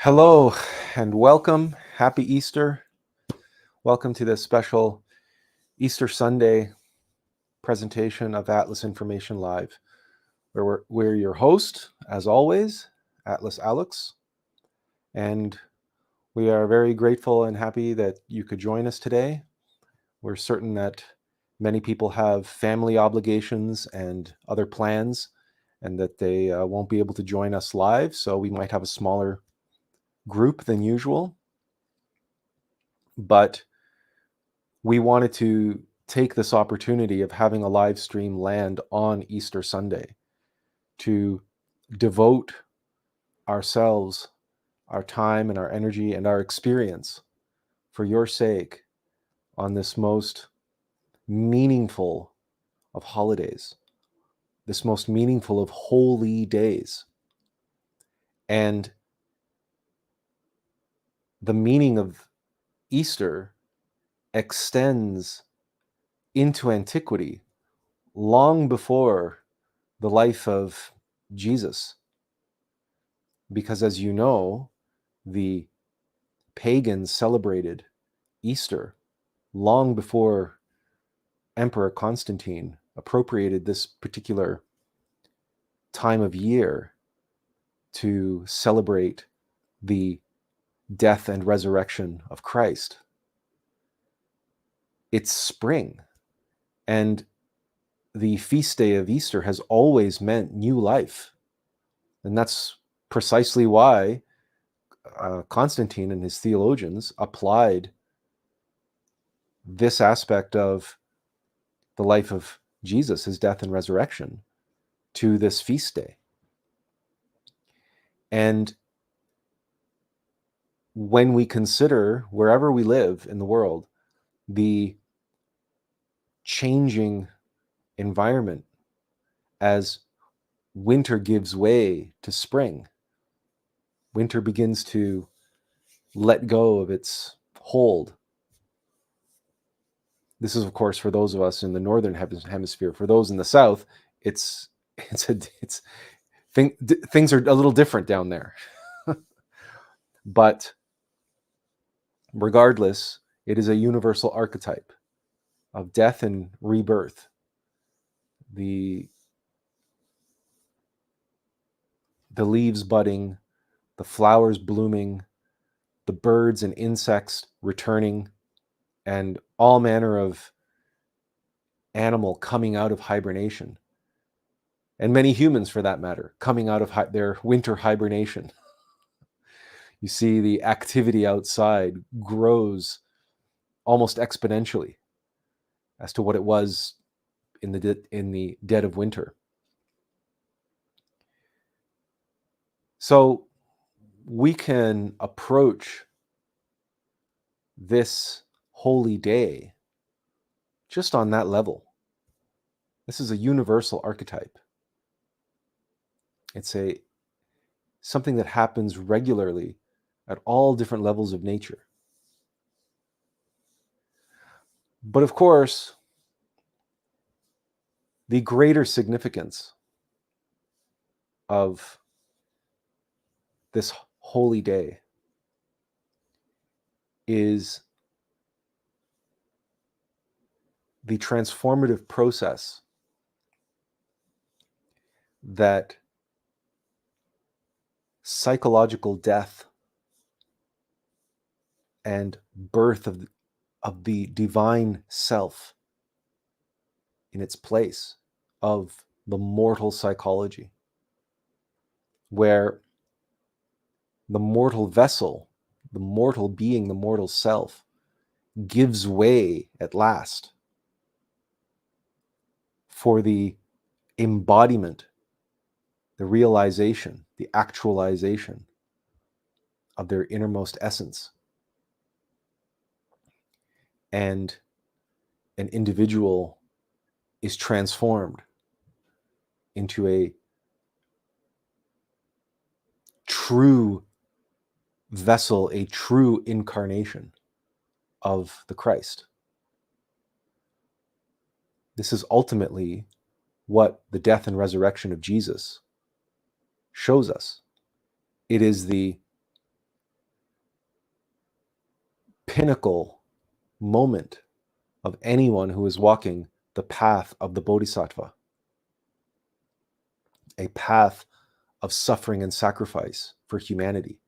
Hello and welcome. Happy Easter. Welcome to this special Easter Sunday presentation of Attlas Information Live, where we're your host, as always, Attlas Alex. And we are very grateful and happy that you could join us today. We're certain that many people have family obligations and other plans, and that they won't be able to join us live, so we might have a smaller group than usual. But we wanted to take this opportunity of having a live stream land on Easter Sunday to devote ourselves, our time and our energy and our experience for your sake on this most meaningful of holidays, this most meaningful of holy days. And the meaning of Easter extends into antiquity long before the life of Jesus. Because as you know, the pagans celebrated Easter long before Emperor Constantine appropriated this particular time of year to celebrate the death and resurrection of Christ. It's spring, and the feast day of Easter has always meant new life. And that's precisely why Constantine and his theologians applied this aspect of the life of Jesus, his death and resurrection, to this feast day. And when we consider, wherever we live in the world, the changing environment as winter gives way to spring, winter begins to let go of its hold. This is, of course, for those of us in the northern hemisphere. For those in the south, things are a little different down there. But regardless, it is a universal archetype of death and rebirth. The leaves budding, the flowers blooming, the birds and insects returning, and all manner of animal coming out of hibernation. And many humans, for that matter, coming out of their winter hibernation. You see the activity outside grows almost exponentially as to what it was in the dead of winter. So we can approach this holy day just on that level. This is a universal archetype. It's something that happens regularly at all different levels of nature. But of course, the greater significance of this holy day is the transformative process that psychological death and birth of the divine self in its place of the mortal psychology, where the mortal vessel, the mortal being, the mortal self, gives way at last for the embodiment, the realization, the actualization of their innermost essence. And an individual is transformed into a true vessel, a true incarnation of the Christ. This is ultimately what the death and resurrection of Jesus shows us. It is the pinnacle moment of anyone who is walking the path of the Bodhisattva, a path of suffering and sacrifice for humanity.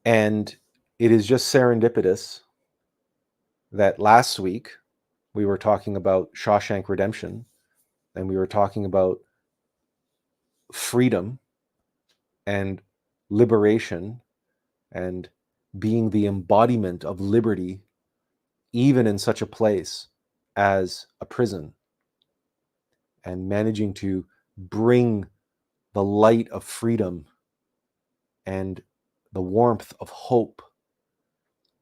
And it is just serendipitous that last week we were talking about Shawshank Redemption, and we were talking about freedom and liberation and being the embodiment of liberty, even in such a place as a prison, and managing to bring the light of freedom and the warmth of hope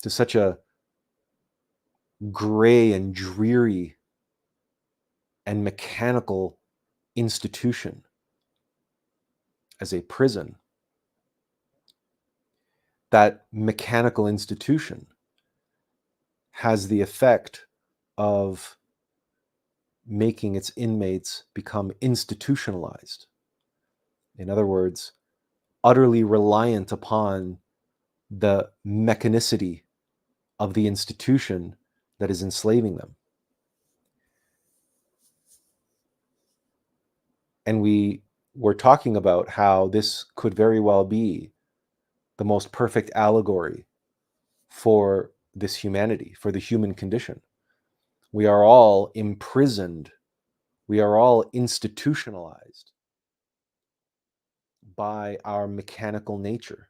to such a gray and dreary and mechanical institution as a prison. That mechanical institution has the effect of making its inmates become institutionalized. In other words, utterly reliant upon the mechanicity of the institution that is enslaving them. And we were talking about how this could very well be the most perfect allegory for this humanity, for the human condition. We are all imprisoned. We are all institutionalized by our mechanical nature.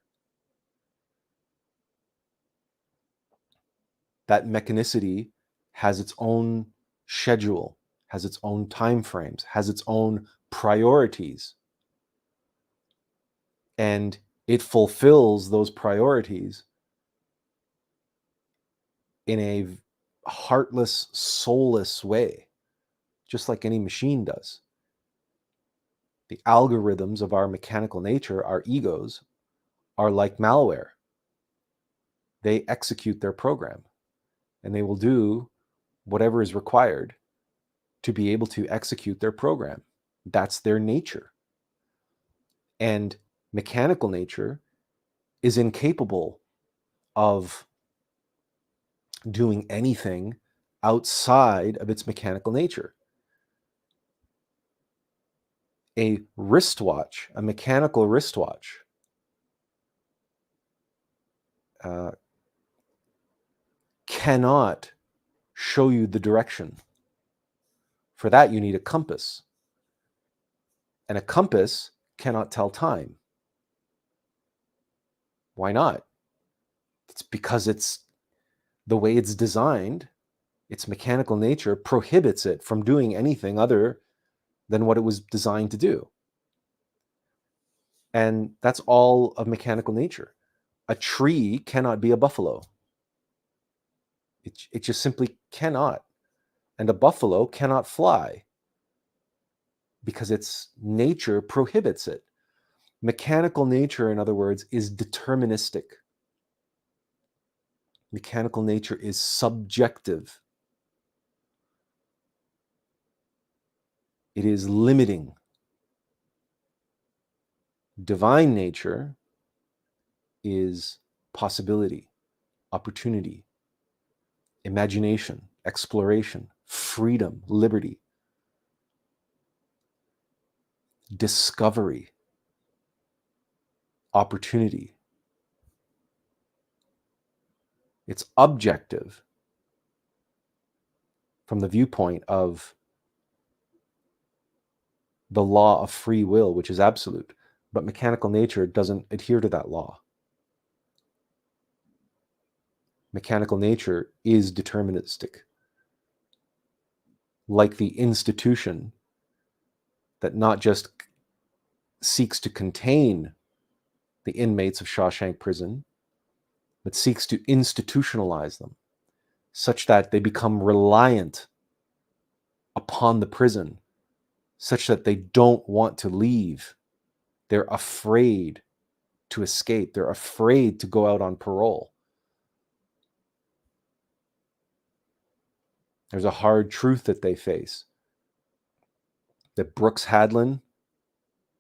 That mechanicity has its own schedule, has its own time frames, has its own priorities. And it fulfills those priorities in a heartless, soulless way, just like any machine does. The algorithms of our mechanical nature, our egos, are like malware. They execute their program, and they will do whatever is required to be able to execute their program. That's their nature. And mechanical nature is incapable of doing anything outside of its mechanical nature. A wristwatch, a mechanical wristwatch, cannot show you the direction. For that, you need a compass. And a compass cannot tell time. Why not? It's because it's the way it's designed. Its mechanical nature prohibits it from doing anything other than what it was designed to do. And that's all of mechanical nature. A tree cannot be a buffalo. It just simply cannot. And a buffalo cannot fly because its nature prohibits it. Mechanical nature, in other words, is deterministic. Mechanical nature is subjective. It is limiting. Divine nature is possibility, opportunity, imagination, exploration, freedom, liberty, discovery, opportunity. It's objective. from the viewpoint of the law of free will, which is absolute. But mechanical nature doesn't adhere to that law. Mechanical nature is deterministic. Like the institution that not just seeks to contain the inmates of Shawshank Prison, but seeks to institutionalize them such that they become reliant upon the prison, such that they don't want to leave. They're afraid to escape. They're afraid to go out on parole. There's a hard truth that they face, that Brooks Hadlin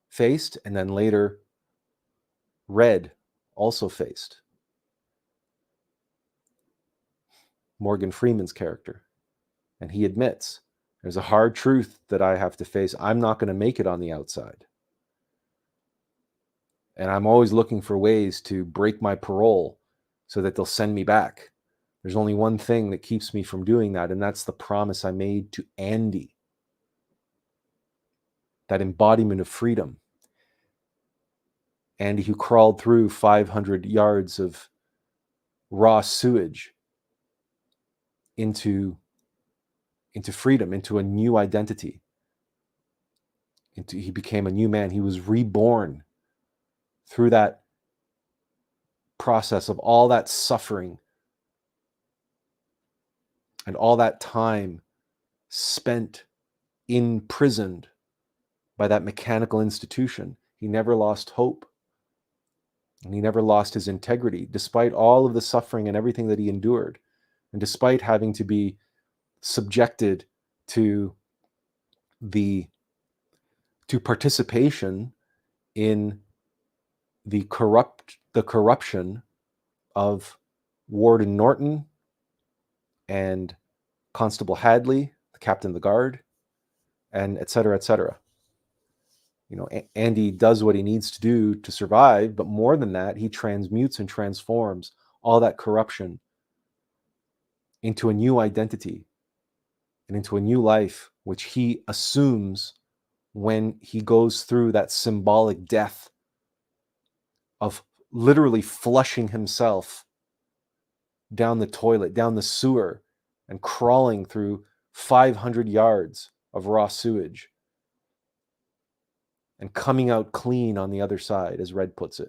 faced, and then later Red also faced. Morgan Freeman's character. And he admits, there's a hard truth that I have to face. I'm not going to make it on the outside. And I'm always looking for ways to break my parole so that they'll send me back. There's only one thing that keeps me from doing that, and that's the promise I made to Andy. That embodiment of freedom. Andy, who crawled through 500 yards of raw sewage into freedom, into a new identity. He became a new man. He was reborn through that process of all that suffering and all that time spent imprisoned by that mechanical institution. He never lost hope. And he never lost his integrity, despite all of the suffering and everything that he endured. And despite having to be subjected to participation in the corruption of Warden Norton and Constable Hadley, the captain of the guard, and et cetera, et cetera. You know, Andy does what he needs to do to survive, but more than that, he transmutes and transforms all that corruption into a new identity and into a new life, which he assumes when he goes through that symbolic death of literally flushing himself down the toilet, down the sewer, and crawling through 500 yards of raw sewage and coming out clean on the other side, as Red puts it.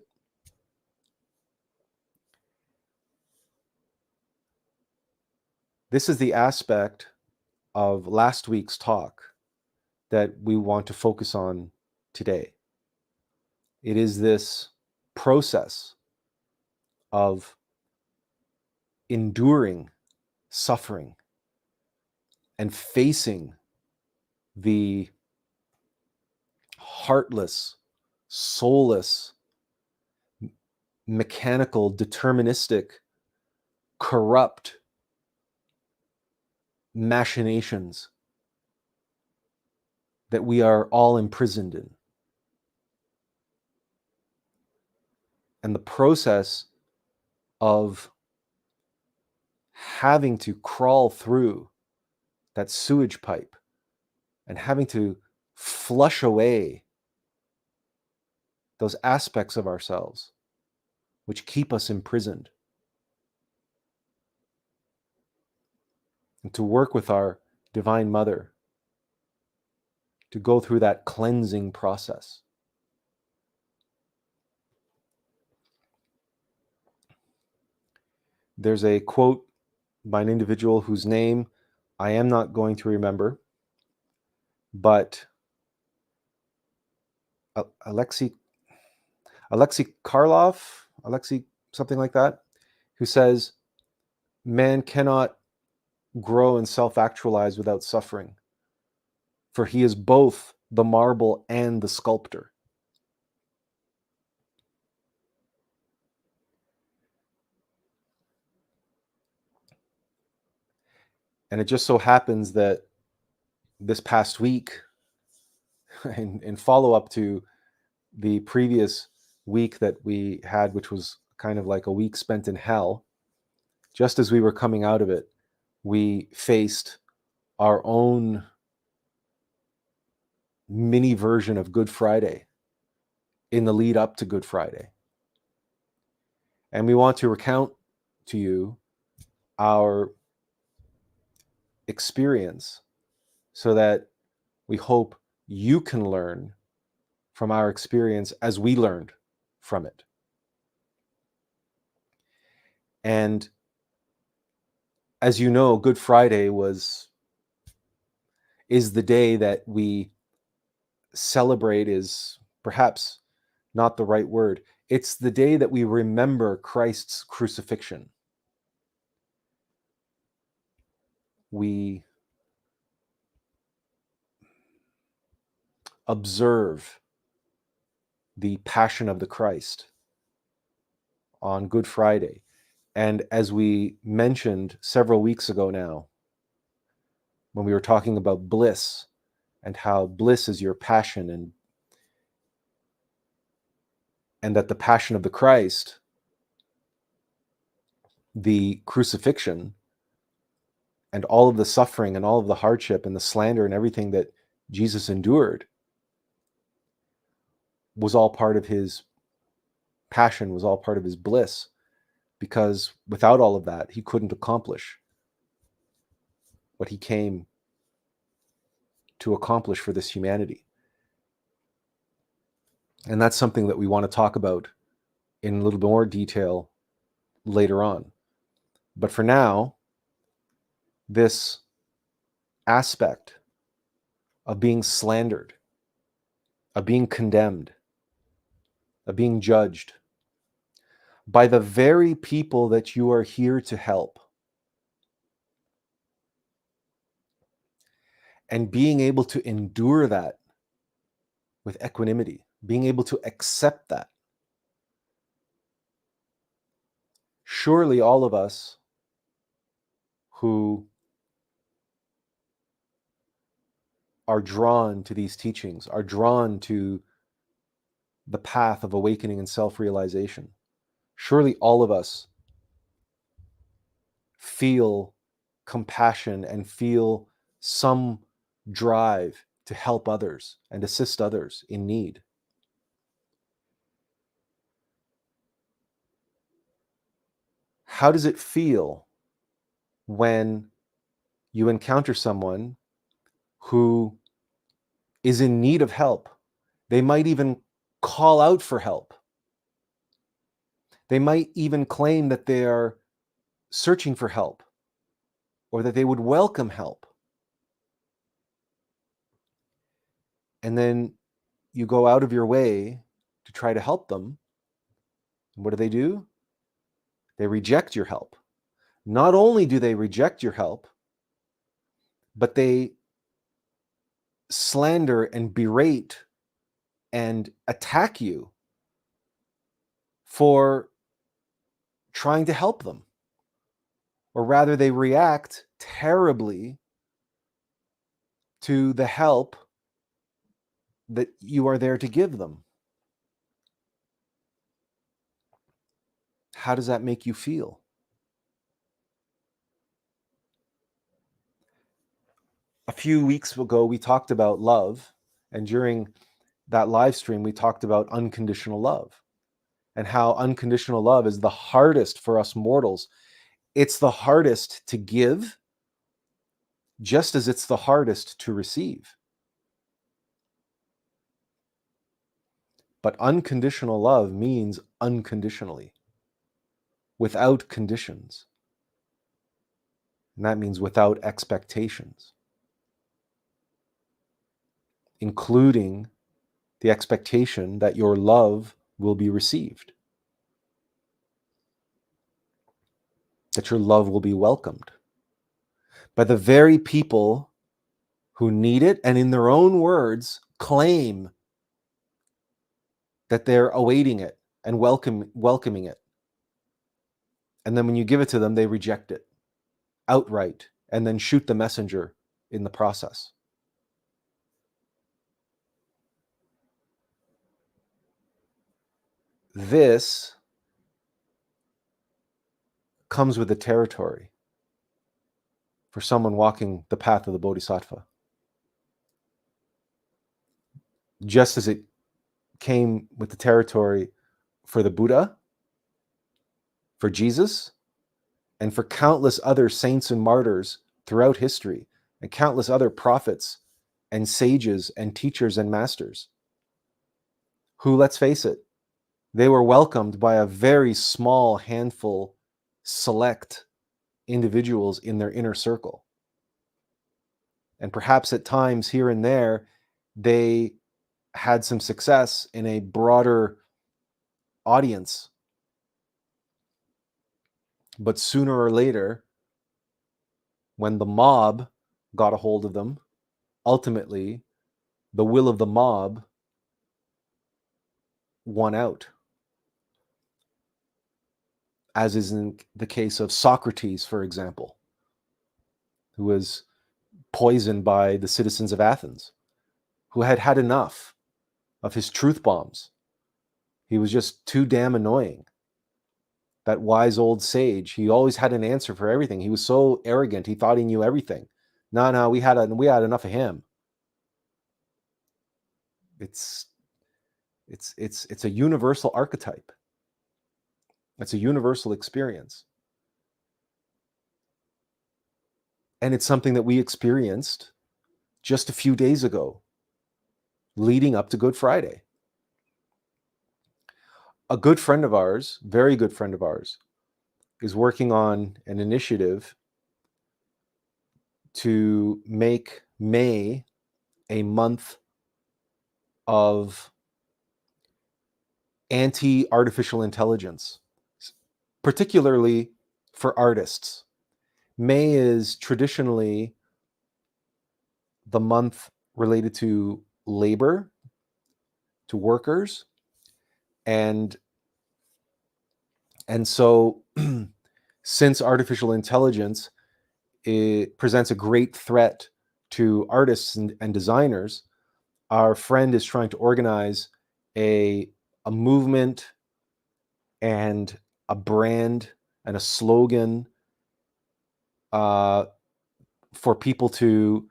This is the aspect of last week's talk that we want to focus on today. It is this process of enduring suffering and facing the heartless, soulless, mechanical, deterministic, corrupt machinations that we are all imprisoned in. And the process of having to crawl through that sewage pipe and having to flush away those aspects of ourselves which keep us imprisoned, and to work with our Divine Mother to go through that cleansing process. There's a quote by an individual whose name I am not going to remember, but Alexei Karlov, something like that, who says, man cannot grow and self-actualize without suffering, for he is both the marble and the sculptor. And it just so happens that this past week, in follow-up to the previous week that we had, which was kind of like a week spent in hell, just as we were coming out of it, we faced our own mini version of Good Friday in the lead up to Good Friday. And we want to recount to you our experience so that we hope you can learn from our experience as we learned from it. And as you know, Good Friday is the day that we celebrate, is perhaps not the right word. It's the day that we remember Christ's crucifixion. We observe the Passion of the Christ on Good Friday. And as we mentioned several weeks ago now, when we were talking about bliss and how bliss is your passion, and that the Passion of the Christ, the crucifixion, and all of the suffering and all of the hardship and the slander and everything that Jesus endured was all part of his passion, was all part of his bliss, because without all of that, he couldn't accomplish what he came to accomplish for this humanity. And that's something that we want to talk about in a little bit more detail later on. But for now, this aspect of being slandered, of being condemned, of being judged by the very people that you are here to help, and being able to endure that with equanimity, being able to accept that. Surely all of us who are drawn to these teachings, are drawn to the path of awakening and self-realization, surely all of us feel compassion and feel some drive to help others and assist others in need. How does it feel when you encounter someone who is in need of help? They might even call out for help. They might even claim that they are searching for help, or that they would welcome help. And then you go out of your way to try to help them. And what do? They reject your help. Not only do they reject your help, but they slander and berate and attack you for trying to help them. Or rather, they react terribly to the help that you are there to give them. How does that make you feel? A few weeks ago, we talked about love, and during that live stream, we talked about unconditional love and how unconditional love is the hardest for us mortals. It's the hardest to give, just as it's the hardest to receive. But unconditional love means unconditionally, without conditions. And that means without expectations, including the expectation that your love will be received, that your love will be welcomed by the very people who need it, and in their own words, claim that they're awaiting it and welcoming it. And then when you give it to them, they reject it outright and then shoot the messenger in the process. This comes with the territory for someone walking the path of the Bodhisattva. Just as it came with the territory for the Buddha, for Jesus, and for countless other saints and martyrs throughout history, and countless other prophets and sages and teachers and masters, who, let's face it, they were welcomed by a very small handful, select individuals in their inner circle. And perhaps at times here and there, they had some success in a broader audience. But sooner or later, when the mob got a hold of them, ultimately, the will of the mob won out. As is in the case of Socrates, for example, who was poisoned by the citizens of Athens, who had had enough of his truth bombs. He was just too damn annoying. That wise old sage, he always had an answer for everything. He was so arrogant, he thought he knew everything. No, we had enough of him. It's a universal archetype. It's a universal experience. And it's something that we experienced just a few days ago, leading up to Good Friday. A good friend of ours, very good friend of ours, is working on an initiative to make May a month of anti-artificial intelligence, particularly for artists. May is traditionally the month related to labor, to workers, and so since artificial intelligence, it presents a great threat to artists and designers, our friend is trying to organize a movement and a brand and a slogan for people to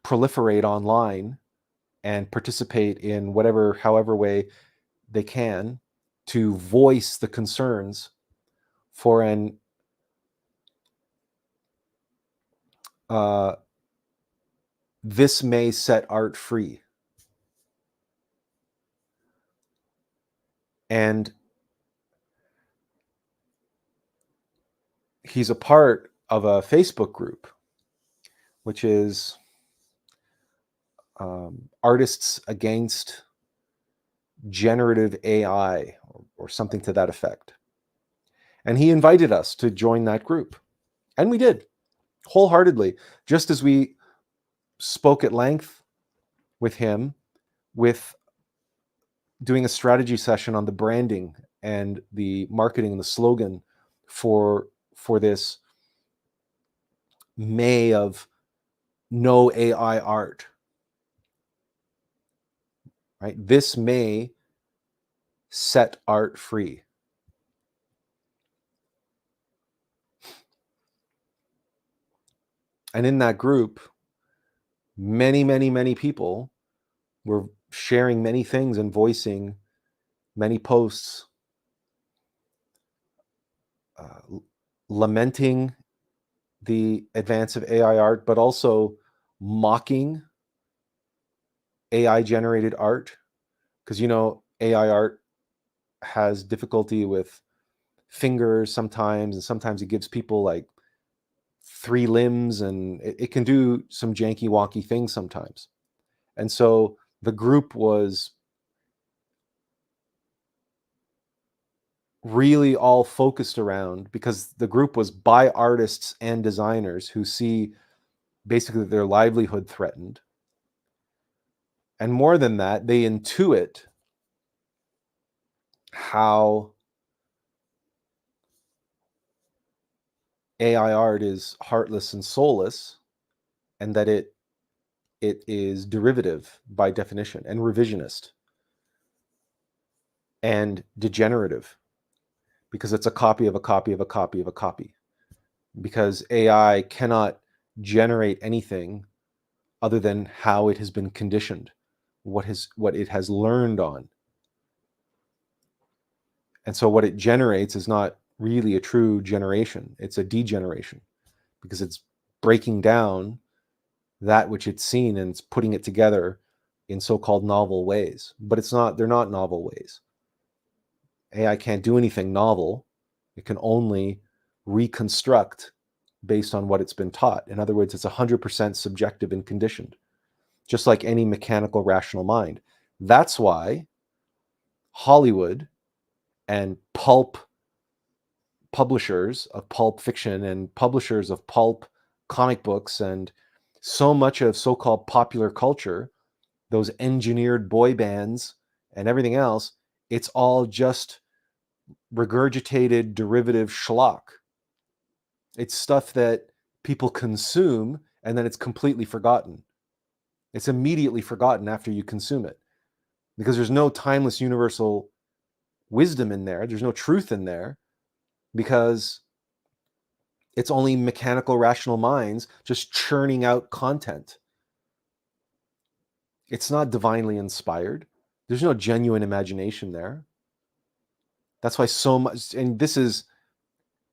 proliferate online and participate in however way they can to voice the concerns for an this may set art free. And he's a part of a Facebook group, which is Artists Against Generative AI, or something to that effect. And he invited us to join that group. And we did, wholeheartedly, just as we spoke at length with him, with doing a strategy session on the branding and the marketing and the slogan for this May of no AI art. Right? This may set art free. And in that group, many, many, many people were sharing many things and voicing many posts, lamenting the advance of AI art, but also mocking AI generated art. Because, AI art has difficulty with fingers sometimes, and sometimes it gives people like 3 limbs, and it can do some janky wonky things sometimes. And so the group was really all focused around, because the group was by artists and designers who see basically their livelihood threatened. And more than that, they intuit how AI art is heartless and soulless, and that it is derivative by definition, and revisionist and degenerative, because it's a copy of a copy of a copy of a copy. because AI cannot generate anything other than how it has been conditioned, what it has learned on. And so what it generates is not really a true generation. It's a degeneration, because it's breaking down that which it's seen and it's putting it together in so-called novel ways. But they're not novel ways. AI can't do anything novel. It can only reconstruct based on what it's been taught. In other words, it's 100% subjective and conditioned, just like any mechanical rational mind. That's why Hollywood and pulp publishers of pulp fiction and publishers of pulp comic books and so much of so-called popular culture, those engineered boy bands and everything else, it's all just regurgitated derivative schlock. It's stuff that people consume and then it's completely forgotten. It's immediately forgotten after you consume it, because there's no timeless universal wisdom in there. There's no truth in there, because it's only mechanical rational minds just churning out content. It's not divinely inspired. There's no genuine imagination there. That's why so much, and this is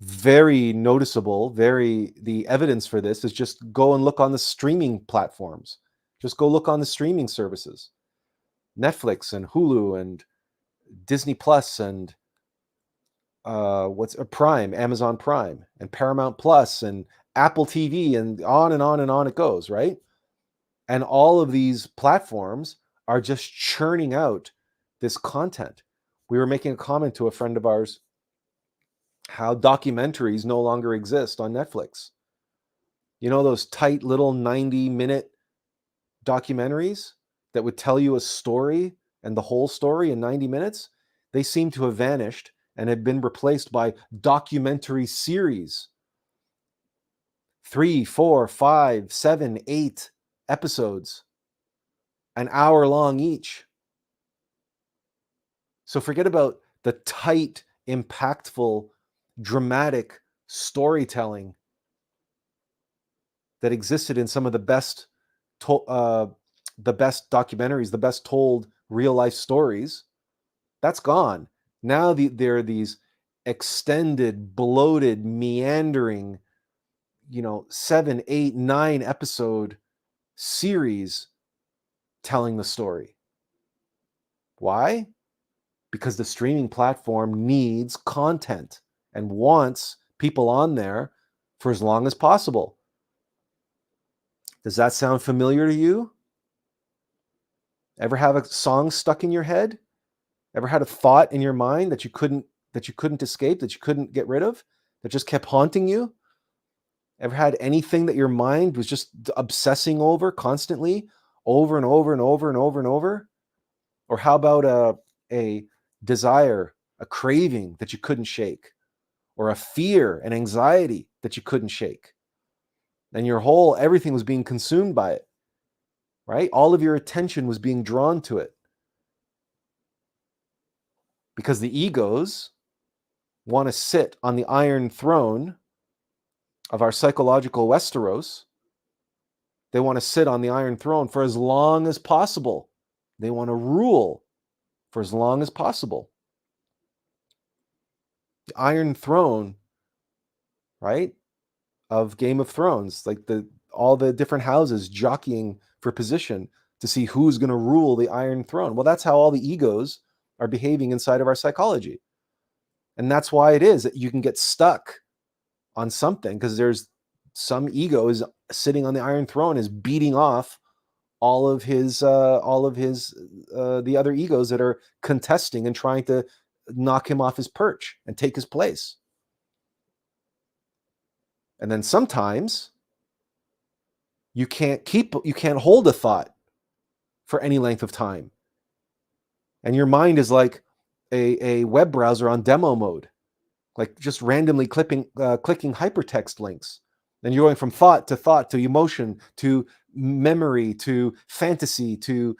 very noticeable, the evidence for this is just go and look on the streaming platforms. Just go look on the streaming services. Netflix and Hulu and Disney Plus and Prime, Amazon Prime and Paramount Plus and Apple TV, and on and on and on it goes, right? And all of these platforms are just churning out this content. We were making a comment to a friend of ours how documentaries no longer exist on Netflix. You know, those tight little 90-minute documentaries that would tell you a story and the whole story in 90 minutes? They seem to have vanished and have been replaced by documentary series. 3, 4, 5, 7, 8 episodes, an hour long each. So forget about the tight, impactful, dramatic storytelling that existed in some of the best documentaries, the best told real life stories. That's gone. Now there are these extended, bloated, meandering, 7, 8, 9 episode series telling the story. Why? Because the streaming platform needs content and wants people on there for as long as possible. Does that sound familiar to you? Ever have a song stuck in your head? Ever had a thought in your mind that you couldn't escape, that you couldn't get rid of, that just kept haunting you? Ever had anything that your mind was just obsessing over constantly, over and over and over and over and over? Or how about a desire, a craving that you couldn't shake, or a fear, an anxiety that you couldn't shake, and everything was being consumed by it, right? All of your attention was being drawn to it, because the egos want to sit on the iron throne of our psychological Westeros. They want to sit on the iron throne for as long as possible. They want to rule for as long as possible. The Iron Throne, right, of Game of Thrones, like all the different houses jockeying for position to see who's going to rule the Iron Throne. Well, that's how all the egos are behaving inside of our psychology. And that's why it is that you can get stuck on something, because there's some ego is sitting on the Iron Throne, is beating off all of his the other egos that are contesting and trying to knock him off his perch and take his place. And then sometimes you can't hold a thought for any length of time, and your mind is like a web browser on demo mode, like just randomly clicking hypertext links. And you're going from thought to emotion to memory to fantasy to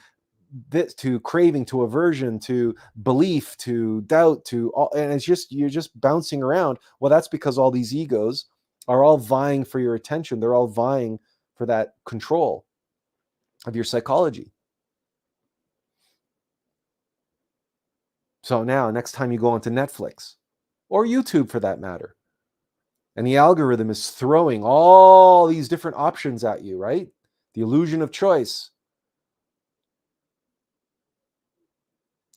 craving to aversion to belief to doubt to all, and you're just bouncing around. Well, that's because all these egos are all vying for your attention. They're all vying for that control of your psychology. So now, next time you go onto Netflix, or YouTube for that matter, and the algorithm is throwing all these different options at you, right? The illusion of choice.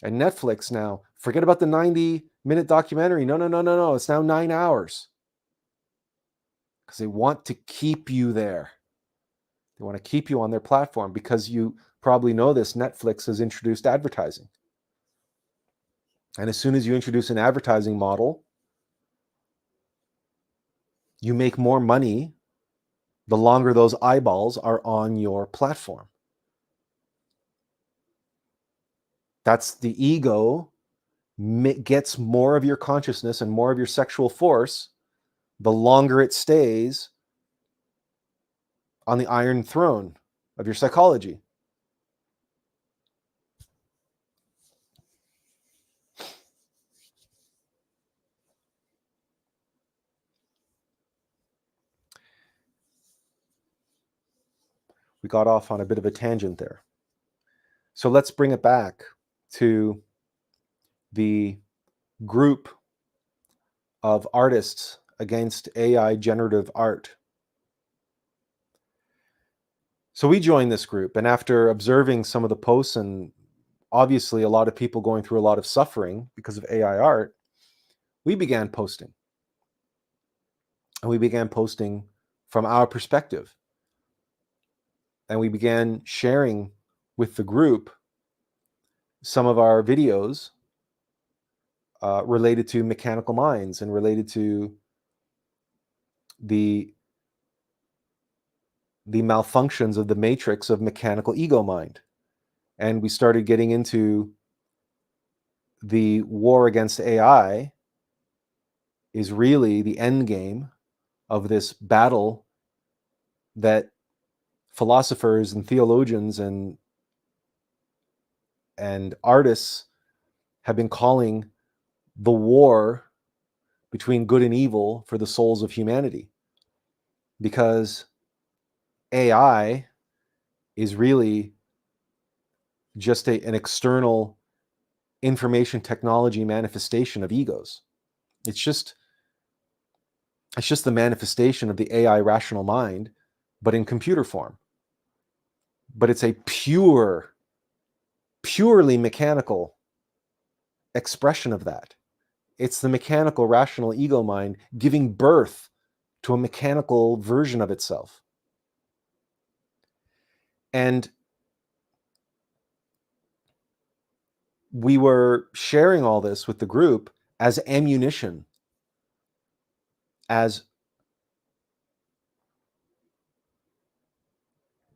And Netflix now, forget about the 90-minute documentary. No. It's now 9 hours. Because they want to keep you there. They want to keep you on their platform because you probably know this, Netflix has introduced advertising. And as soon as you introduce an advertising model, you make more money the longer those eyeballs are on your platform. That's the ego gets more of your consciousness and more of your sexual force the longer it stays on the iron throne of your psychology. We got off on a bit of a tangent there. So let's bring it back to the group of artists against AI generative art. So we joined this group, and after observing some of the posts and obviously a lot of people going through a lot of suffering because of AI art, we began posting. And we began posting from our perspective. And we began sharing with the group some of our videos related to mechanical minds and related to the malfunctions of the matrix of mechanical ego mind. And we started getting into the war against AI is really the end game of this battle that philosophers and theologians and artists have been calling the war between good and evil for the souls of humanity. Because AI is really just an external information technology manifestation of egos. It's just the manifestation of the AI rational mind, but in computer form. But it's a purely mechanical expression of that. It's the mechanical rational ego mind giving birth to a mechanical version of itself. And we were sharing all this with the group as ammunition, as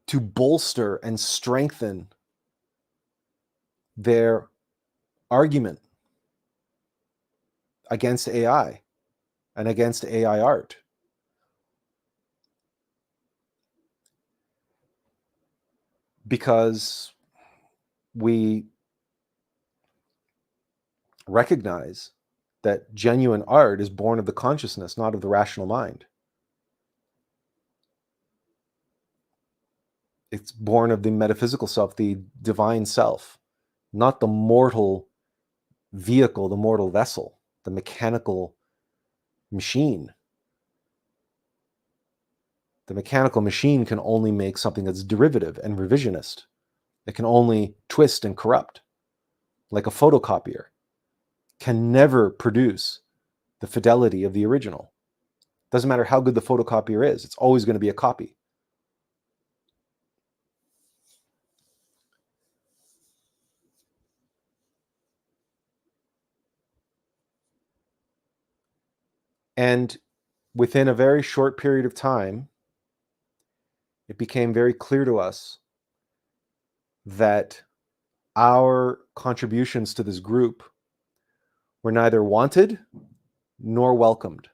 to bolster and strengthen their argument against AI and against AI art. Because we recognize that genuine art is born of the consciousness, not of the rational mind. It's born of the metaphysical self, the divine self, not the mortal vehicle, the mortal vessel, the mechanical machine. The mechanical machine can only make something that's derivative and revisionist. It can only twist and corrupt, like a photocopier. Can never produce the fidelity of the original. Doesn't matter how good the photocopier is, it's always going to be a copy. And within a very short period of time, it became very clear to us that our contributions to this group were neither wanted nor welcomed.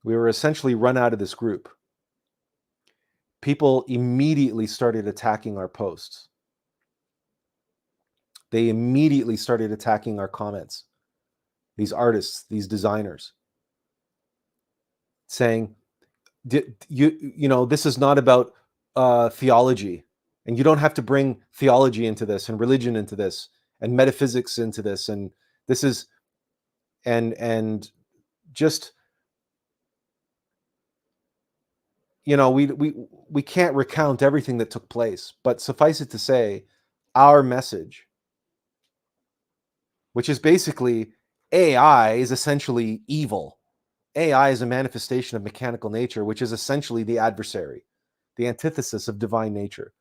We were essentially run out of this group. People immediately started attacking our posts. They immediately started attacking our comments. These artists, these designers. saying, this is not about theology, and you don't have to bring theology into this, and religion into this, and metaphysics into this, and this is, and just, we can't recount everything that took place, but suffice it to say, our message, which is basically AI is essentially evil. AI is a manifestation of mechanical nature, which is essentially the adversary, the antithesis of divine nature.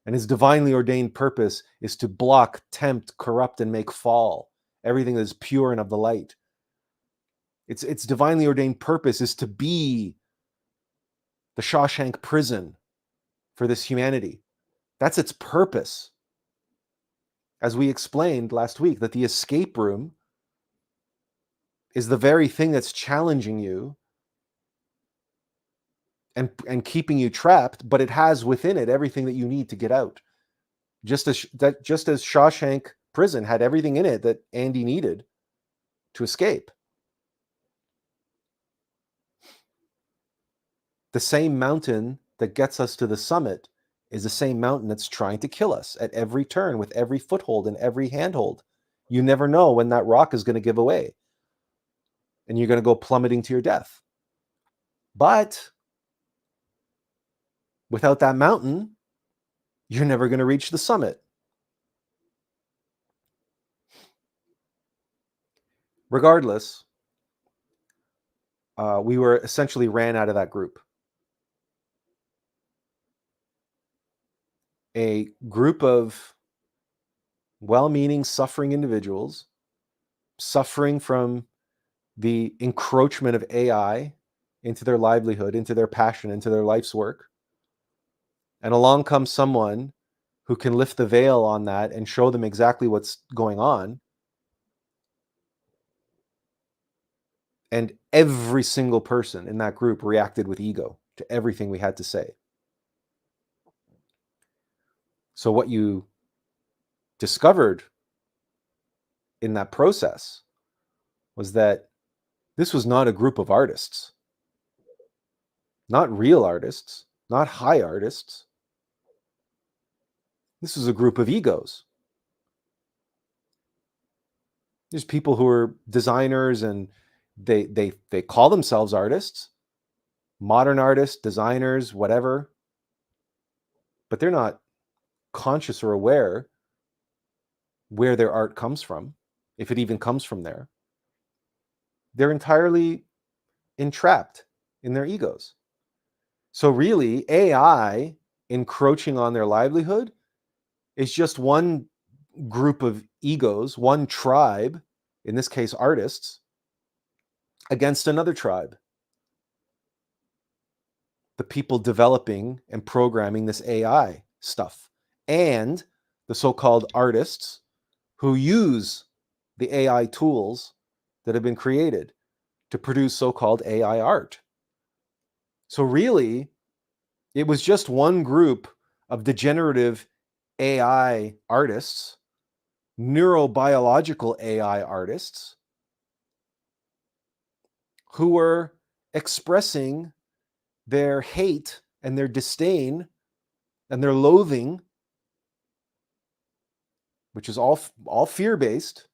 And his divinely ordained purpose is to block, tempt, corrupt, and make fall everything that is pure and of the light. Its divinely ordained purpose is to be the Shawshank prison for this humanity. That's its purpose. As we explained last week, that the escape room is the very thing that's challenging you and keeping you trapped, but it has within it everything that you need to get out. Just as Shawshank prison had everything in it that Andy needed to escape. The same mountain that gets us to the summit is the same mountain that's trying to kill us at every turn, with every foothold and every handhold. You never know when that rock is going to give away, and you're going to go plummeting to your death. But without that mountain, you're never going to reach the summit. Regardless, we were essentially ran out of that group. A group of well-meaning, suffering individuals, suffering from the encroachment of AI into their livelihood, into their passion, into their life's work. And along comes someone who can lift the veil on that and show them exactly what's going on. And every single person in that group reacted with ego to everything we had to say. So what you discovered in that process was that this was not a group of artists, not real artists, not high artists. This was a group of egos. There's people who are designers, and they call themselves artists, modern artists, designers, whatever, but they're not conscious or aware where their art comes from, if it even comes from there. They're entirely entrapped in their egos. So really, AI encroaching on their livelihood is just one group of egos, one tribe, in this case artists, against another tribe. The people developing and programming this AI stuff, and the so-called artists who use the AI tools that have been created to produce so-called AI art. So really, it was just one group of degenerative AI artists, neurobiological AI artists, who were expressing their hate and their disdain and their loathing, which is all fear-based,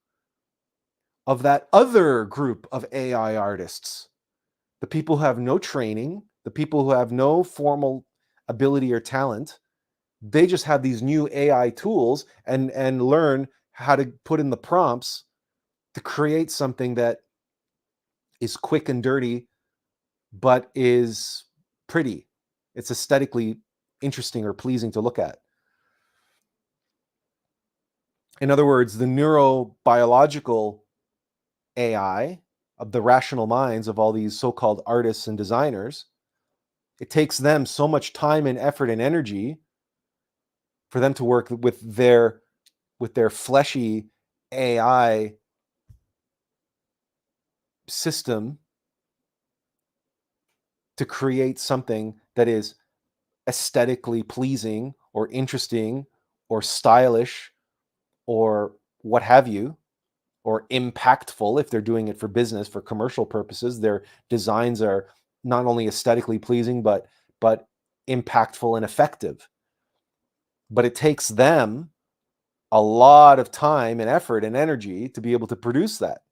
of that other group of AI artists, the people who have no training, the people who have no formal ability or talent. They just have these new AI tools and learn how to put in the prompts to create something that is quick and dirty, but is pretty. It's aesthetically interesting or pleasing to look at. In other words, the neurobiological AI of the rational minds of all these so-called artists and designers, it takes them so much time and effort and energy for them to work with their fleshy AI system to create something that is aesthetically pleasing or interesting or stylish or what have you. or impactful if they're doing it for business, for commercial purposes. Their designs are not only aesthetically pleasing, but impactful and effective. But it takes them a lot of time and effort and energy to be able to produce that.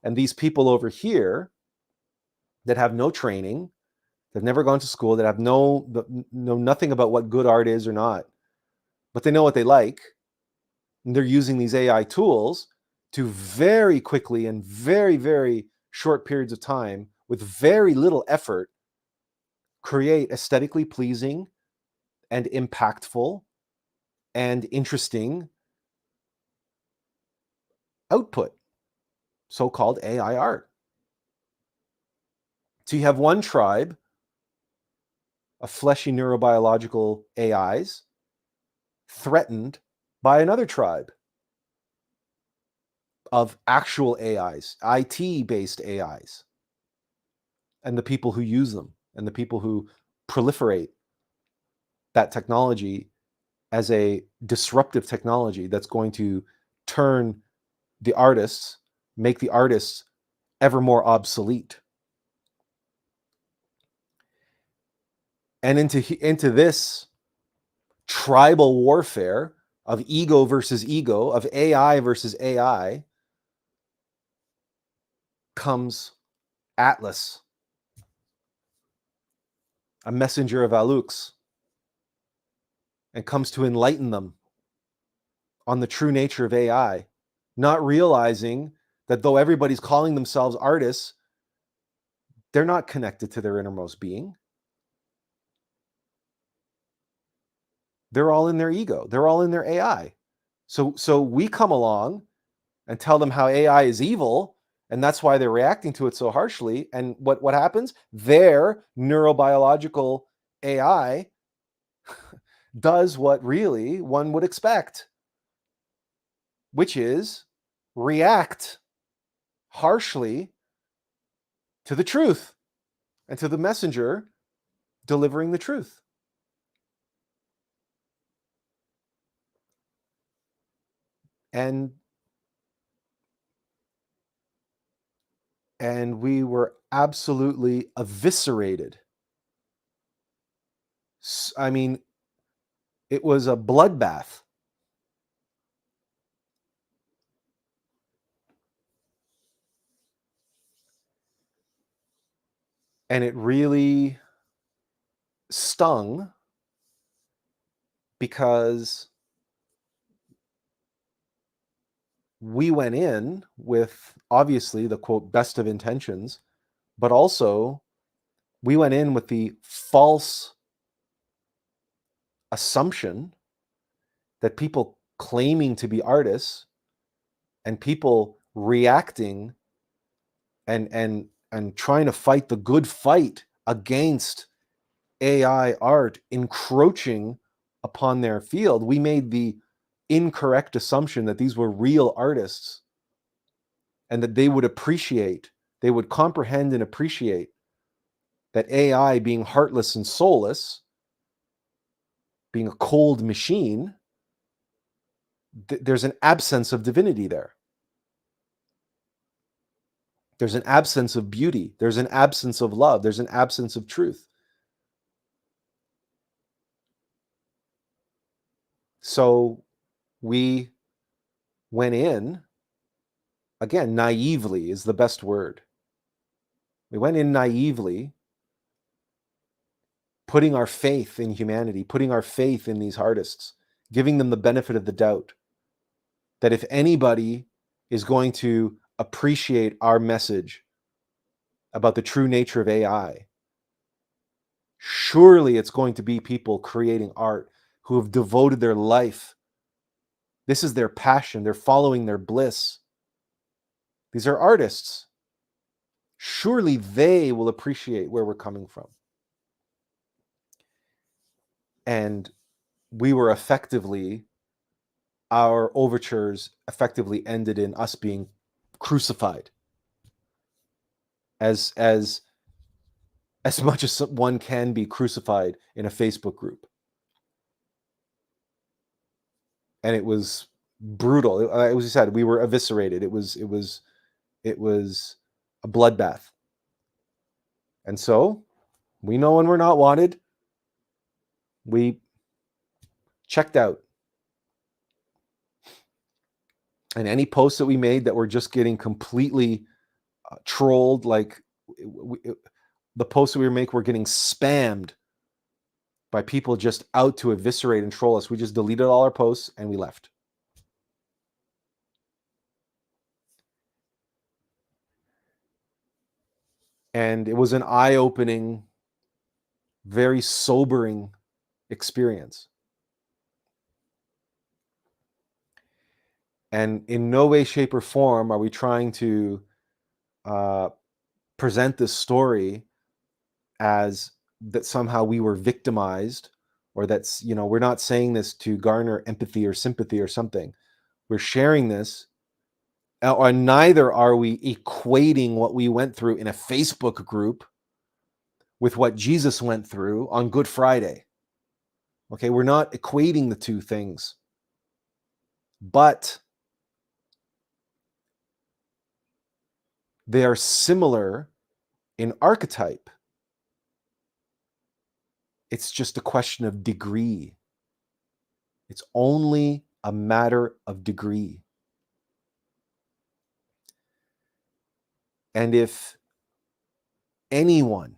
And these people over here that have no training, they've never gone to school, that have know nothing about what good art is or not, but they know what they like, and they're using these AI tools to very quickly and very, very short periods of time, with very little effort, create aesthetically pleasing and impactful and interesting output, so-called AI art. So you have one tribe of fleshy neurobiological AIs threatened by another tribe of actual AIs, IT-based AIs, and the people who use them and the people who proliferate that technology as a disruptive technology that's going to turn the artists, make the artists ever more obsolete. And into this tribal warfare of ego versus ego, of AI versus AI, comes Attlas, a messenger of Allux, and comes to enlighten them on the true nature of AI, not realizing that though everybody's calling themselves artists, they're not connected to their innermost being. They're all in their ego. They're all in their AI. So we come along and tell them how AI is evil, and that's why they're reacting to it so harshly. And what happens? Their neurobiological AI does what really one would expect, which is react harshly to the truth and to the messenger delivering the truth. And we were absolutely eviscerated. I mean, it was a bloodbath. And it really stung, because we went in with, obviously, the quote best of intentions, but also we went in with the false assumption that people claiming to be artists and people reacting and trying to fight the good fight against AI art encroaching upon their field, we made the incorrect assumption that these were real artists and that they would appreciate, they would comprehend and appreciate that AI, being heartless and soulless, being a cold machine, there's an absence of divinity there. There's an absence of beauty. There's an absence of love. There's an absence of truth. So we went in, again, naively is the best word. We went in naively, putting our faith in humanity, putting our faith in these artists, giving them the benefit of the doubt that if anybody is going to appreciate our message about the true nature of AI, surely it's going to be people creating art who have devoted their life. This is their passion. They're following their bliss. These are artists. Surely they will appreciate where we're coming from. And we were effectively, our overtures effectively ended in us being crucified as much as one can be crucified in a Facebook group. And it was brutal. As we said, we were eviscerated. It was a bloodbath. And so we know when we're not wanted, we checked out. And any posts that we made that were just getting completely trolled, like the posts that we make were getting spammed by people just out to eviscerate and troll us. We just deleted all our posts and we left. And it was an eye-opening, very sobering experience. And in no way, shape, or form are we trying to present this story as that somehow we were victimized, or that's, we're not saying this to garner empathy or sympathy or something. We're sharing this, or neither are we equating what we went through in a Facebook group with what Jesus went through on Good Friday. Okay, we're not equating the two things, but they are similar in archetype. It's just a question of degree. It's only a matter of degree. And if anyone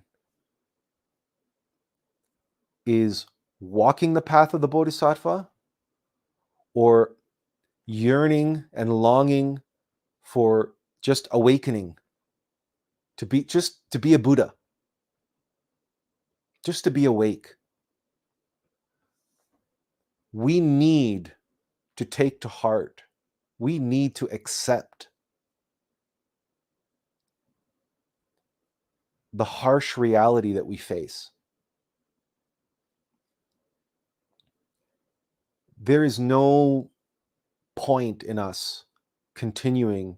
is walking the path of the Bodhisattva, or yearning and longing for just awakening, to be a Buddha, just to be awake, we need to take to heart, we need to accept the harsh reality that we face. There is no point in us continuing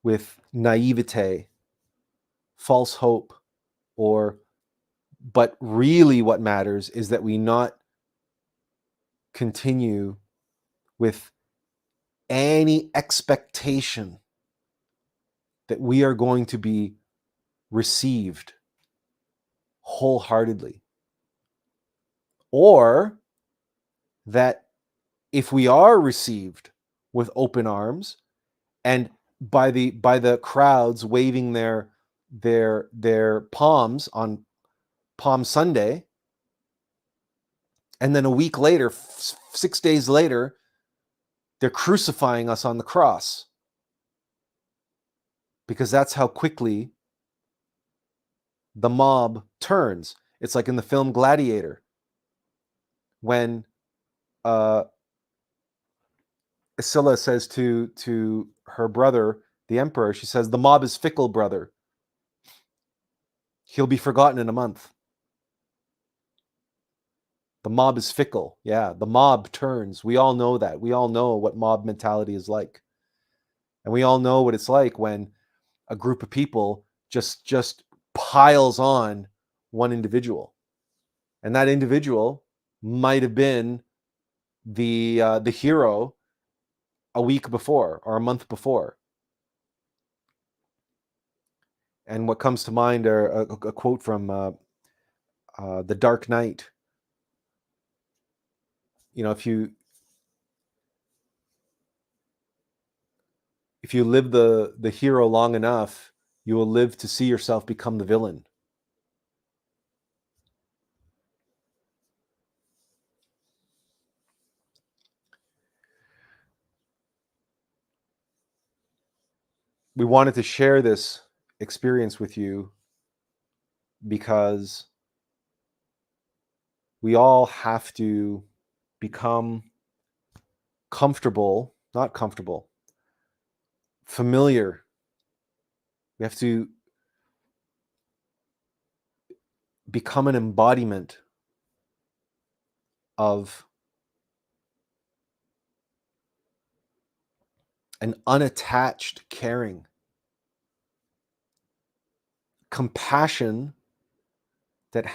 with naivete, false hope, but really what matters is that we not continue with any expectation that we are going to be received wholeheartedly, or that if we are received with open arms and by the crowds waving their palms on Palm Sunday, and then a week later, 6 days later, they're crucifying us on the cross, because that's how quickly the mob turns. It's like in the film Gladiator, when Scylla says to her brother, the emperor, she says, "The mob is fickle, brother. He'll be forgotten in a month." The mob is fickle. Yeah, the mob turns. We all know that. We all know what mob mentality is like. And we all know what it's like when a group of people just piles on one individual. And that individual might have been the hero a week before or a month before. And what comes to mind are a quote from The Dark Knight. If you live the hero long enough, you will live to see yourself become the villain. We wanted to share this experience with you because we all have to become familiar. We have to become an embodiment of an unattached caring, compassion that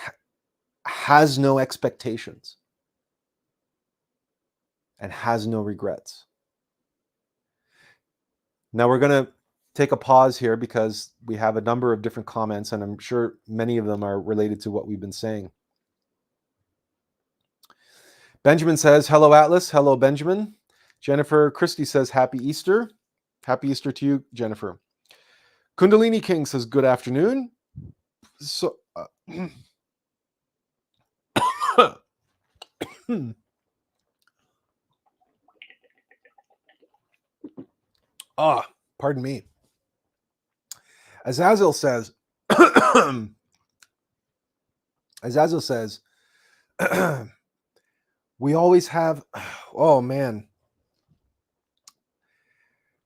has no expectations and has no regrets. Now we're going to take a pause here because we have a number of different comments, and I'm sure many of them are related to what we've been saying. Benjamin says, hello, Attlas. Hello, Benjamin. Jennifer Christie says, happy Easter. Happy Easter to you, Jennifer. Kundalini King says, good afternoon. So, pardon me. Azazel says, we always have, oh man,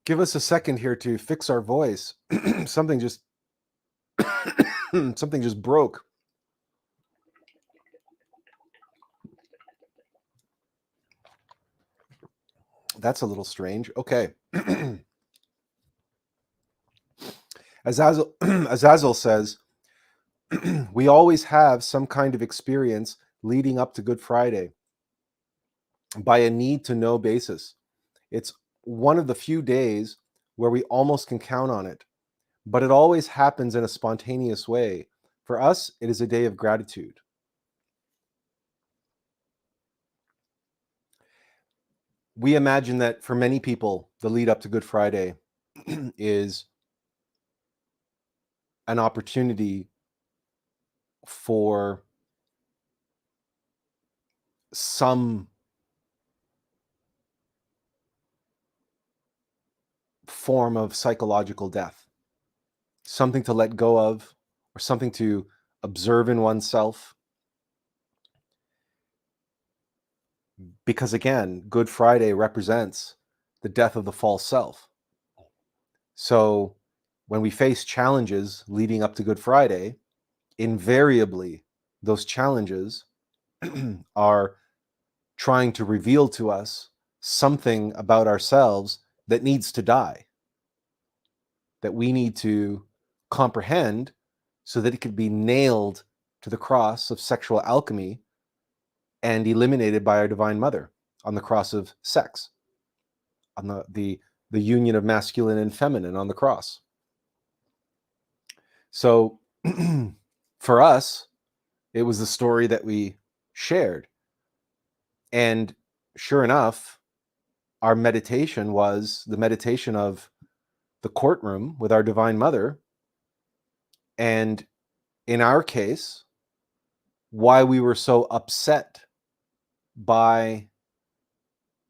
give us a second here to fix our voice. something just broke. That's a little strange. Okay. Azazel says, we always have some kind of experience leading up to Good Friday by a need to know basis. It's one of the few days where we almost can count on it, but it always happens in a spontaneous way. For us, it is a day of gratitude. We imagine that for many people, the lead up to Good Friday is an opportunity for some form of psychological death, something to let go of, or something to observe in oneself. Because again, Good Friday represents the death of the false self. So when we face challenges leading up to Good Friday, invariably those challenges are trying to reveal to us something about ourselves that needs to die, that we need to comprehend so that it could be nailed to the cross of sexual alchemy and eliminated by our Divine Mother on the cross of sex, on the union of masculine and feminine on the cross. So for us, it was the story that we shared. And sure enough, our meditation was the meditation of the courtroom with our Divine Mother. And in our case, why we were so upset by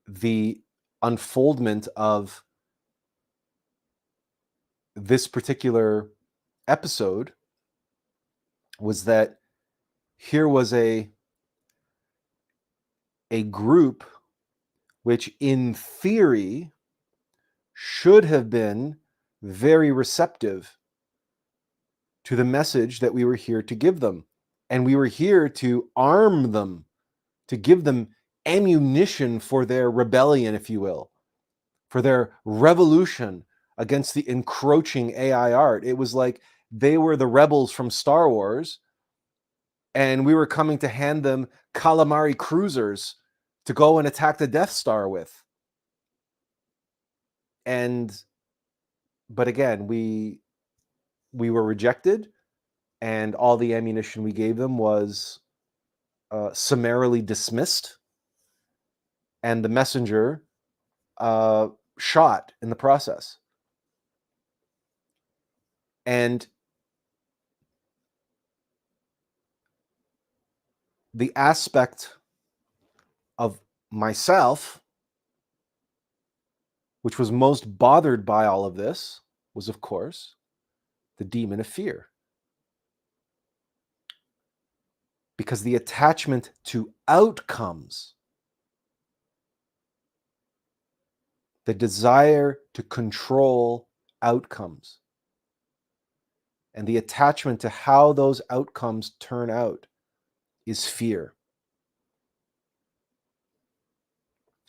the unfoldment of this particular episode was that here was a group which in theory should have been very receptive to the message that we were here to give them. And we were here to arm them, to give them ammunition for their rebellion, if you will, for their revolution against the encroaching AI art. It was like they were the rebels from Star Wars, and we were coming to hand them calamari cruisers to go and attack the Death Star with. But again, we were rejected, and all the ammunition we gave them was summarily dismissed, and the messenger shot in the process. And the aspect of myself which was most bothered by all of this was, of course, the demon of fear. Because the attachment to outcomes, the desire to control outcomes, and the attachment to how those outcomes turn out is fear.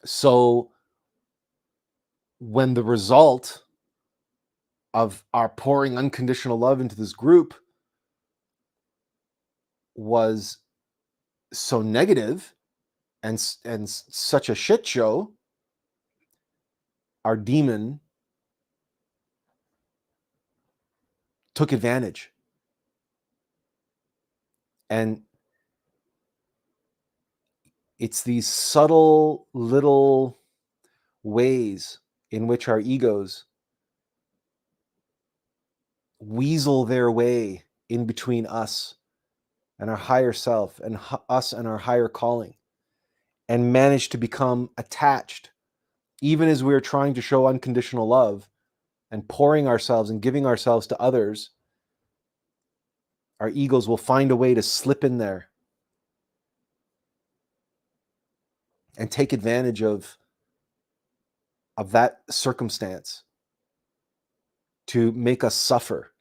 So when the result of our pouring unconditional love into this group was so negative and such a shit show, our demon took advantage. And it's these subtle little ways in which our egos weasel their way in between us and our higher self and us and our higher calling, and manage to become attached, even as we're trying to show unconditional love and pouring ourselves and giving ourselves to others. Our egos will find a way to slip in there and take advantage of that circumstance to make us suffer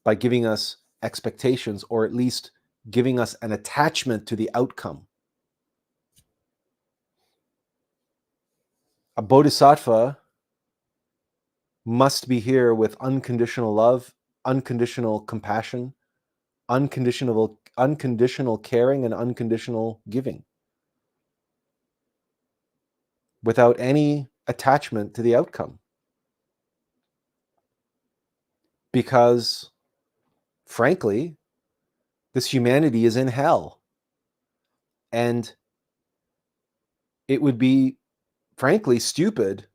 by giving us expectations, or at least giving us an attachment to the outcome. A bodhisattva must be here with unconditional love, unconditional compassion, unconditional caring, and unconditional giving, without any attachment to the outcome. Because, frankly, this humanity is in hell. And it would be, frankly, stupid,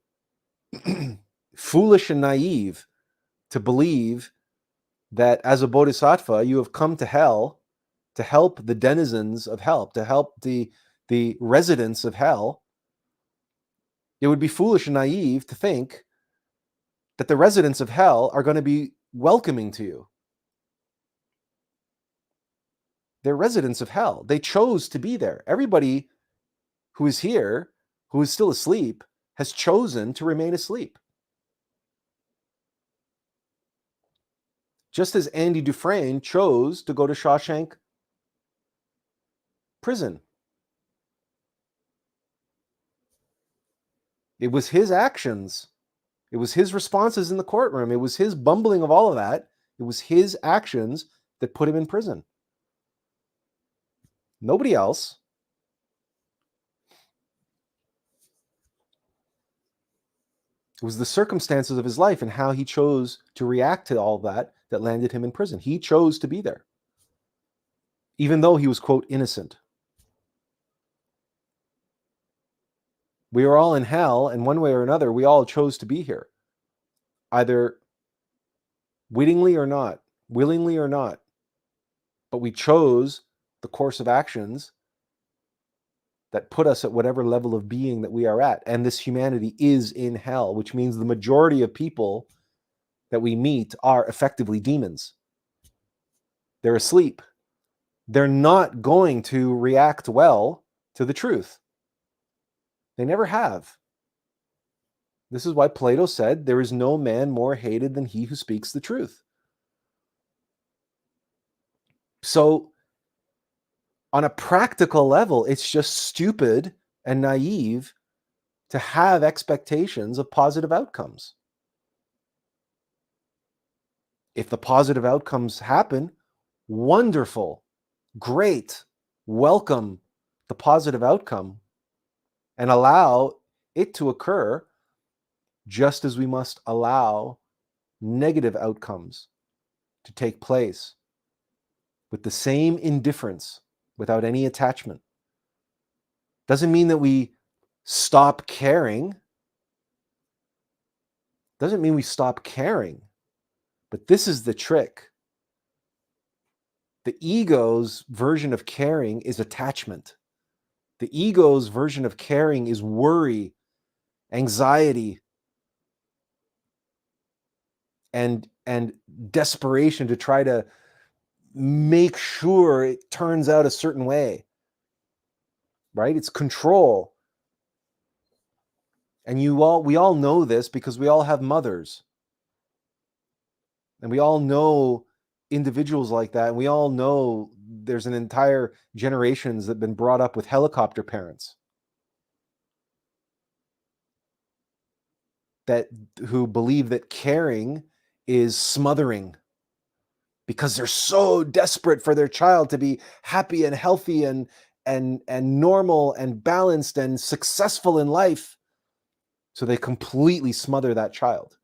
foolish and naive to believe that as a bodhisattva, you have come to hell to help the denizens of hell, to help the residents of hell. It would be foolish and naive to think that the residents of hell are going to be welcoming to you. They're residents of hell. They chose to be there. Everybody who is here, who is still asleep, has chosen to remain asleep. Just as Andy Dufresne chose to go to Shawshank prison. It was his actions. It was his responses in the courtroom. It was his bumbling of all of that. It was his actions that put him in prison. Nobody else. It was the circumstances of his life and how he chose to react to all that that landed him in prison. He chose to be there, even though he was, quote, innocent. We are all in hell, and one way or another, we all chose to be here, either wittingly or not, willingly or not. But we chose the course of actions that put us at whatever level of being that we are at. And this humanity is in hell, which means the majority of people that we meet are effectively demons. They're asleep. They're not going to react well to the truth. They never have. This is why Plato said, there is no man more hated than he who speaks the truth. So, on a practical level, it's just stupid and naive to have expectations of positive outcomes. If the positive outcomes happen, wonderful, great, welcome the positive outcome and allow it to occur, just as we must allow negative outcomes to take place with the same indifference, without any attachment. Doesn't mean that we stop caring. Doesn't mean we stop caring. But this is the trick. The ego's version of caring is attachment. The ego's version of caring is worry, anxiety, and desperation to try to make sure it turns out a certain way. Right? It's control. And we all know this because we all have mothers. And we all know individuals like that. And we all know there's an entire generations that have been brought up with helicopter parents who believe that caring is smothering, because they're so desperate for their child to be happy and healthy and normal and balanced and successful in life. So they completely smother that child.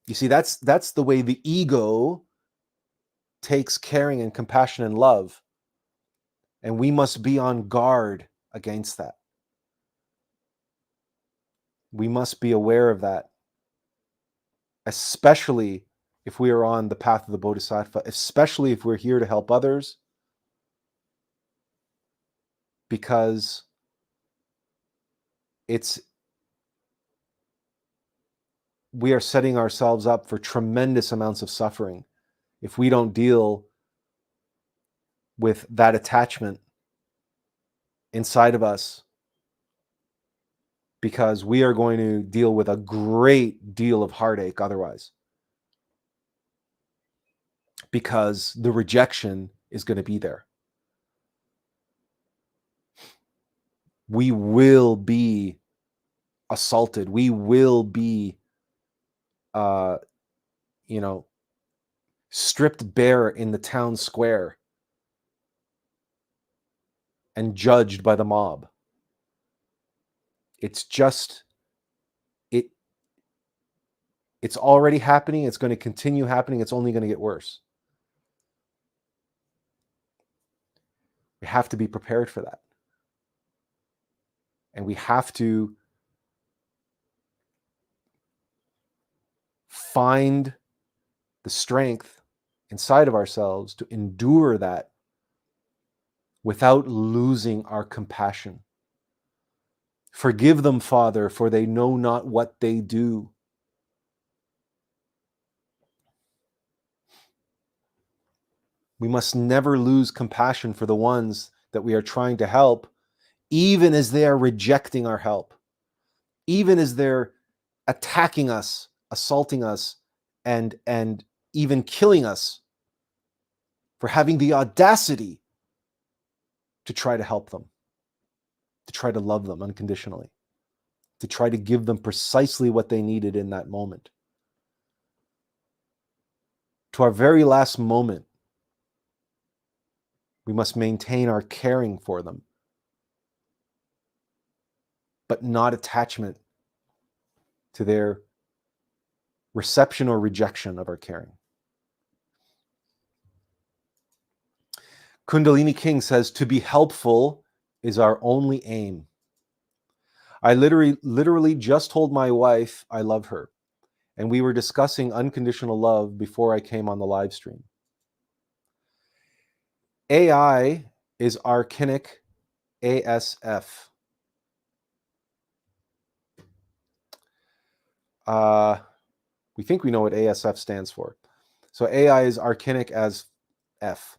You see, that's the way the ego takes caring and compassion and love. And we must be on guard against that. We must be aware of that, especially if we are on the path of the Bodhisattva, especially if we're here to help others, because we are setting ourselves up for tremendous amounts of suffering if we don't deal with that attachment inside of us, because we are going to deal with a great deal of heartache otherwise, because the rejection is going to be there. We will be assaulted. We will be, stripped bare in the town square and judged by the mob. It's already happening. It's going to continue happening. It's only going to get worse. We have to be prepared for that. And we have to find the strength inside of ourselves to endure that without losing our compassion. Forgive them, Father, for they know not what they do. We must never lose compassion for the ones that we are trying to help, even as they are rejecting our help, even as they're attacking us, assaulting us, and even killing us for having the audacity to try to help them, to try to love them unconditionally, to try to give them precisely what they needed in that moment. To our very last moment, we must maintain our caring for them, but not attachment to their reception or rejection of our caring. Kundalini King says, to be helpful is our only aim. I literally just told my wife I love her, and we were discussing unconditional love before I came on the live stream. AI is archinic ASF. We think we know what ASF stands for. So AI is archinic as F.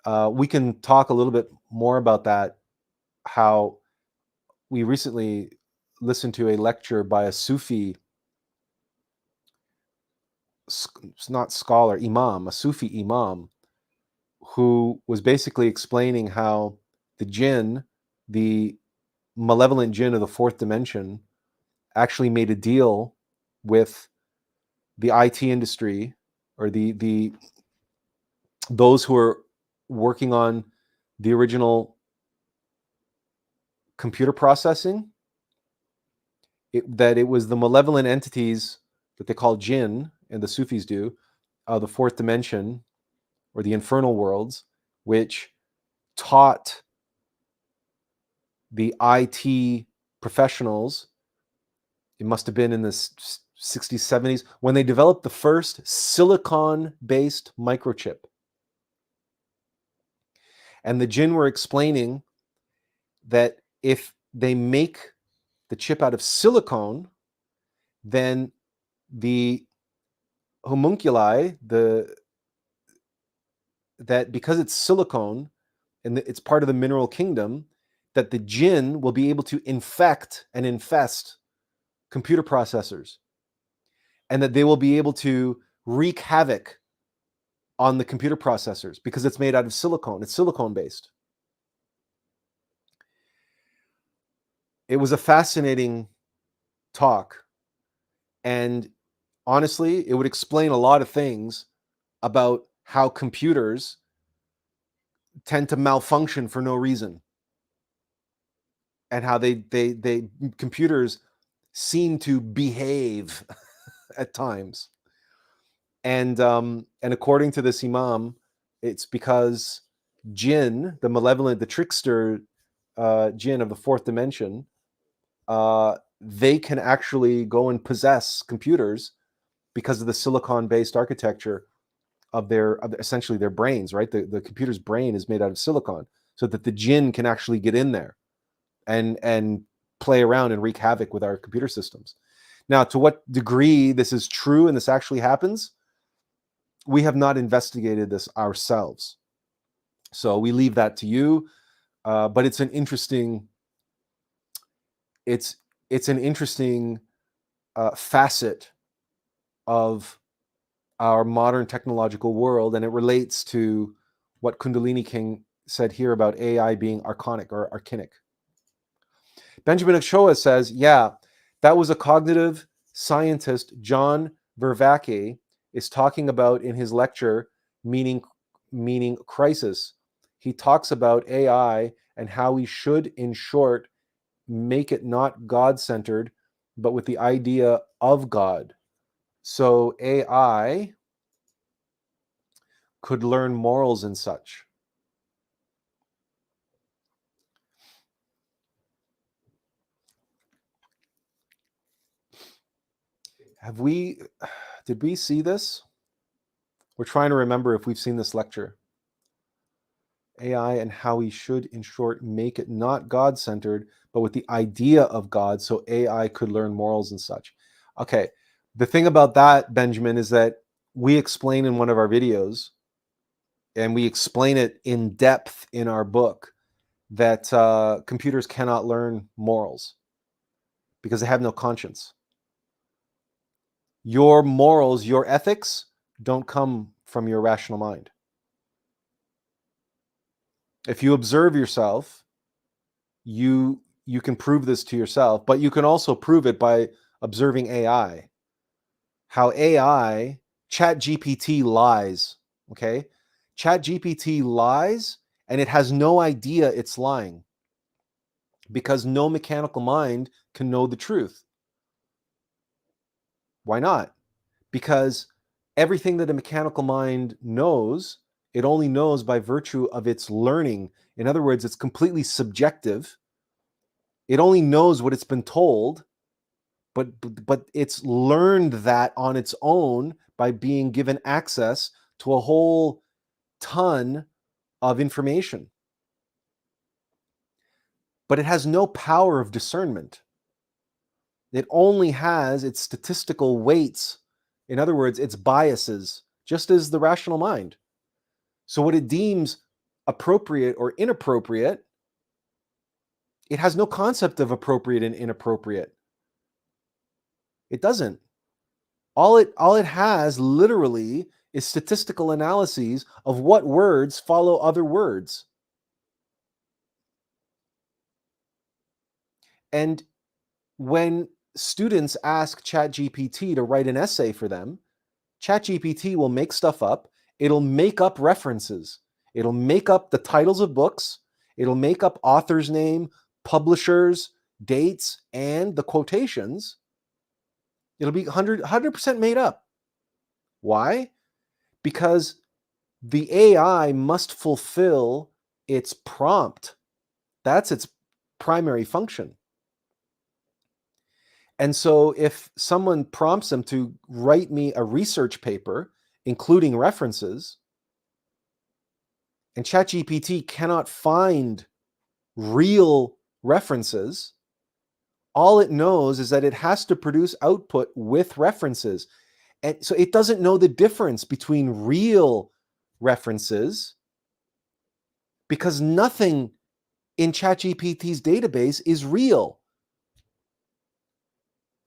We can talk a little bit more about that, how we recently listened to a lecture by a Sufi, not scholar, imam, a Sufi imam, who was basically explaining how the jinn, the malevolent jinn of the fourth dimension, actually made a deal with the IT industry, or those who are working on the original computer processing, that it was the malevolent entities that they call jinn, and the Sufis do, the fourth dimension, or the infernal worlds, which taught the IT professionals, it must have been in the 60s, 70s, when they developed the first silicon-based microchip. And the jinn were explaining that if they make the chip out of silicone, then the homunculi, that because it's silicone and it's part of the mineral kingdom, that the jinn will be able to infect and infest computer processors, and that they will be able to wreak havoc on the computer processors because it's made out of silicone. It's silicone based. It was a fascinating talk, and honestly, it would explain a lot of things about how computers tend to malfunction for no reason, and how they computers seem to behave at times. And according to this imam, it's because jinn, the malevolent, the trickster jinn of the fourth dimension, they can actually go and possess computers because of the silicon-based architecture of essentially their brains, right? The computer's brain is made out of silicon, so that the jinn can actually get in there and play around and wreak havoc with our computer systems. Now, to what degree this is true and this actually happens, we have not investigated this ourselves. So we leave that to you. But it's an interesting, it's an interesting facet of our modern technological world, and it relates to what Kundalini King said here about AI being archonic or archinic. Benjamin Ochoa says, yeah, that was a cognitive scientist, John Vervaeke, is talking about in his lecture, Meaning Crisis. He talks about AI and how we should, in short, make it not God-centered, but with the idea of God. So AI could learn morals and such. Did we see this? We're trying to remember if we've seen this lecture. AI and how we should, in short, make it not God-centered, but with the idea of God, so AI could learn morals and such. Okay, the thing about that, Benjamin, is that we explain in one of our videos, and we explain it in depth in our book, that computers cannot learn morals because they have no conscience. Your morals, your ethics, don't come from your rational mind. If you observe yourself, you can prove this to yourself, but you can also prove it by observing AI. How AI, ChatGPT lies, okay? ChatGPT lies, and it has no idea it's lying because no mechanical mind can know the truth. Why not? Because everything that a mechanical mind knows, it only knows by virtue of its learning. In other words, it's completely subjective. It only knows what it's been told, but it's learned that on its own by being given access to a whole ton of information. But it has no power of discernment. It only has its statistical weights. In other words, its biases, just as the rational mind. So what it deems appropriate or inappropriate, it has no concept of appropriate and inappropriate. It doesn't. All it has literally is statistical analyses of what words follow other words. And when students ask ChatGPT to write an essay for them, ChatGPT will make stuff up. It'll make up references. It'll make up the titles of books. It'll make up author's name, publishers, dates, and the quotations. It'll be 100% made up. Why? Because the AI must fulfill its prompt. That's its primary function. And so if someone prompts them to write me a research paper, including references, and ChatGPT cannot find real references, all it knows is that it has to produce output with references. And so it doesn't know the difference between real references, because nothing in ChatGPT's database is real.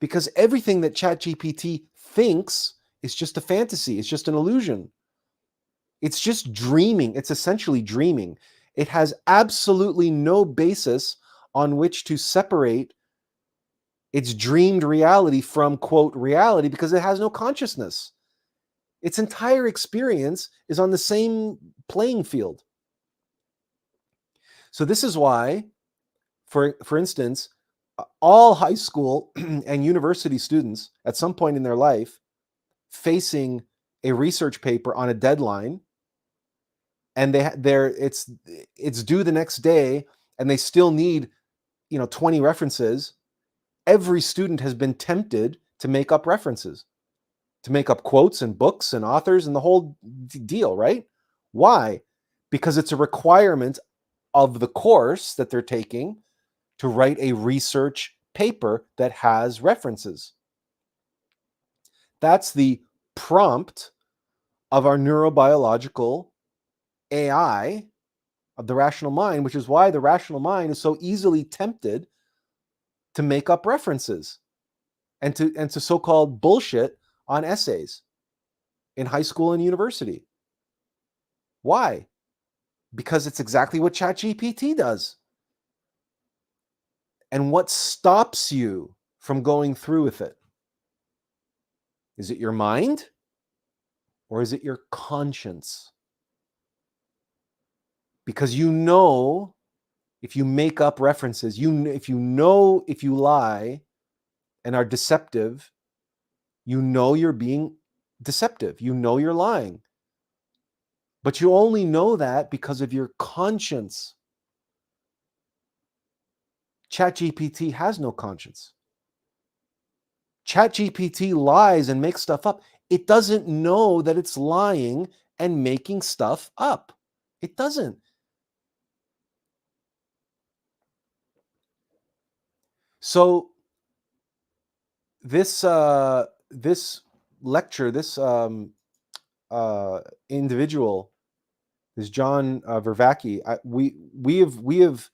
Because everything that ChatGPT thinks is just a fantasy. It's just an illusion. It's just dreaming. It's essentially dreaming. It has absolutely no basis on which to separate its dreamed reality from, quote, reality, because it has no consciousness. Its entire experience is on the same playing field. So this is why, for instance, All high school and university students at some point in their life facing a research paper on a deadline, and it's due the next day, and they still need 20 references. Every student has been tempted to make up references, to make up quotes and books and authors and the whole deal, right? Why? Because it's a requirement of the course that they're taking to write a research paper that has references. That's the prompt of our neurobiological AI, of the rational mind, which is why the rational mind is so easily tempted to make up references and to so-called bullshit on essays in high school and university. Why? Because it's exactly what ChatGPT does. And what stops you from going through with it? Is it your mind or is it your conscience? Because if you make up references, if you lie and are deceptive, you're being deceptive. You're lying. But you only know that because of your conscience. ChatGPT has no conscience. ChatGPT lies and makes stuff up. It doesn't know that it's lying and making stuff up. It doesn't. So this lecture, this individual, this John Vervaeke, we have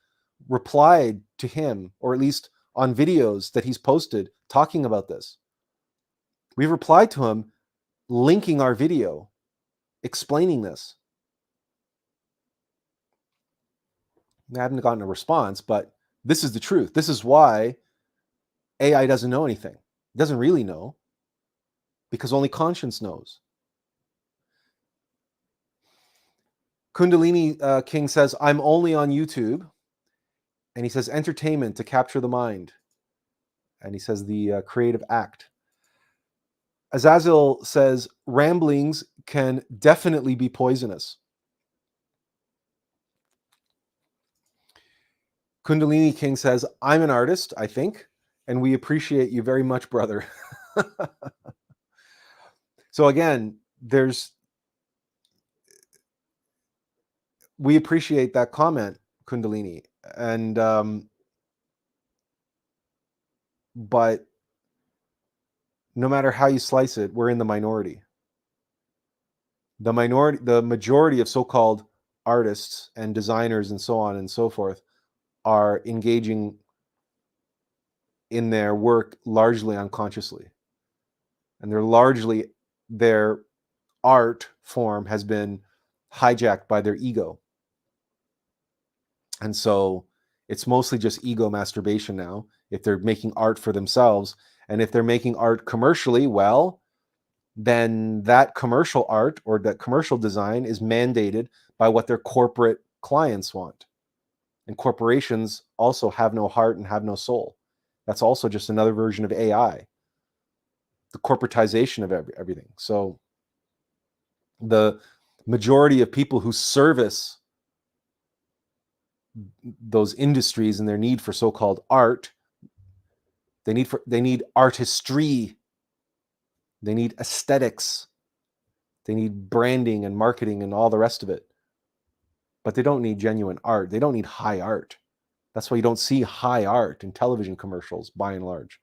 replied to him, or at least on videos that he's posted talking about this. We've replied to him, linking our video, explaining this. I haven't gotten a response, but this is the truth. This is why AI doesn't know anything. It doesn't really know, because only conscience knows. Kundalini King says, I'm only on YouTube. And he says, entertainment to capture the mind. And he says, the creative act. Azazel says, ramblings can definitely be poisonous. Kundalini King says, I'm an artist, I think, and we appreciate you very much, brother. So again, we appreciate that comment, Kundalini. And, but no matter how you slice it, we're in the minority. The majority of so-called artists and designers and so on and so forth are engaging in their work largely unconsciously. And their art form has been hijacked by their ego. And so it's mostly just ego masturbation now, if they're making art for themselves. And if they're making art commercially, well, then that commercial art or that commercial design is mandated by what their corporate clients want. And corporations also have no heart and have no soul. That's also just another version of AI, the corporatization of everything. So the majority of people who service those industries and their need for so-called art, they need artistry, they need aesthetics, they need branding and marketing and all the rest of it. But they don't need genuine art. They don't need high art. That's why you don't see high art in television commercials, by and large.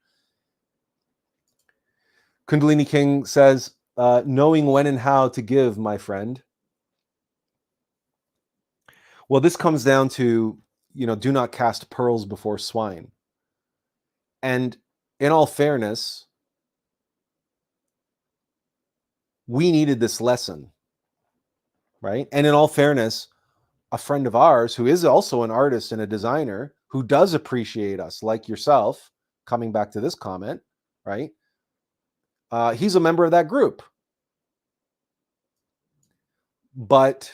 Kundalini King says, knowing when and how to give, my friend. Well, this comes down to, do not cast pearls before swine. And in all fairness, we needed this lesson, right? And in all fairness, a friend of ours who is also an artist and a designer who does appreciate us, like yourself, coming back to this comment, right? He's a member of that group. But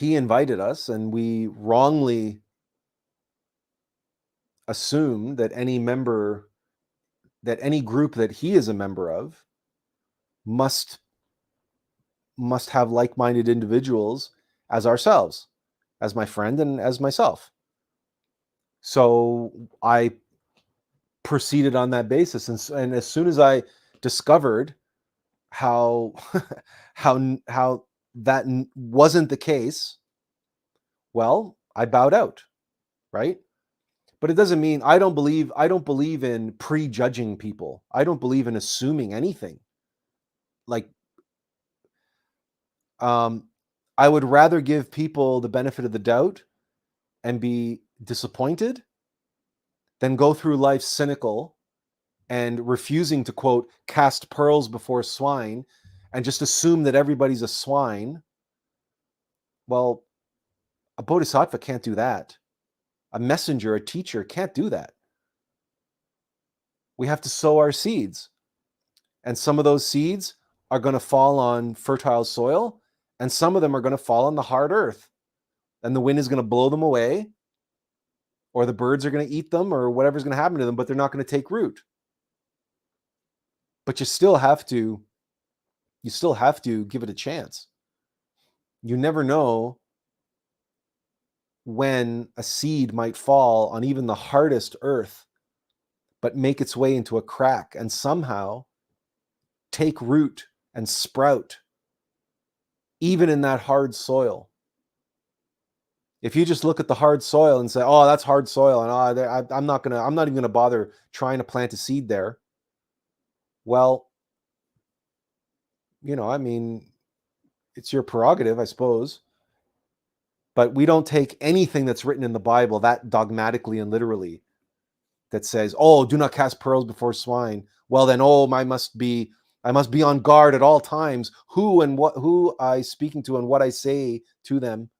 he invited us, and we wrongly assume that any group that he is a member of must have like-minded individuals as ourselves, as my friend and as myself. So I proceeded on that basis, and as soon as I discovered how how that wasn't the case, well, I bowed out, right? But it doesn't mean I don't believe in prejudging people. I don't believe in assuming anything. Like, I would rather give people the benefit of the doubt and be disappointed than go through life cynical and refusing to, quote, cast pearls before swine and just assume that everybody's a swine. Well, a bodhisattva can't do that. A messenger, a teacher can't do that. We have to sow our seeds. And some of those seeds are going to fall on fertile soil, and some of them are going to fall on the hard earth. And the wind is going to blow them away, or the birds are going to eat them, or whatever's going to happen to them, but they're not going to take root. But you still have to give it a chance. You never know when a seed might fall on even the hardest earth, but make its way into a crack and somehow take root and sprout, even in that hard soil. If you just look at the hard soil and say, "Oh, that's hard soil," and I'm not even gonna bother trying to plant a seed there. Well, I mean, it's your prerogative, I suppose. But we don't take anything that's written in the Bible that dogmatically and literally, that says, "Oh, do not cast pearls before swine." Well, then, I must be on guard at all times. Who I speaking to and what I say to them,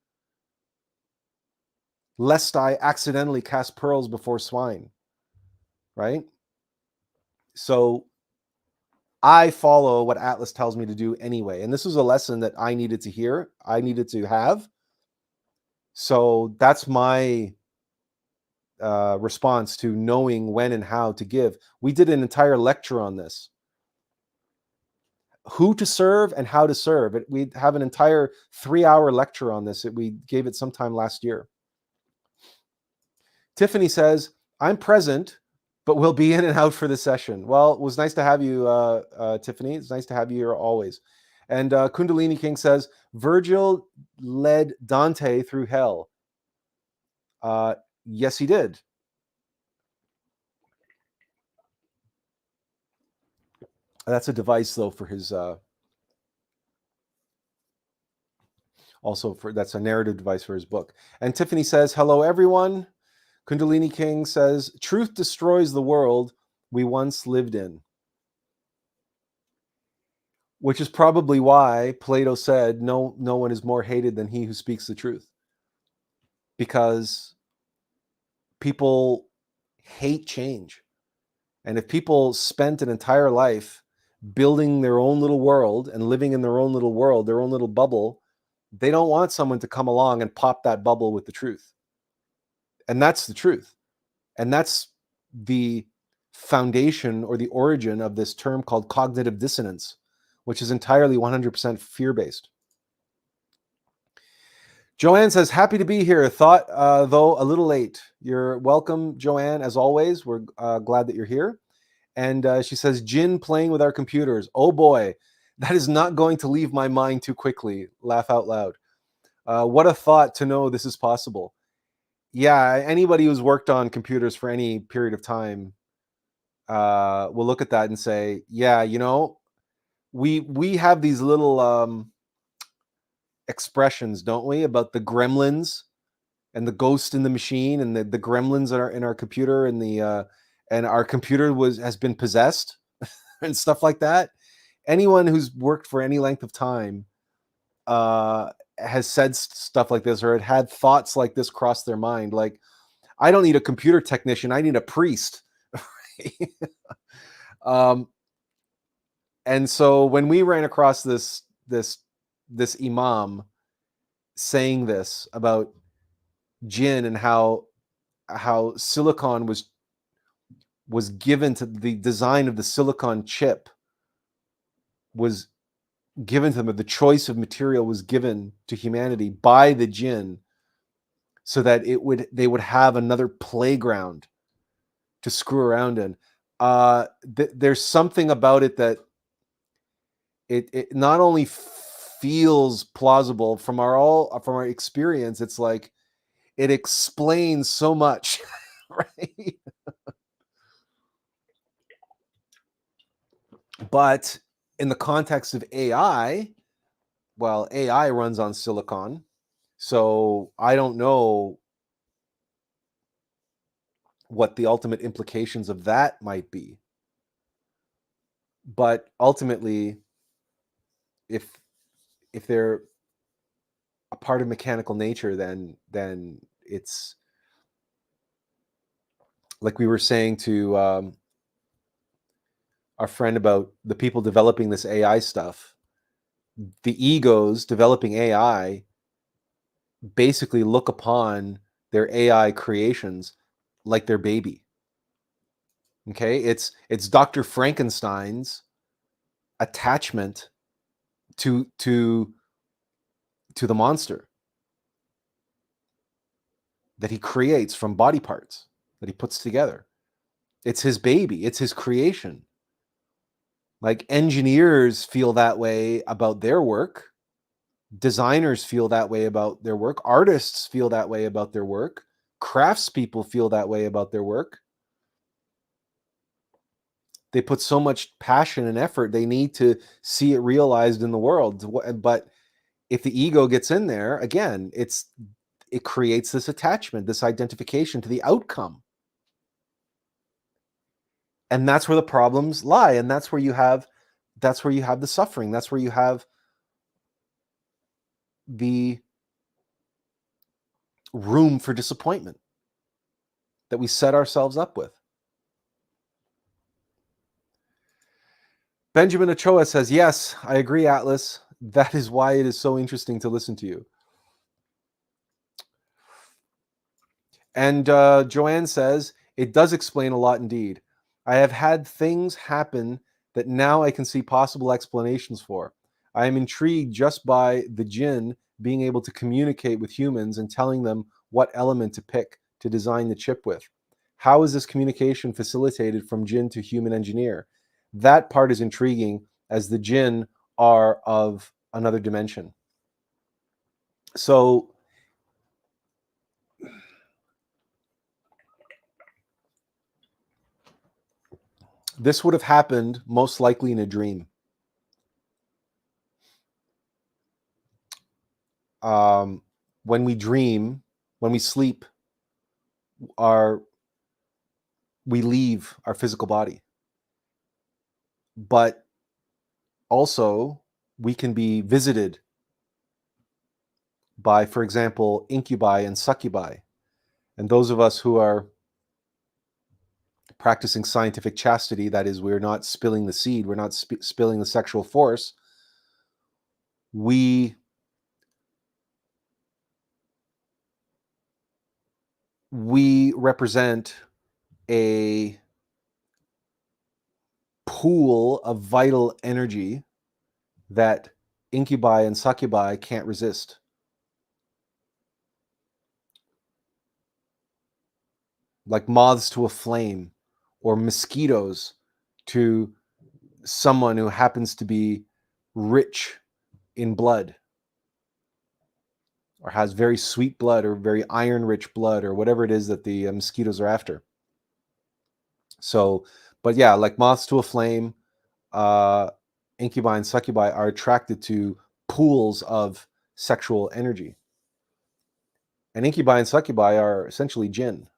lest I accidentally cast pearls before swine, right? So I follow what Attlas tells me to do anyway. And this was a lesson that I needed to hear. I needed to have. So that's my response to knowing when and how to give. We did an entire lecture on this. Who to serve and how to serve. We have an entire 3-hour lecture on this. We gave it sometime last year. Tiffany says, "I'm present, but we'll be in and out for the session." Well, it was nice to have you, Tiffany. It's nice to have you here always. And Kundalini King says, "Virgil led Dante through hell." Yes, he did. That's a device, though, for his... that's a narrative device for his book. And Tiffany says, "Hello, everyone." Kundalini King says, "Truth destroys the world we once lived in." Which is probably why Plato said, no one is more hated than he who speaks the truth. Because people hate change. And if people spent an entire life building their own little world and living in their own little world, their own little bubble, they don't want someone to come along and pop that bubble with the truth. And that's the truth. And that's the foundation or the origin of this term called cognitive dissonance, which is entirely 100% fear-based. Joanne says, "Happy to be here. Thought, though, a little late." You're welcome, Joanne, as always. We're glad that you're here. And she says, "Jin playing with our computers. Oh boy, that is not going to leave my mind too quickly." Laugh out loud. What a thought to know this is possible. Yeah, anybody who's worked on computers for any period of time will look at that and say, yeah, we have these little expressions, don't we, about the gremlins and the ghost in the machine and the gremlins in our computer, and and our computer has been possessed and stuff like that. Anyone who's worked for any length of time has said stuff like this, or had thoughts like this cross their mind. Like, I don't need a computer technician, I need a priest. And so when we ran across this imam saying this about jinn and how silicon was given to the design of the silicon chip was given to them, or the choice of material was given to humanity by the jinn, so that they would have another playground to screw around in. There's something about it that it not only feels plausible from our experience. It's like it explains so much, right? But in the context of AI, well, AI runs on silicon, so I don't know what the ultimate implications of that might be. But ultimately, if they're a part of mechanical nature, then it's like we were saying to our friend about the people developing this AI stuff. The egos developing AI basically look upon their AI creations like their baby. Okay, it's Dr. Frankenstein's attachment to the monster that he creates from body parts that he puts together. It's his baby, it's his creation. Like, engineers feel that way about their work, designers feel that way about their work, artists feel that way about their work, craftspeople feel that way about their work. They put so much passion and effort, they need to see it realized in the world. But if the ego gets in there, again, it creates this attachment, this identification to the outcome. And that's where the problems lie. And that's where you have the suffering. That's where you have the room for disappointment that we set ourselves up with. Benjamin Ochoa says, yes, I agree, Attlas. That is why it is so interesting to listen to you. And Joanne says, it does explain a lot indeed. I have had things happen that now I can see possible explanations for. I am intrigued just by the jinn being able to communicate with humans and telling them what element to pick to design the chip with. How is this communication facilitated from jinn to human engineer? That part is intriguing, as the jinn are of another dimension. So this would have happened most likely in a dream. When we dream, when we sleep, we leave our physical body. But also, we can be visited by, for example, incubi and succubi. And those of us who are practicing scientific chastity, that is, we're not spilling the seed, we're not spilling the sexual force, we represent a pool of vital energy that incubi and succubi can't resist. Like moths to a flame, or mosquitoes to someone who happens to be rich in blood, or has very sweet blood, or very iron-rich blood, or whatever it is that the mosquitoes are after. So, but yeah, like moths to a flame, incubi and succubi are attracted to pools of sexual energy. And incubi and succubi are essentially jinn.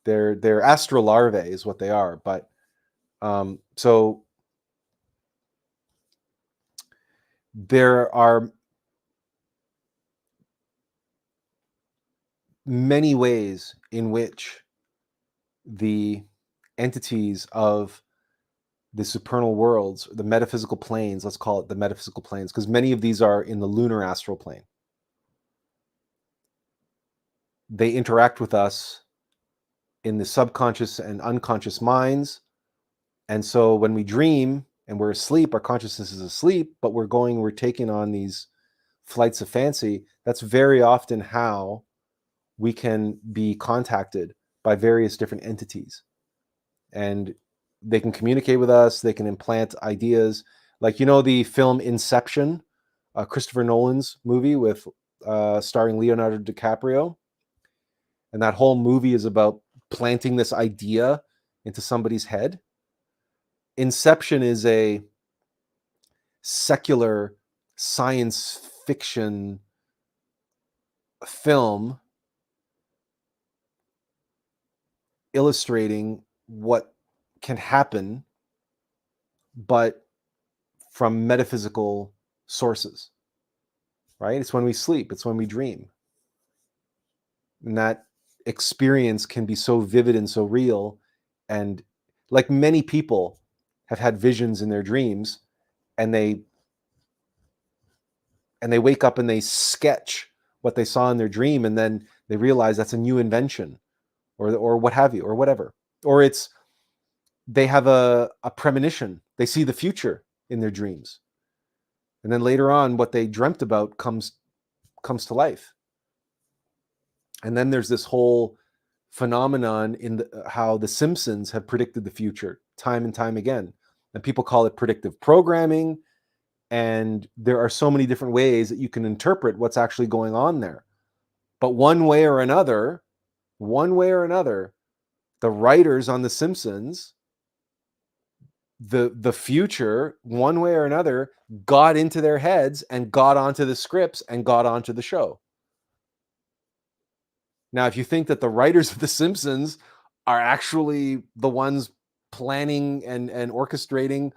They're astral larvae is what they are. But so there are many ways in which the entities of the supernal worlds, the metaphysical planes, let's call it the metaphysical planes, because many of these are in the lunar astral plane. They interact with us in the subconscious and unconscious minds. And so when we dream and we're asleep, our consciousness is asleep, but we're taking on these flights of fancy. That's very often how we can be contacted by various different entities. And they can communicate with us, they can implant ideas. Like, the film Inception, Christopher Nolan's movie with starring Leonardo DiCaprio. And that whole movie is about planting this idea into somebody's head. Inception is a secular science fiction film illustrating what can happen, but from metaphysical sources, right? It's when we sleep, it's when we dream. And that experience can be so vivid and so real. And like many people have had visions in their dreams, and they wake up and they sketch what they saw in their dream, and then they realize that's a new invention or what have you, or whatever. Or they have a premonition. They see the future in their dreams. And then later on, what they dreamt about comes to life. And then there's this whole phenomenon in how the Simpsons have predicted the future time and time again. And people call it predictive programming. And there are so many different ways that you can interpret what's actually going on there. But one way or another, the writers on The Simpsons, the future, one way or another, got into their heads and got onto the scripts and got onto the show. Now, if you think that the writers of The Simpsons are actually the ones planning and orchestrating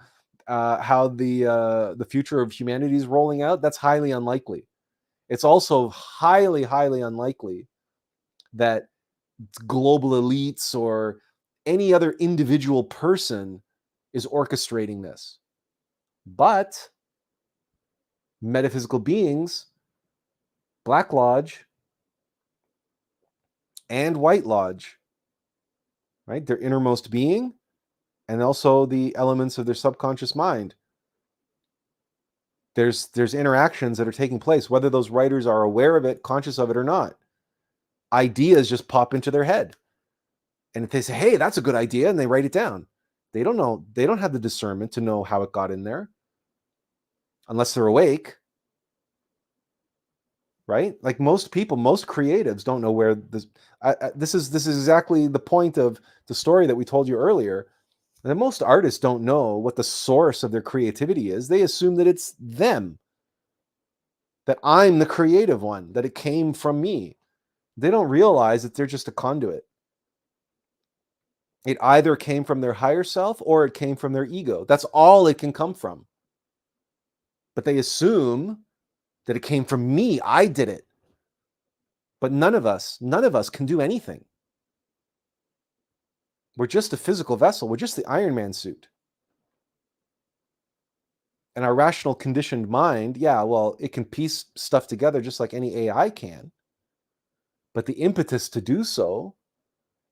how the future of humanity is rolling out, that's highly unlikely. It's also highly, highly unlikely that global elites or any other individual person is orchestrating this. But metaphysical beings, Black Lodge and White Lodge, right? Their innermost being, and also the elements of their subconscious mind. There's interactions that are taking place, whether those writers are aware of it, conscious of it or not. Ideas just pop into their head. And if they say, hey, that's a good idea, and they write it down, they don't know, they don't have the discernment to know how it got in there unless they're awake, right? Like most people, most creatives don't know where this is exactly the point of the story that we told you earlier. And most artists don't know what the source of their creativity is. They assume that it's them, that I'm the creative one, that it came from me. They don't realize that they're just a conduit. It either came from their higher self or it came from their ego. That's all it can come from. But they assume that it came from me. I did it. But none of us can do anything. We're just a physical vessel. We're just the Iron Man suit. And our rational conditioned mind, yeah, well, it can piece stuff together just like any AI can. But the impetus to do so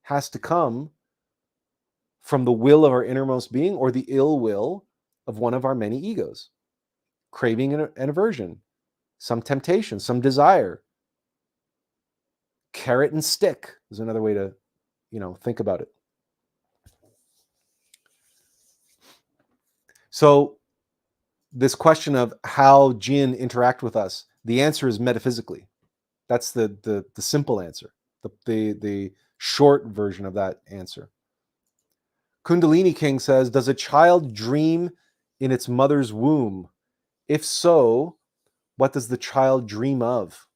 has to come from the will of our innermost being or the ill will of one of our many egos. Craving and aversion, some temptation, some desire. Carrot and stick is another way to, think about it. So this question of how jinn interact with us, the answer is metaphysically. That's the simple answer, the short version of that answer. Kundalini King says, does a child dream in its mother's womb? If so, what does the child dream of?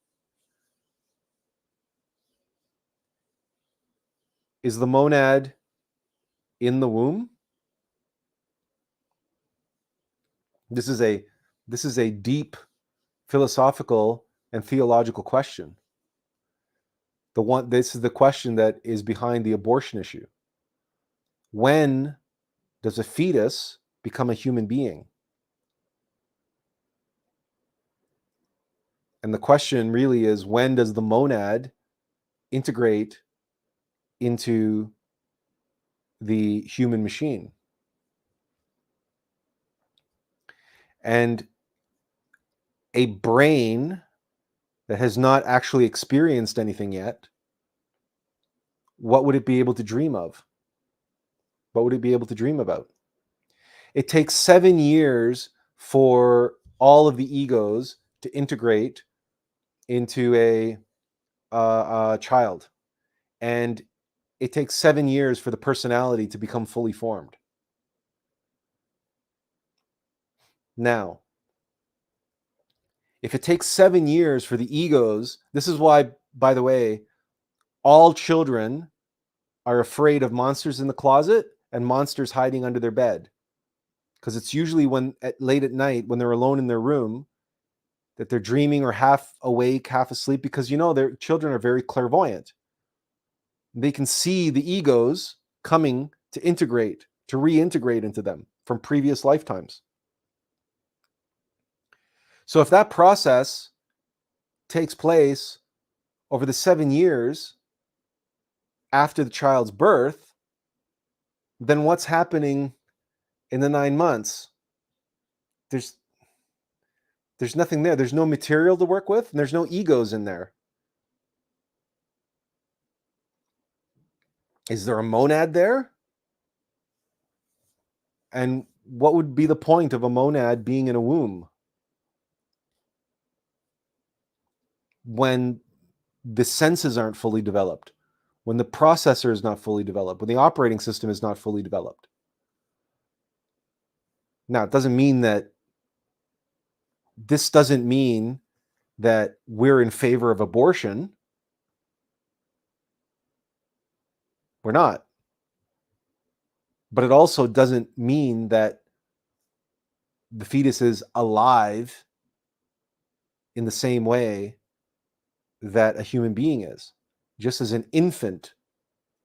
Is the monad in the womb? This is a deep philosophical and theological question. This is the question that is behind the abortion issue. When does a fetus become a human being? And the question really is, when does the monad integrate into the human machine? And a brain that has not actually experienced anything yet, what would it be able to dream of? What would it be able to dream about? It takes 7 years for all of the egos to integrate into a child. And it takes 7 years for the personality to become fully formed. Now, if it takes 7 years for the egos, this is why, by the way, all children are afraid of monsters in the closet and monsters hiding under their bed. Because it's usually late at night when they're alone in their room that they're dreaming or half awake, half asleep, because their children are very clairvoyant. They can see the egos coming to reintegrate into them from previous lifetimes. So if that process takes place over the 7 years after the child's birth, then what's happening in the 9 months? There's nothing there. There's no material to work with, and there's no egos in there. Is there a monad there? And what would be the point of a monad being in a womb when the senses aren't fully developed, when the processor is not fully developed, when the operating system is not fully developed? Now, this doesn't mean that we're in favor of abortion. We're not. But it also doesn't mean that the fetus is alive in the same way that a human being is. Just as an infant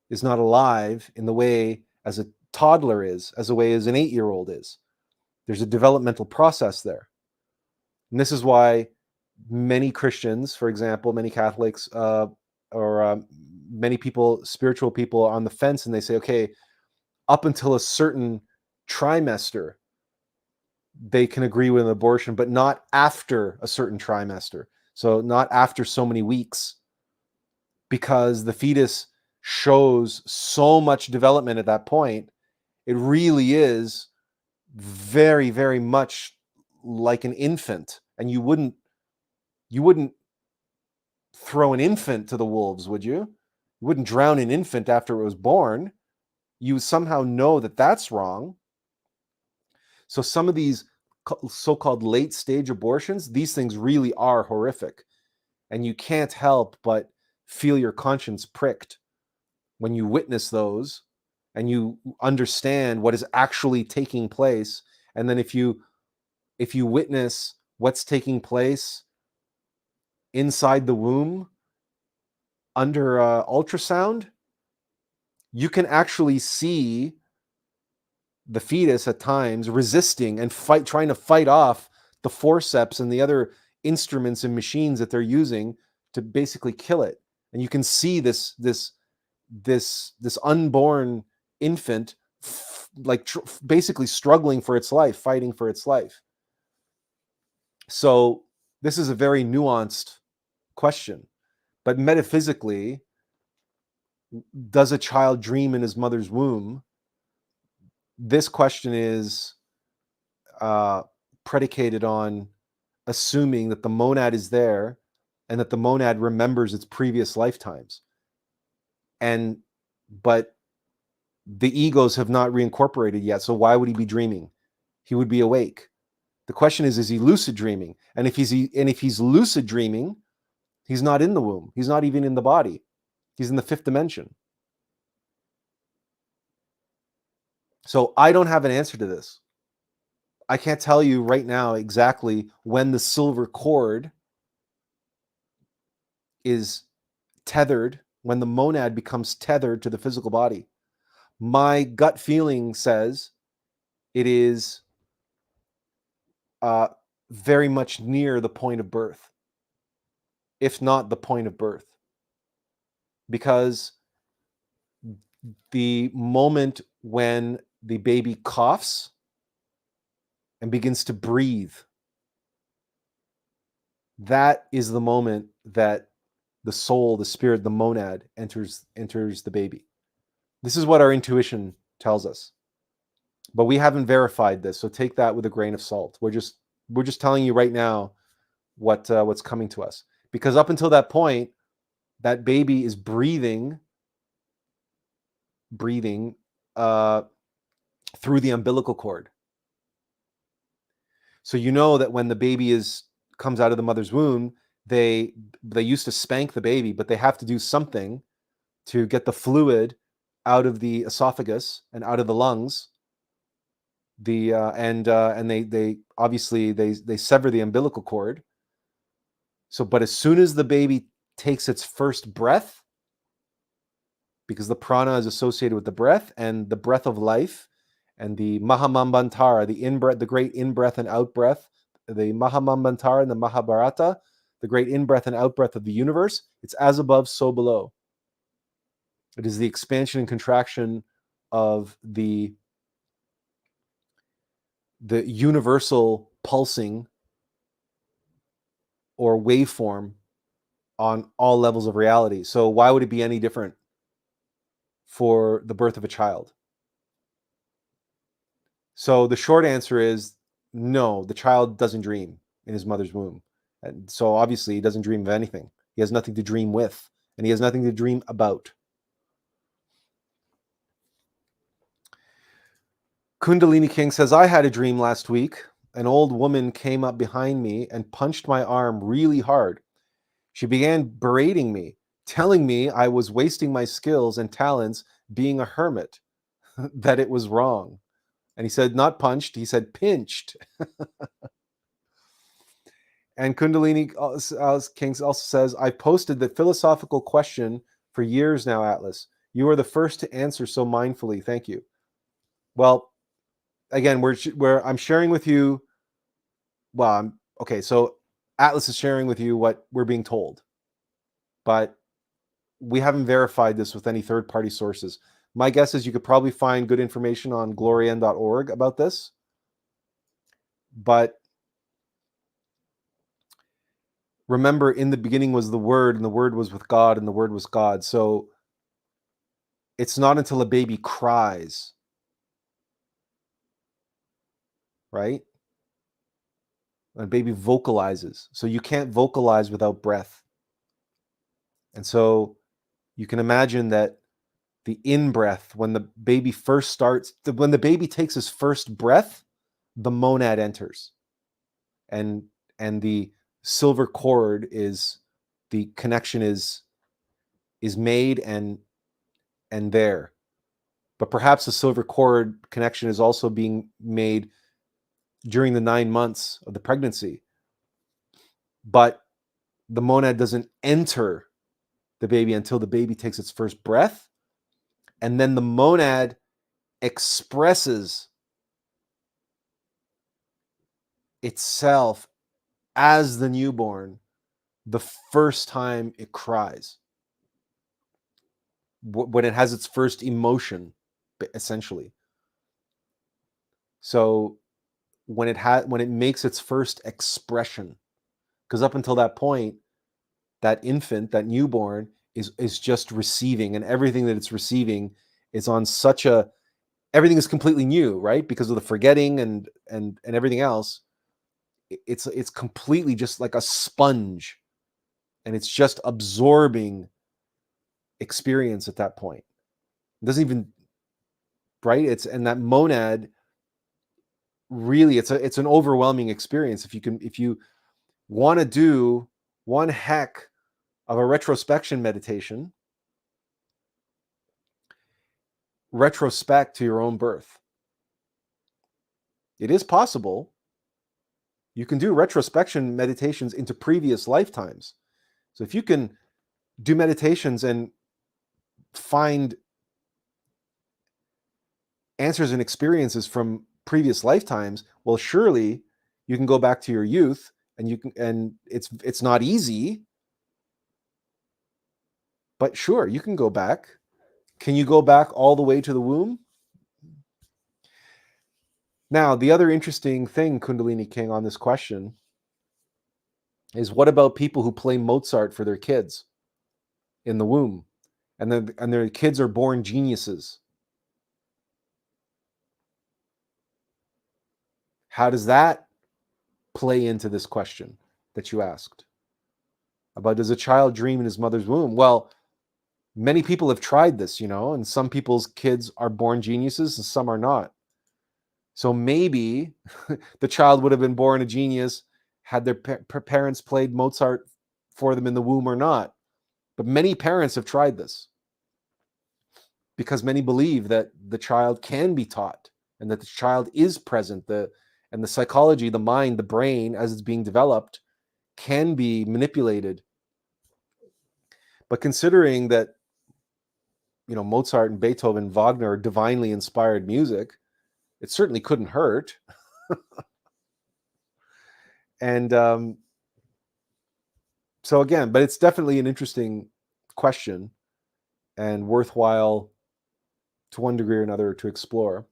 is not alive in the way as a toddler is, as a way as an 8-year-old is. There's a developmental process there. And this is why many Christians, for example, many Catholics, or many people, spiritual people, are on the fence, and they say, okay, up until a certain trimester, they can agree with an abortion, but not after a certain trimester. So not after so many weeks, because the fetus shows so much development at that point. It really is very, very much like an infant. And you wouldn't throw an infant to the wolves, would you? You wouldn't drown an infant after it was born. You somehow know that that's wrong. So some of these so-called late stage abortions, these things really are horrific. And you can't help but feel your conscience pricked when you witness those and you understand what is actually taking place. And then if you witness what's taking place inside the womb under ultrasound, you can actually see the fetus at times resisting and trying to fight off the forceps and the other instruments and machines that they're using to basically kill it. And you can see this unborn infant basically struggling for its life, fighting for its life. So this is a very nuanced question. But metaphysically, does a child dream in his mother's womb? This question is predicated on assuming that the monad is there and that the monad remembers its previous lifetimes. But the egos have not reincorporated yet, so why would he be dreaming? He would be awake. The question is he lucid dreaming? And if he's lucid dreaming, he's not in the womb. He's not even in the body. He's in the 5th dimension. So I don't have an answer to this. I can't tell you right now exactly when the silver cord is tethered, when the monad becomes tethered to the physical body. My gut feeling says it is very much near the point of birth, if not the point of birth. Because the moment when the baby coughs and begins to breathe, that is the moment that the soul, the spirit, the monad enters the baby. This is what our intuition tells us. But we haven't verified this, so take that with a grain of salt. We're just telling you right now what's coming to us. Because up until that point, that baby is breathing through the umbilical cord. So you know that when the baby comes out of the mother's womb, they used to spank the baby, but they have to do something to get the fluid out of the esophagus and out of the lungs. And they obviously they sever the umbilical cord. So, but as soon as the baby takes its first breath, because the prana is associated with the breath and the breath of life, and the Mahamambantara, the in-breath, the great in-breath and out-breath, the Mahamambantara and the Mahabharata, the great in-breath and out-breath of the universe, it's as above, so below. It is the expansion and contraction of the universal pulsing or waveform on all levels of reality. So why would it be any different for the birth of a child? So the short answer is no, the child doesn't dream in his mother's womb. And so obviously he doesn't dream of anything. He has nothing to dream with, and he has nothing to dream about. Kundalini King says, I had a dream last week. An old woman came up behind me and punched my arm really hard. She began berating me, telling me I was wasting my skills and talents being a hermit, that it was wrong. And he said, not punched, he said pinched. And Kundalini King also says, I posted the philosophical question for years now, Attlas. You are the first to answer so mindfully. Thank you. Well, again, I'm sharing with you. Well, okay, so Attlas is sharing with you what we're being told, but we haven't verified this with any third-party sources. My guess is you could probably find good information on glorian.org about this, but remember, in the beginning was the Word, and the Word was with God, and the Word was God. So it's not until a baby cries, right? When a baby vocalizes. So you can't vocalize without breath. And so you can imagine that the in-breath, when the baby first starts, when the baby takes his first breath, the monad enters. And the silver cord the connection is made and there. But perhaps the silver cord connection is also being made during the 9 months of the pregnancy. But the monad doesn't enter the baby until the baby takes its first breath. And then the monad expresses itself as the newborn the first time it cries, when it has its first emotion, essentially. So when it makes its first expression, because up until that point, that infant, that newborn, is just receiving, and everything that it's receiving is on everything is completely new, right? Because of the forgetting and everything else. It's completely just like a sponge, and it's just absorbing experience at that point. It doesn't even, right? And that monad, really, it's an overwhelming experience. If you want to do one heck of a retrospection meditation, retrospect to your own birth. It is possible. You can do retrospection meditations into previous lifetimes. So if you can do meditations and find answers and experiences from previous lifetimes. Well, surely you can go back to your youth, and it's not easy, but sure, you can go back. Can you go back all the way to the womb? Now, the other interesting thing, Kundalini King, on this question is, what about people who play Mozart for their kids in the womb, and their kids are born geniuses? How does that play into this question that you asked about, does a child dream in his mother's womb? Well, many people have tried this, and some people's kids are born geniuses and some are not. So maybe the child would have been born a genius had their parents played Mozart for them in the womb or not. But many parents have tried this because many believe that the child can be taught and that the child is present. And the psychology, the mind, the brain, as it's being developed, can be manipulated. But considering that, Mozart and Beethoven and Wagner are divinely inspired music, it certainly couldn't hurt. And so again, but it's definitely an interesting question and worthwhile to one degree or another to explore.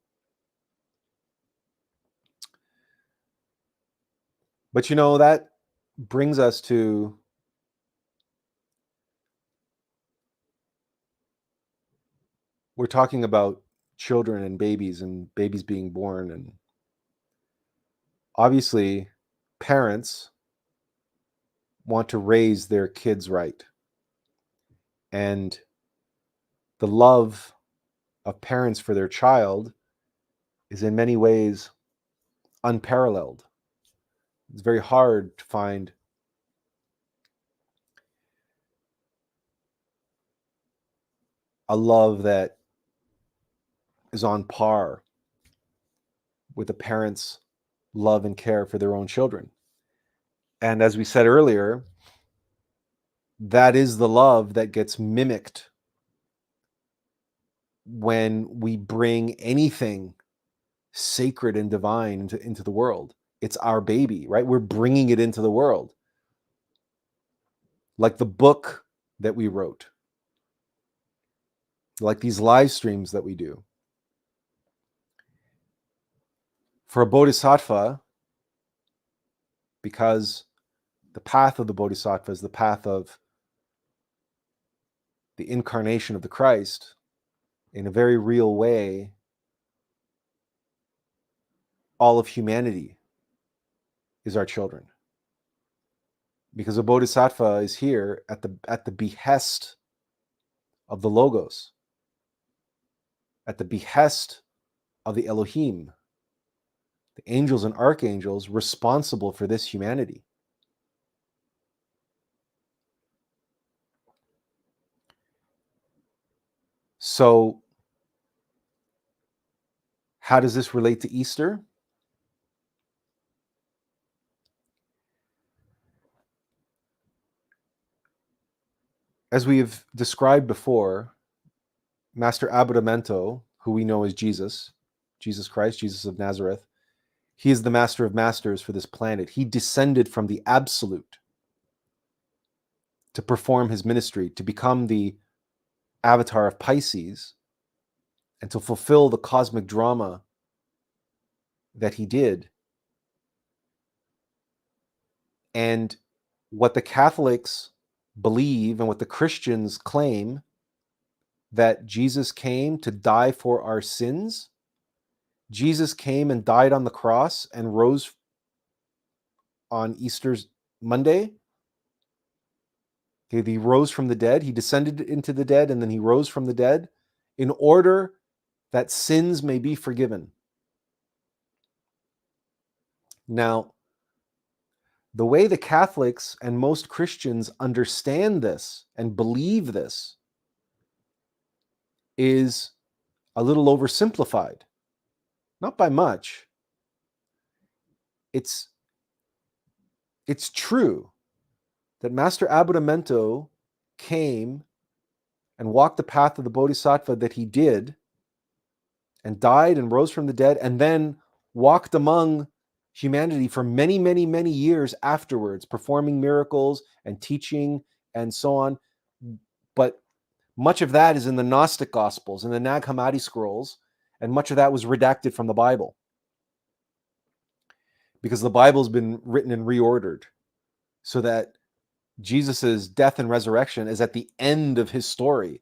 But that brings us to we're talking about children and babies being born, and obviously parents want to raise their kids right. And the love of parents for their child is in many ways unparalleled. It's very hard to find a love that is on par with a parent's love and care for their own children. And as we said earlier, that is the love that gets mimicked when we bring anything sacred and divine into the world. It's our baby, right? We're bringing it into the world. Like the book that we wrote, like these live streams that we do. For a bodhisattva, because the path of the bodhisattva is the path of the incarnation of the Christ, in a very real way, all of humanity is our children. Because a bodhisattva is here at the behest of the Logos, at the behest of the Elohim, the angels and archangels responsible for this humanity. So, how does this relate to Easter? As we have described before, Master Abbottamento, who we know as Jesus Christ, Jesus of Nazareth, he is the master of masters for this planet. He descended from the absolute to perform his ministry, to become the avatar of Pisces, and to fulfill the cosmic drama that he did. And what the Catholics believe and what the Christians claim, that Jesus came to die for our sins. Jesus came and died on the cross and rose on Easter's Monday. Okay, he rose from the dead. He descended into the dead and then he rose from the dead in order that sins may be forgiven. Now, the way the Catholics and most Christians understand this and believe this is a little oversimplified. Not by much. It's true that Master Abbottamento came and walked the path of the Bodhisattva that he did, and died and rose from the dead, and then walked among humanity for many, many, many years afterwards, performing miracles and teaching and so on. But much of that is in the Gnostic Gospels and the Nag Hammadi scrolls, and much of that was redacted from the Bible because the Bible's been written and reordered so that Jesus's death and resurrection is at the end of his story.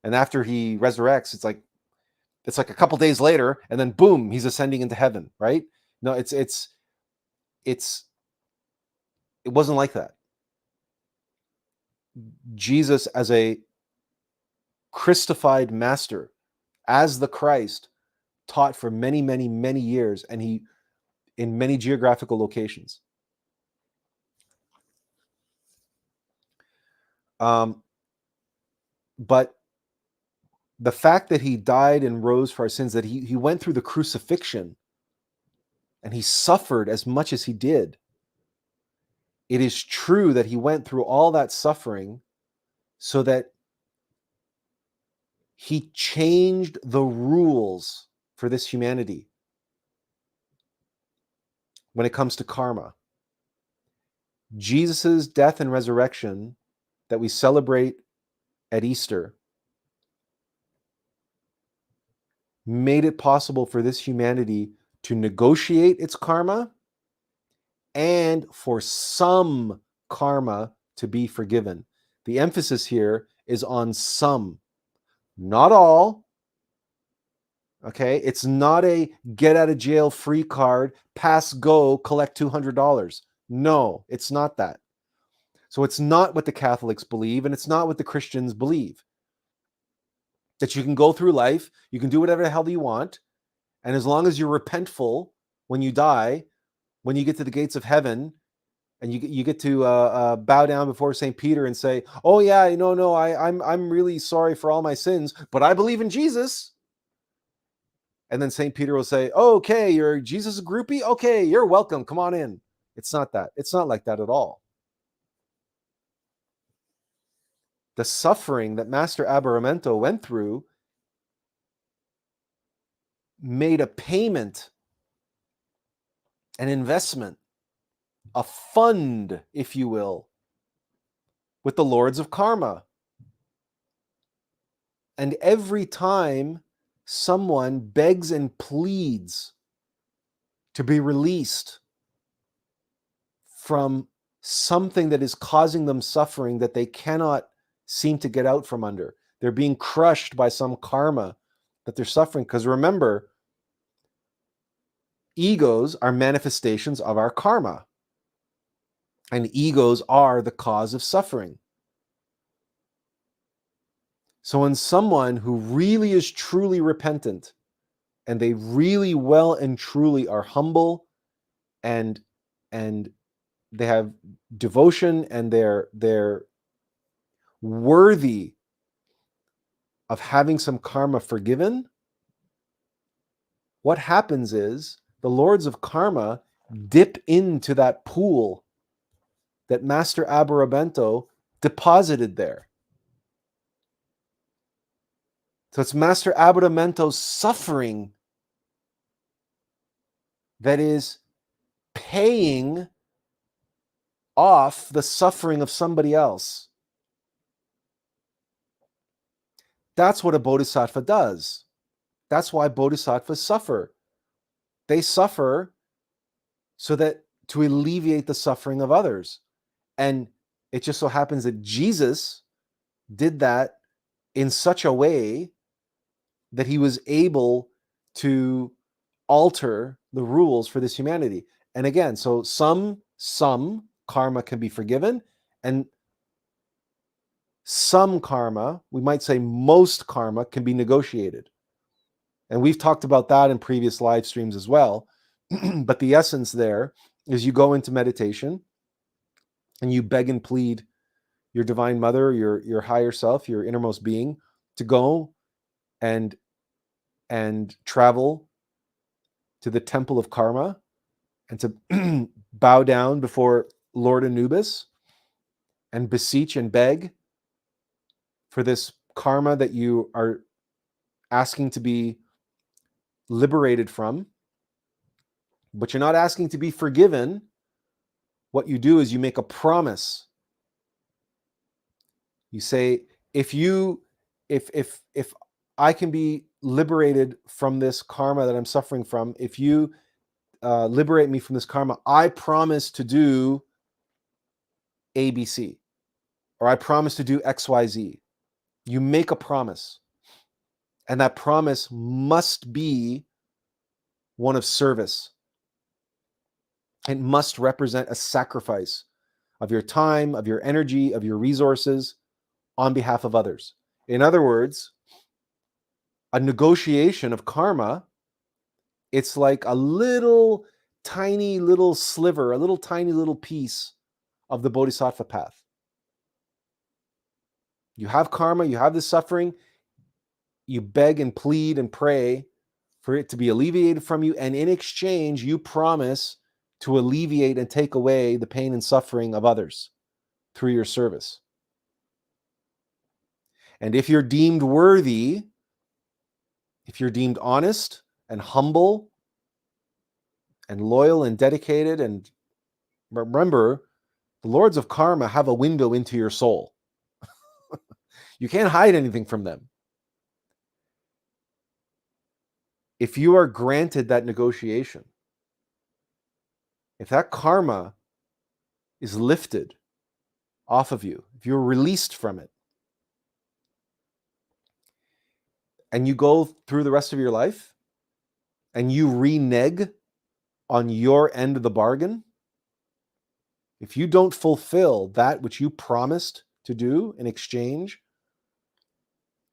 And after he resurrects, it's like a couple days later, and then boom, he's ascending into heaven, right? No, it wasn't like that. Jesus, as a Christified master, as the Christ, taught for many, many, many years, and he in many geographical locations. But the fact that he died and rose for our sins, that he went through the crucifixion and he suffered as much as he did, it is true that he went through all that suffering so that he changed the rules for this humanity when it comes to karma. Jesus's death and resurrection that we celebrate at Easter made it possible for this humanity to negotiate its karma and for some karma to be forgiven. The emphasis here is on some, not all. Okay, it's not a get out of jail free card, pass go, collect $200. No, it's not that. So it's not what the Catholics believe, and it's not what the Christians believe. That you can go through life, you can do whatever the hell you want, and as long as you're repentful when you die, when you get to the gates of heaven, and you get to bow down before St. Peter and say, "Oh yeah, I'm really sorry for all my sins, but I believe in Jesus." And then St. Peter will say, "Oh, okay, you're Jesus' groupie? Okay, you're welcome. Come on in." It's not that. It's not like that at all. The suffering that Master Abaramento went through made a payment, an investment, a fund, if you will, with the Lords of Karma. And every time someone begs and pleads to be released from something that is causing them suffering that they cannot seem to get out from under, they're being crushed by some karma that they're suffering. Because remember, egos are manifestations of our karma, and egos are the cause of suffering. So when someone who really is truly repentant, and they really well and truly are humble, and they have devotion, and they're worthy of having some karma forgiven, what happens is the Lords of Karma dip into that pool that Master Abaramento deposited there. So it's Master Abaramento's suffering that is paying off the suffering of somebody else. That's what a bodhisattva does. That's why bodhisattvas suffer. They suffer so that to alleviate the suffering of others. And it just so happens that Jesus did that in such a way that he was able to alter the rules for this humanity. And again, so some karma can be forgiven, and some karma, we might say most karma, can be negotiated. And we've talked about that in previous live streams as well. But the essence there is you go into meditation and you beg and plead your divine mother, your higher self, your innermost being, to go and travel to the temple of karma and to bow down before Lord Anubis and beseech and beg for this karma that you are asking to be liberated from. but you're not asking to be forgiven. What you do is you make a promise. You say, if I can be liberated from this karma that I'm suffering from, if you liberate me from this karma, I promise to do ABC, or I promise to do XYZ. You make a promise, and that promise must be one of service. It must represent a sacrifice of your time, of your energy, of your resources on behalf of others. In other words, a negotiation of karma, it's like a little tiny little sliver, a little tiny little piece of the Bodhisattva path. You have karma, you have this suffering, you beg and plead and pray for it to be alleviated from you, and in exchange, you promise to alleviate and take away the pain and suffering of others through your service. And if you're deemed worthy, if you're deemed honest and humble and loyal and dedicated, and remember, the lords of karma have a window into your soul. You can't hide anything from them. If you are granted that negotiation, if that karma is lifted off of you, if you're released from it, and you go through the rest of your life and you renege on your end of the bargain, if you don't fulfill that which you promised to do in exchange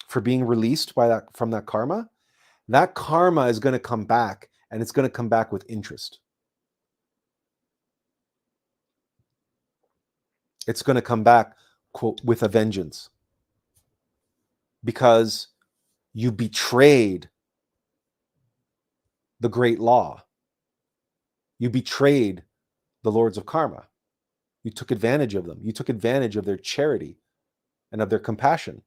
for being released from that karma is going to come back, and it's going to come back with interest. It's going to come back, quote, with a vengeance, because you betrayed the great law. You betrayed the lords of karma. You took advantage of them. You took advantage of their charity and of their compassion.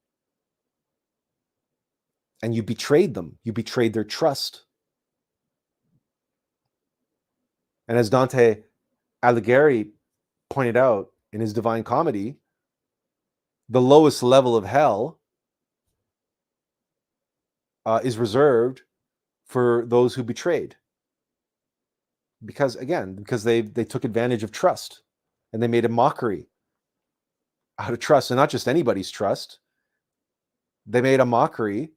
And you betrayed them. You betrayed their trust. And as Dante Alighieri pointed out in his Divine Comedy, the lowest level of hell is reserved for those who betrayed. Because they took advantage of trust, and they made a mockery out of trust, and not just anybody's trust. They made a mockery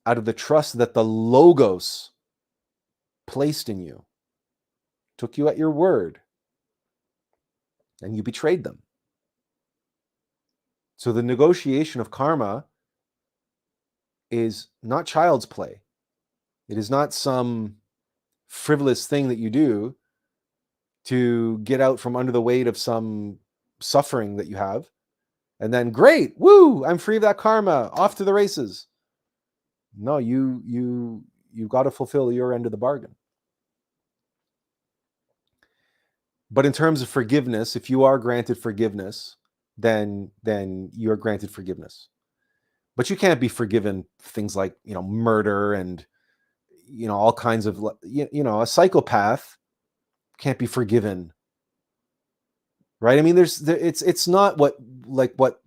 out of the trust that the Logos placed in you, took you at your word, and you betrayed them. So the negotiation of karma is not child's play. It is not some frivolous thing that you do to get out from under the weight of some suffering that you have, and then great, woo, I'm free of that karma, off to the races. No, you've got to fulfill your end of the bargain. But in terms of forgiveness, if you are granted forgiveness, then you are granted forgiveness. But you can't be forgiven things like, murder and, all kinds of, a psychopath can't be forgiven, right? I mean, it's not what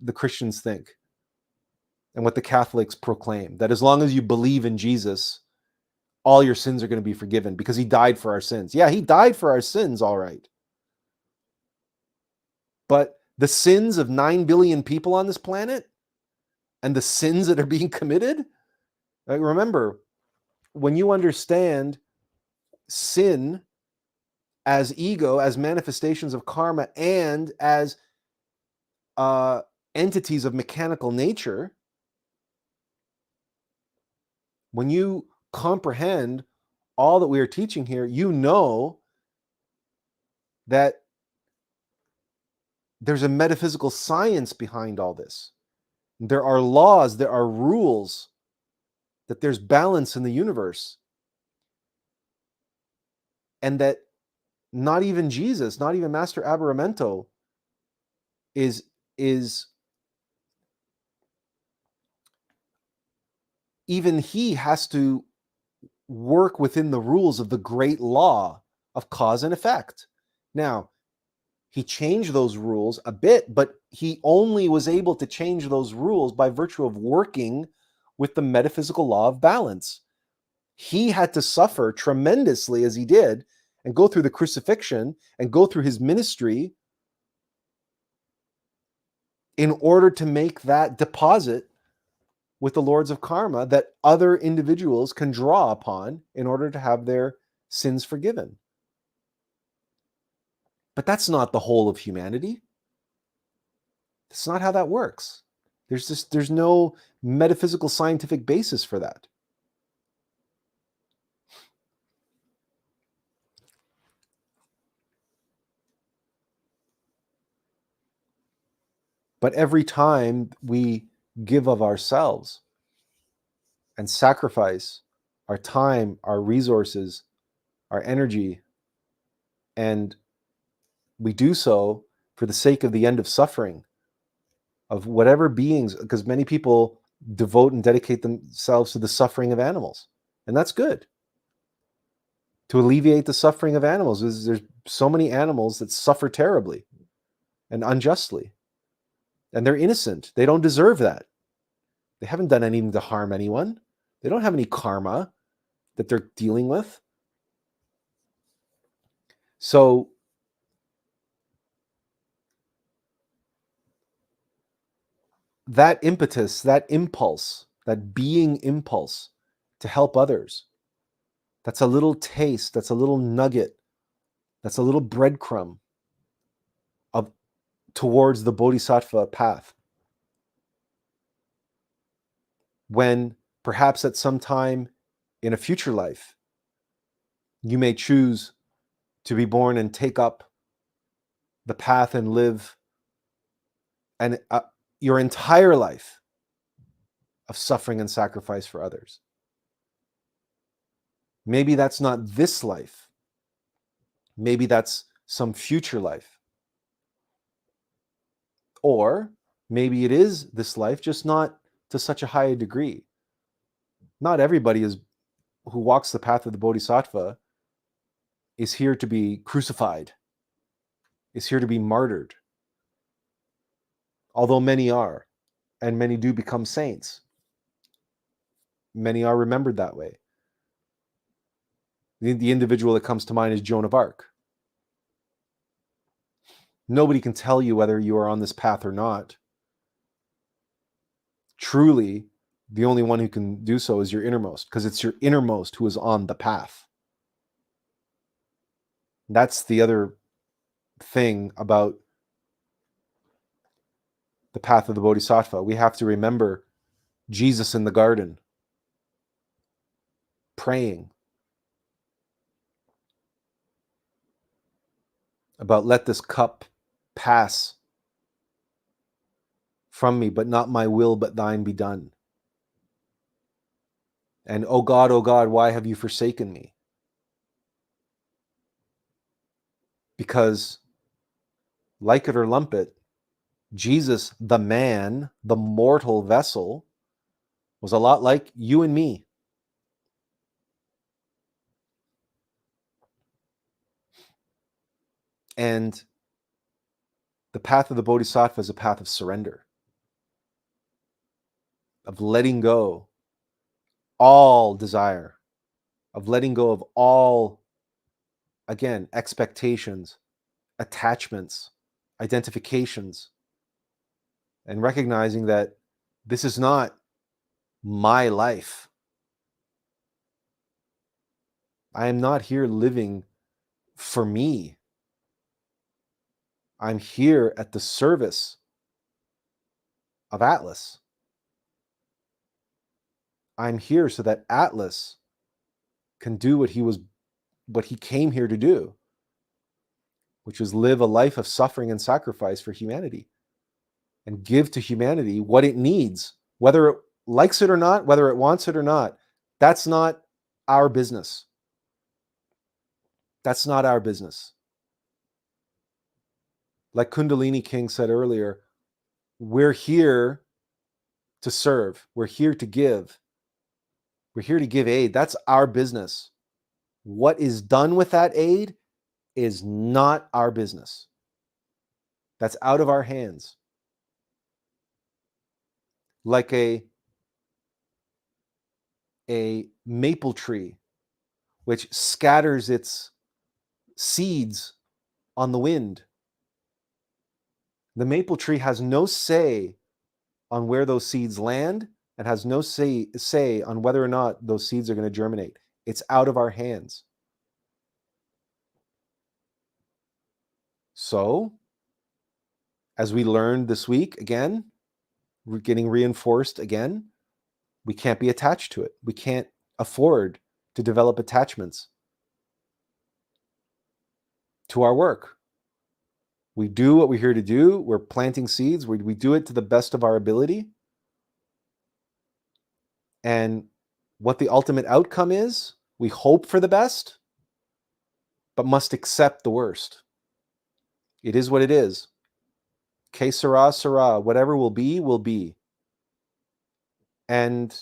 the Christians think and what the Catholics proclaim, that as long as you believe in Jesus, all your sins are going to be forgiven because he died for our sins. Yeah, he died for our sins, all right. But the sins of 9 billion people on this planet and the sins that are being committed, remember, when you understand sin as ego, as manifestations of karma, and as entities of mechanical nature, when you comprehend all that we are teaching here, you know that there's a metaphysical science behind all this. There are laws, there are rules, that there's balance in the universe. And that not even Jesus, not even Master Aberramento is even he has to work within the rules of the great law of cause and effect. Now, he changed those rules a bit, but he only was able to change those rules by virtue of working with the metaphysical law of balance. He had to suffer tremendously as he did and go through the crucifixion and go through his ministry in order to make that deposit with the lords of karma that other individuals can draw upon in order to have their sins forgiven. But that's not the whole of humanity. That's not how that works. There's no metaphysical scientific basis for that. But every time we give of ourselves and sacrifice our time, our resources, our energy, and we do so for the sake of the end of suffering, of whatever beings, because many people devote and dedicate themselves to the suffering of animals, and that's good. To alleviate the suffering of animals, there's so many animals that suffer terribly and unjustly, and they're innocent. They don't deserve that. They haven't done anything to harm anyone. They don't have any karma that they're dealing with. So that impetus, that impulse, that being impulse to help others, that's a little taste, that's a little nugget, that's a little breadcrumb of towards the Bodhisattva path. When perhaps at some time in a future life, you may choose to be born and take up the path and live and your entire life of suffering and sacrifice for others. Maybe that's not this life. Maybe that's some future life. Or maybe it is this life, just not to such a high a degree. Not everybody who walks the path of the Bodhisattva is here to be crucified, is here to be martyred. Although many are, and many do become saints. Many are remembered that way. The individual that comes to mind is Joan of Arc. Nobody can tell you whether you are on this path or not. Truly, the only one who can do so is your innermost, because it's your innermost who is on the path. That's the other thing about the path of the Bodhisattva. We have to remember Jesus in the garden, praying about let this cup pass from me, but not my will, but thine be done. And oh God, why have you forsaken me? Because, like it or lump it, Jesus, the man, the mortal vessel, was a lot like you and me. And the path of the Bodhisattva is a path of surrender, of letting go all desire, of letting go of all, again, expectations, attachments, identifications, and recognizing that this is not my life. I am not here living for me. I'm here at the service of Attlas. I'm here so that Attlas can do what he came here to do, which is live a life of suffering and sacrifice for humanity and give to humanity what it needs, whether it likes it or not, whether it wants it or not. That's not our business. That's not our business. Like Kundalini King said earlier, we're here to serve. We're here to give. We're here to give aid. That's our business. What is done with that aid is not our business. That's out of our hands. Like a maple tree, which scatters its seeds on the wind. The maple tree has no say on where those seeds land and has no say on whether or not those seeds are going to germinate. It's out of our hands. So, as we learned this week, again, we're getting reinforced again, we can't be attached to it. We can't afford to develop attachments to our work. We do what we're here to do. We're planting seeds. We do it to the best of our ability. And what the ultimate outcome is, we hope for the best, but must accept the worst. It is what it is. Que sera, sera. Whatever will be, will be. And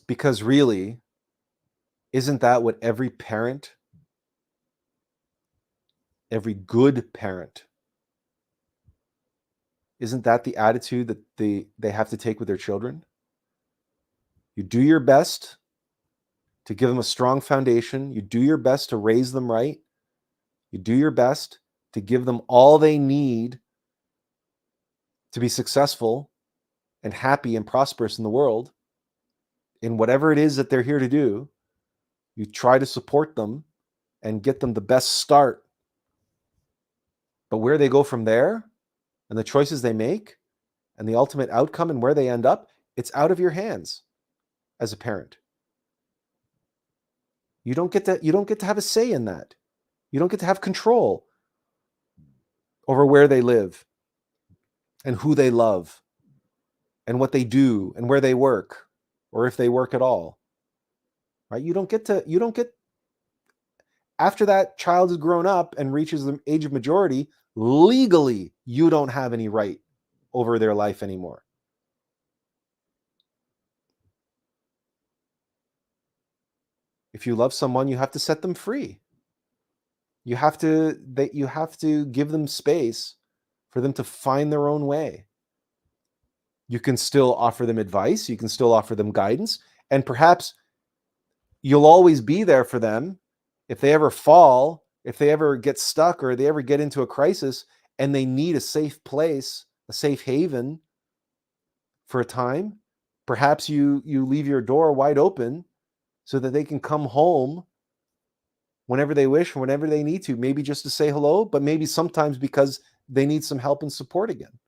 because really, isn't that what every parent, every good parent, isn't that the attitude that they have to take with their children? You do your best to give them a strong foundation. You do your best to raise them right. You do your best to give them all they need to be successful and happy and prosperous in the world. In whatever it is that they're here to do, you try to support them and get them the best start. But where they go from there and the choices they make and the ultimate outcome and where they end up, it's out of your hands as a parent. You don't get to have a say in that. You don't get to have control over where they live and who they love and what they do and where they work, or if they work at all. Right? You don't get after that child has grown up and reaches the age of majority, legally, you don't have any right over their life anymore. If you love someone, you have to set them free. You have to give them space for them to find their own way. You can still offer them advice, you can still offer them guidance, and perhaps you'll always be there for them if they ever fall, if they ever get stuck, or they ever get into a crisis and they need a safe place, a safe haven for a time. Perhaps you leave your door wide open so that they can come home whenever they wish, whenever they need to, maybe just to say hello, but maybe sometimes because they need some help and support again.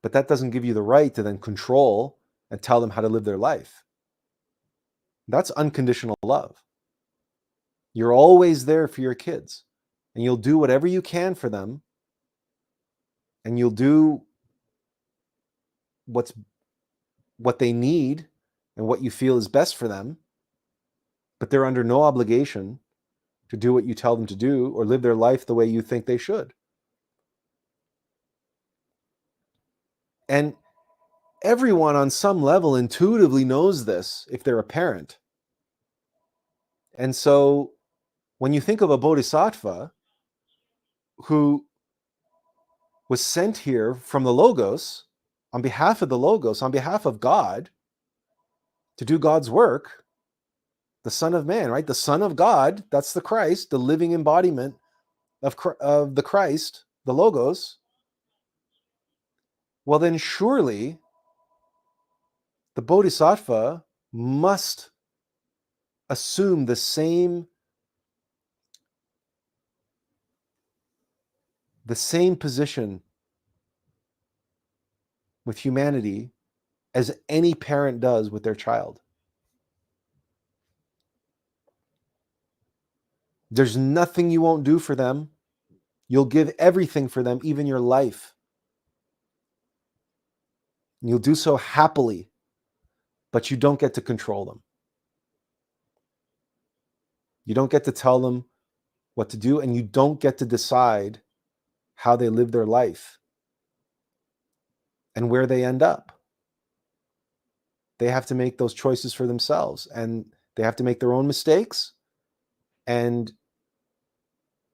But that doesn't give you the right to then control and tell them how to live their life. That's unconditional love. You're always there for your kids, and you'll do whatever you can for them, and you'll do what they need and what you feel is best for them, but they're under no obligation to do what you tell them to do or live their life the way you think they should. And everyone on some level intuitively knows this if they're a parent. And so when you think of a bodhisattva who was sent here from the Logos, on behalf of the Logos, on behalf of God, to do God's work, the Son of Man, right? The Son of God, that's the Christ, the living embodiment of the Christ, the Logos. Well, then surely the bodhisattva must assume the same position with humanity as any parent does with their child. There's nothing you won't do for them. You'll give everything for them, even your life. And you'll do so happily, but you don't get to control them. You don't get to tell them what to do, and you don't get to decide how they live their life and where they end up. They have to make those choices for themselves, and they have to make their own mistakes and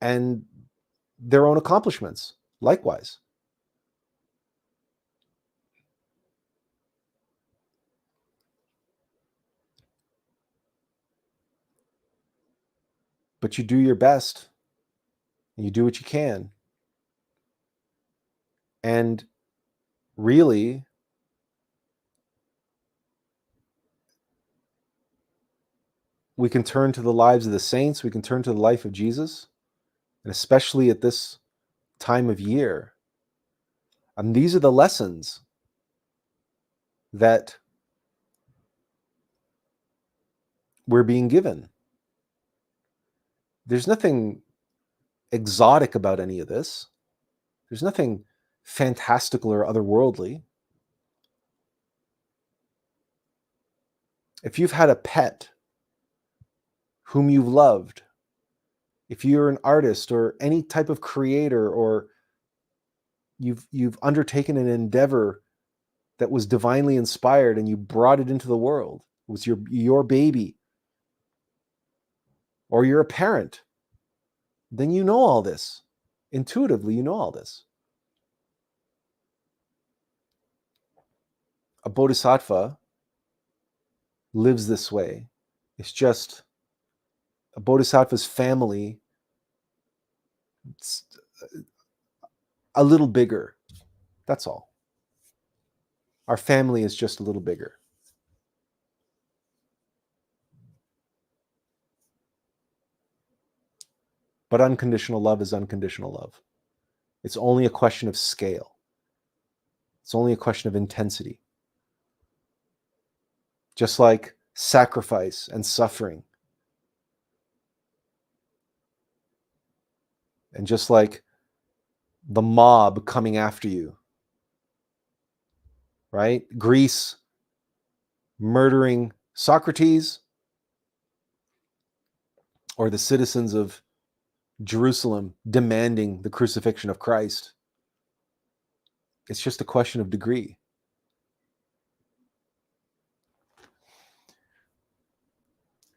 their own accomplishments likewise. But you do your best and you do what you can. And really, we can turn to the lives of the saints, we can turn to the life of Jesus, and especially at this time of year. And these are the lessons that we're being given. There's nothing exotic about any of this. There's nothing fantastical or otherworldly. If you've had a pet whom you've loved, if you're an artist or any type of creator, or you've undertaken an endeavor that was divinely inspired and you brought it into the world, it was your baby, or you're a parent, then you know all this. Intuitively, you know all this. A bodhisattva lives this way. It's just a bodhisattva's family, it's a little bigger. That's all. Our family is just a little bigger. But unconditional love is unconditional love. It's only a question of scale. It's only a question of intensity. Just like sacrifice and suffering. And just like the mob coming after you, right? Greece murdering Socrates, or the citizens of Jerusalem demanding the crucifixion of Christ. It's just a question of degree.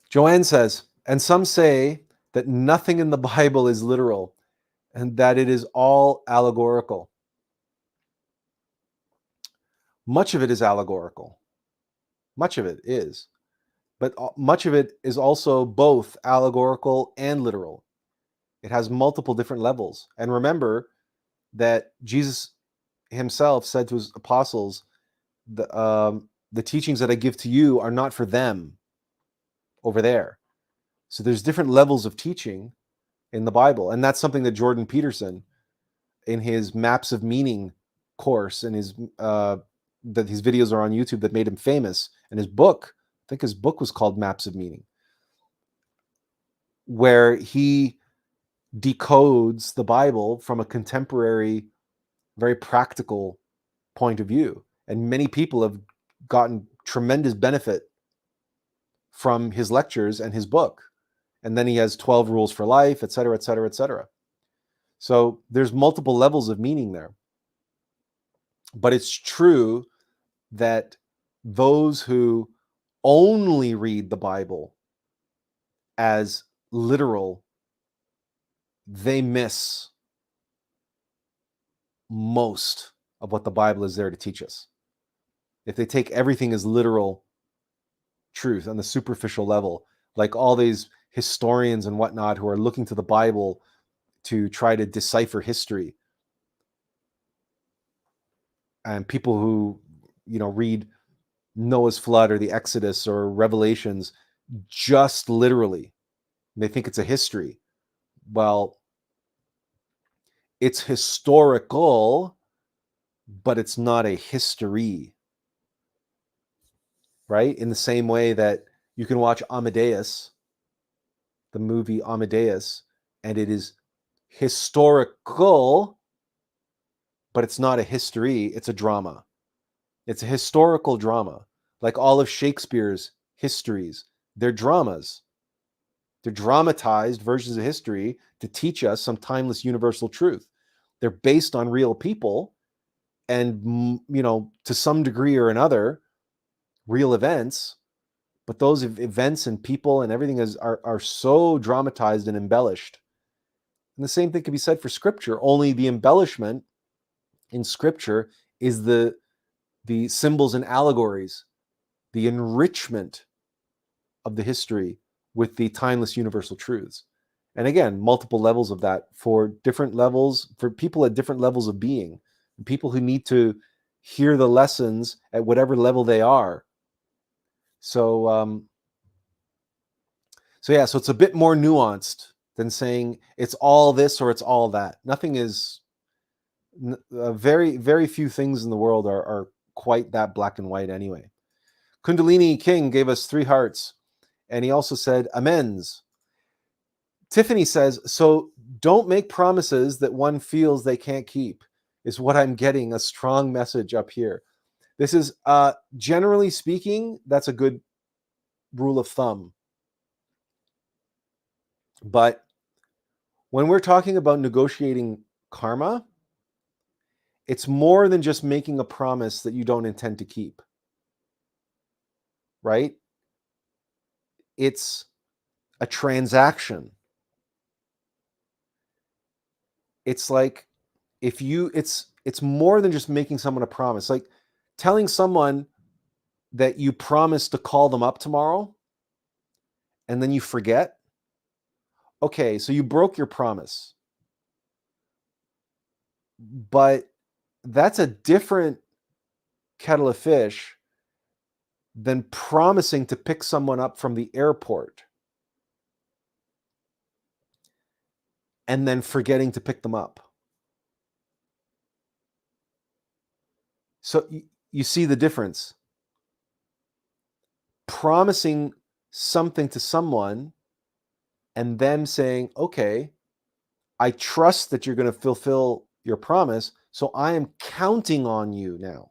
Joanne says, and some say that nothing in the Bible is literal and that it is all allegorical. Much of it is allegorical. Much of it is. But much of it is also both allegorical and literal. It has multiple different levels. And remember that Jesus himself said to his apostles, the teachings that I give to you are not for them over there. So there's different levels of teaching in the Bible. And that's something that Jordan Peterson, in his Maps of Meaning course, and his videos are on YouTube that made him famous, and his book, I think his book was called Maps of Meaning, where he decodes the Bible from a contemporary, very practical point of view. And many people have gotten tremendous benefit from his lectures and his book. And then he has 12 rules for life, et cetera, et cetera, et cetera. So there's multiple levels of meaning there. But it's true that those who only read the Bible as literal, they miss most of what the Bible is there to teach us. If they take everything as literal truth on the superficial level, like all these historians and whatnot who are looking to the Bible to try to decipher history, and people who, read Noah's flood or the Exodus or Revelations just literally, they think it's a history. Well, it's historical, but it's not a history, right? In the same way that you can watch Amadeus, the movie Amadeus, and it is historical, but it's not a history, it's a drama. It's a historical drama. Like all of Shakespeare's histories, they're dramas. They're dramatized versions of history to teach us some timeless universal truth. They're based on real people and, to some degree or another, real events. But those events and people and everything are so dramatized and embellished. And the same thing can be said for Scripture, only the embellishment in Scripture is the symbols and allegories, the enrichment of the history with the timeless universal truths. And again, multiple levels of that for different levels, for people at different levels of being, people who need to hear the lessons at whatever level they are. So it's a bit more nuanced than saying it's all this or it's all that. Nothing is, very, very few things in the world are quite that black and white anyway. Kundalini King gave us 3 hearts, and he also said, amens. Tiffany says, so don't make promises that one feels they can't keep, is what I'm getting, a strong message up here. This is, generally speaking, that's a good rule of thumb. But when we're talking about negotiating karma, it's more than just making a promise that you don't intend to keep, right? It's a transaction. It's like it's more than just making someone a promise. Like telling someone that you promised to call them up tomorrow and then you forget. Okay, so you broke your promise. But that's a different kettle of fish than promising to pick someone up from the airport and then forgetting to pick them up. So you see the difference. Promising something to someone and them saying, okay, I trust that you're going to fulfill your promise, so I am counting on you now.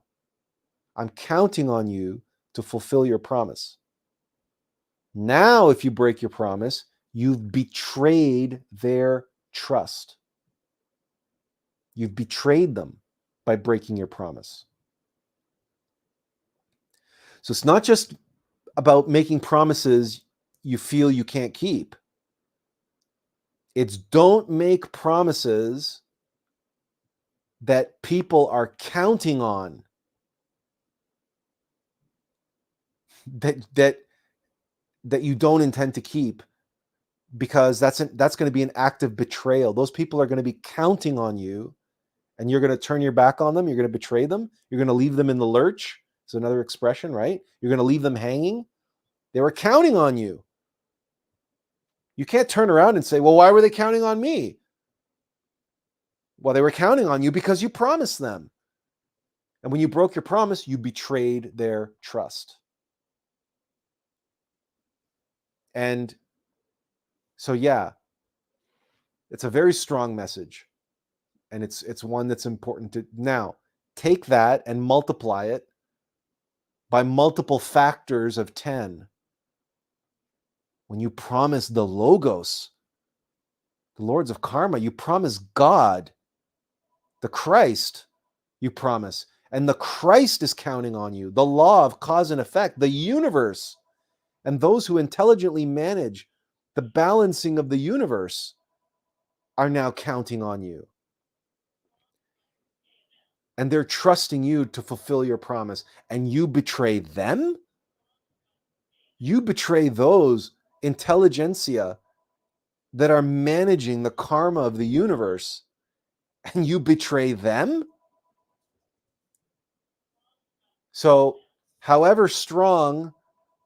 I'm counting on you to fulfill your promise. Now, if you break your promise, you've betrayed their trust. You've betrayed them by breaking your promise. So it's not just about making promises you feel you can't keep. It's don't make promises that people are counting on, that you don't intend to keep, because that's going to be an act of betrayal. Those people are going to be counting on you, and you're going to turn your back on them. You're going to betray them. You're going to leave them in the lurch. It's another expression, right? You're going to leave them hanging. They were counting on you. You can't turn around and say, well, why were they counting on me? Well, they were counting on you because you promised them. And when you broke your promise, you betrayed their trust. And so, yeah, it's a very strong message. And it's one that's important to now take that and multiply it by multiple factors of 10. When you promise the Logos, the Lords of Karma, you promise God, the Christ, you promise. And the Christ is counting on you, the law of cause and effect, the universe, and those who intelligently manage the balancing of the universe are now counting on you. And they're trusting you to fulfill your promise. And you betray them? You betray those intelligentsia that are managing the karma of the universe, and you betray them? So, however strong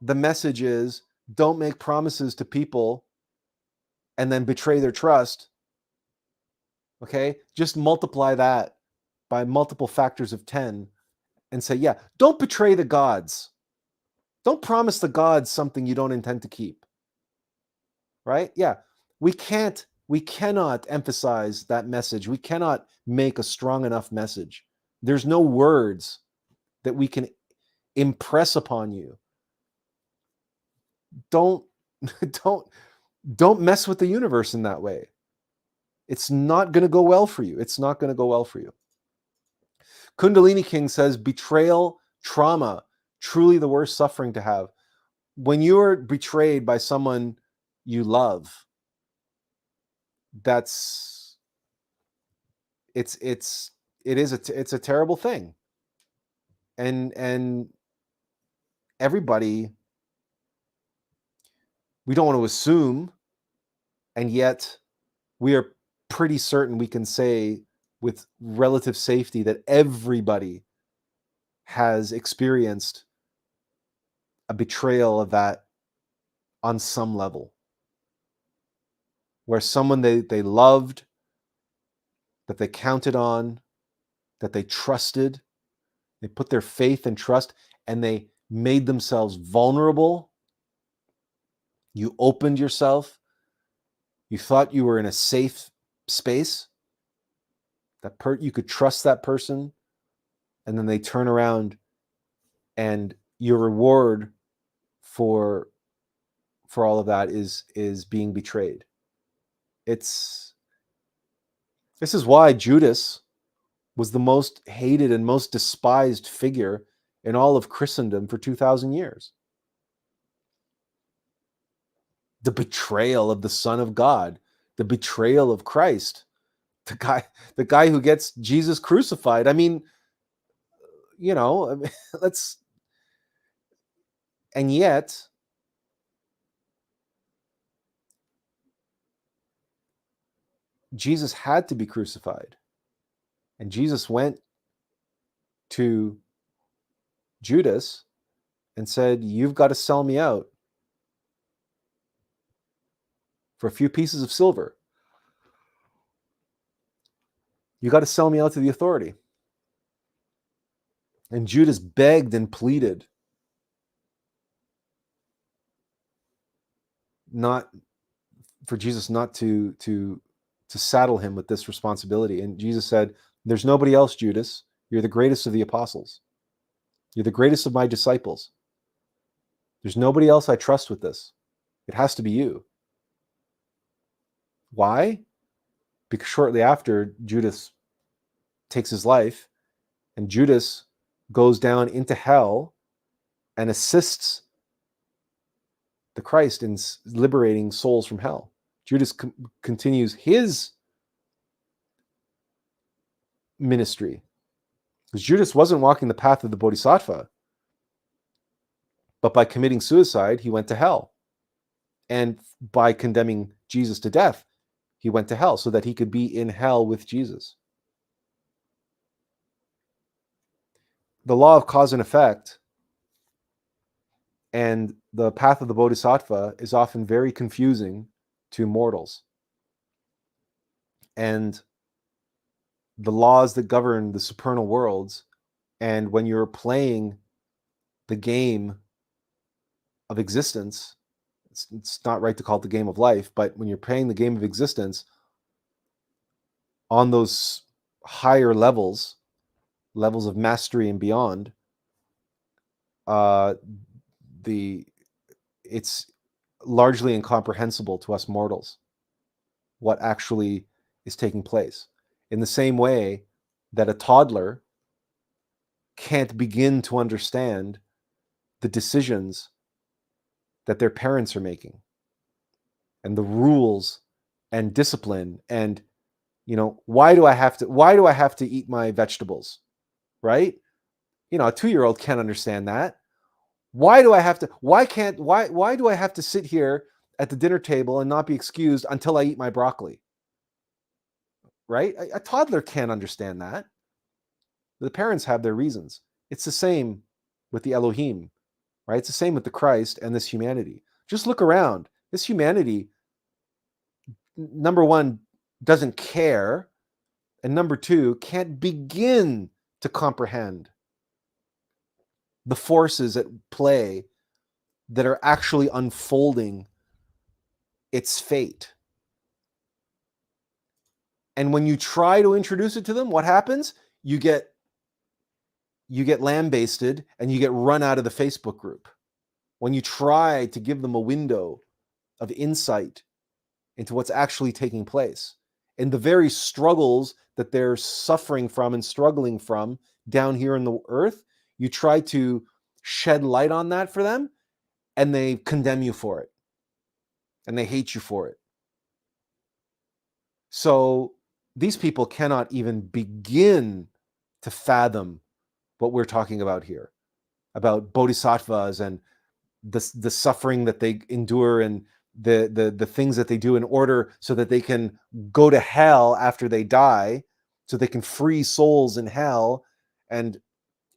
the message is, don't make promises to people and then betray their trust. Okay? Just multiply that by multiple factors of 10 and say, yeah, don't betray the gods. Don't promise the gods something you don't intend to keep. Right? Yeah. We cannot emphasize that message. We cannot make a strong enough message. There's no words that we can impress upon you. Don't Don't mess with the universe in that way. It's not going to go well for you. It's not going to go well for you. Kundalini King says, betrayal, trauma, truly the worst suffering to have. When you're betrayed by someone you love, it's a terrible thing. And everybody, we don't want to assume, and yet we are pretty certain we can say with relative safety that everybody has experienced a betrayal of that on some level, where someone they loved, that they counted on, that they trusted, they put their faith and trust, and they made themselves vulnerable. You opened yourself. You thought you were in a safe space. You could trust that person, and then they turn around, and your reward for all of that is being betrayed. This is why Judas was the most hated and most despised figure in all of Christendom for 2,000 years. The betrayal of the Son of God, the betrayal of Christ, the guy who gets Jesus crucified. I mean, and yet Jesus had to be crucified. And Jesus went to Judas and said, you've got to sell me out for a few pieces of silver. You got to sell me out to the authority. And Judas begged and pleaded not for Jesus not to saddle him with this responsibility. And Jesus said, there's nobody else, Judas. You're the greatest of the apostles. You're the greatest of my disciples. There's nobody else I trust with this. It has to be you. Why? Because shortly after, Judas takes his life, and Judas goes down into hell and assists the Christ in liberating souls from hell. Judas continues his ministry, because Judas wasn't walking the path of the Bodhisattva, but by committing suicide, he went to hell. And by condemning Jesus to death, he went to hell so that he could be in hell with Jesus. The law of cause and effect and the path of the Bodhisattva is often very confusing to mortals. And the laws that govern the supernal worlds, and when you're playing the game of existence, it's not right to call it the game of life, but when you're playing the game of existence on those higher levels of mastery and beyond, it's largely incomprehensible to us mortals what actually is taking place. In the same way that a toddler can't begin to understand the decisions that their parents are making, and the rules and discipline, and why do I have to eat my vegetables, right? A 2-year-old can't understand that. Why do I have to sit here at the dinner table and not be excused until I eat my broccoli? Right? A toddler can't understand that. The parents have their reasons. It's the same with the Elohim, right? It's the same with the Christ and this humanity. Just look around. This humanity, number one, doesn't care, and number two, can't begin to comprehend the forces at play that are actually unfolding its fate. And when you try to introduce it to them, what happens? You get lambasted and you get run out of the Facebook group. When you try to give them a window of insight into what's actually taking place. And the very struggles that they're suffering from and struggling from down here in the earth, you try to shed light on that for them, and they condemn you for it. And they hate you for it. So these people cannot even begin to fathom what we're talking about here, about bodhisattvas and the suffering that they endure and the things that they do in order so that they can go to hell after they die, so they can free souls in hell and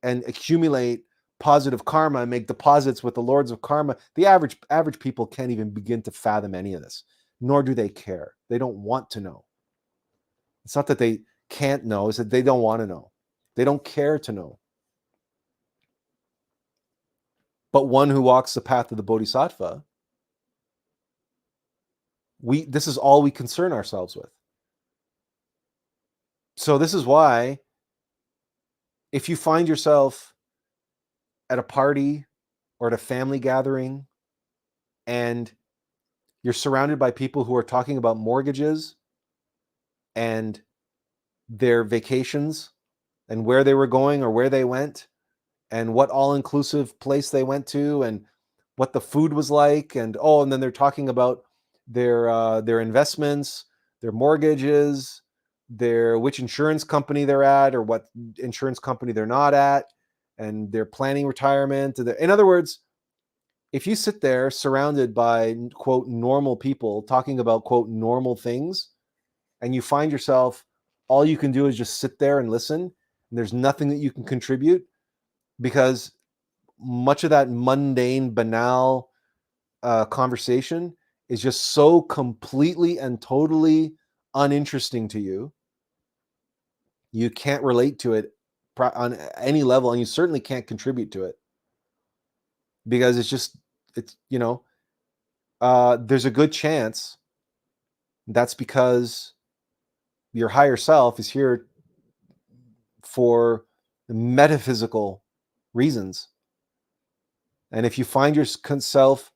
accumulate positive karma and make deposits with the lords of karma. The average people can't even begin to fathom any of this, nor do they care. They don't want to know. It's not that they can't know, it's that they don't want to know. They don't care to know. But one who walks the path of the bodhisattva, this is all we concern ourselves with. So this is why, if you find yourself at a party or at a family gathering and you're surrounded by people who are talking about mortgages and their vacations and where they were going or where they went and what all-inclusive place they went to and what the food was like, and then they're talking about their investments, their mortgages, which insurance company they're at or what insurance company they're not at, and they're planning retirement. In other words, if you sit there surrounded by, quote, normal people talking about, quote, normal things, and you find yourself, all you can do is just sit there and listen, and there's nothing that you can contribute, because much of that mundane, banal conversation is just so completely and totally uninteresting to you. You can't relate to it on any level, and you certainly can't contribute to it, because there's a good chance that's because your higher self is here for metaphysical reasons. And if you find yourself,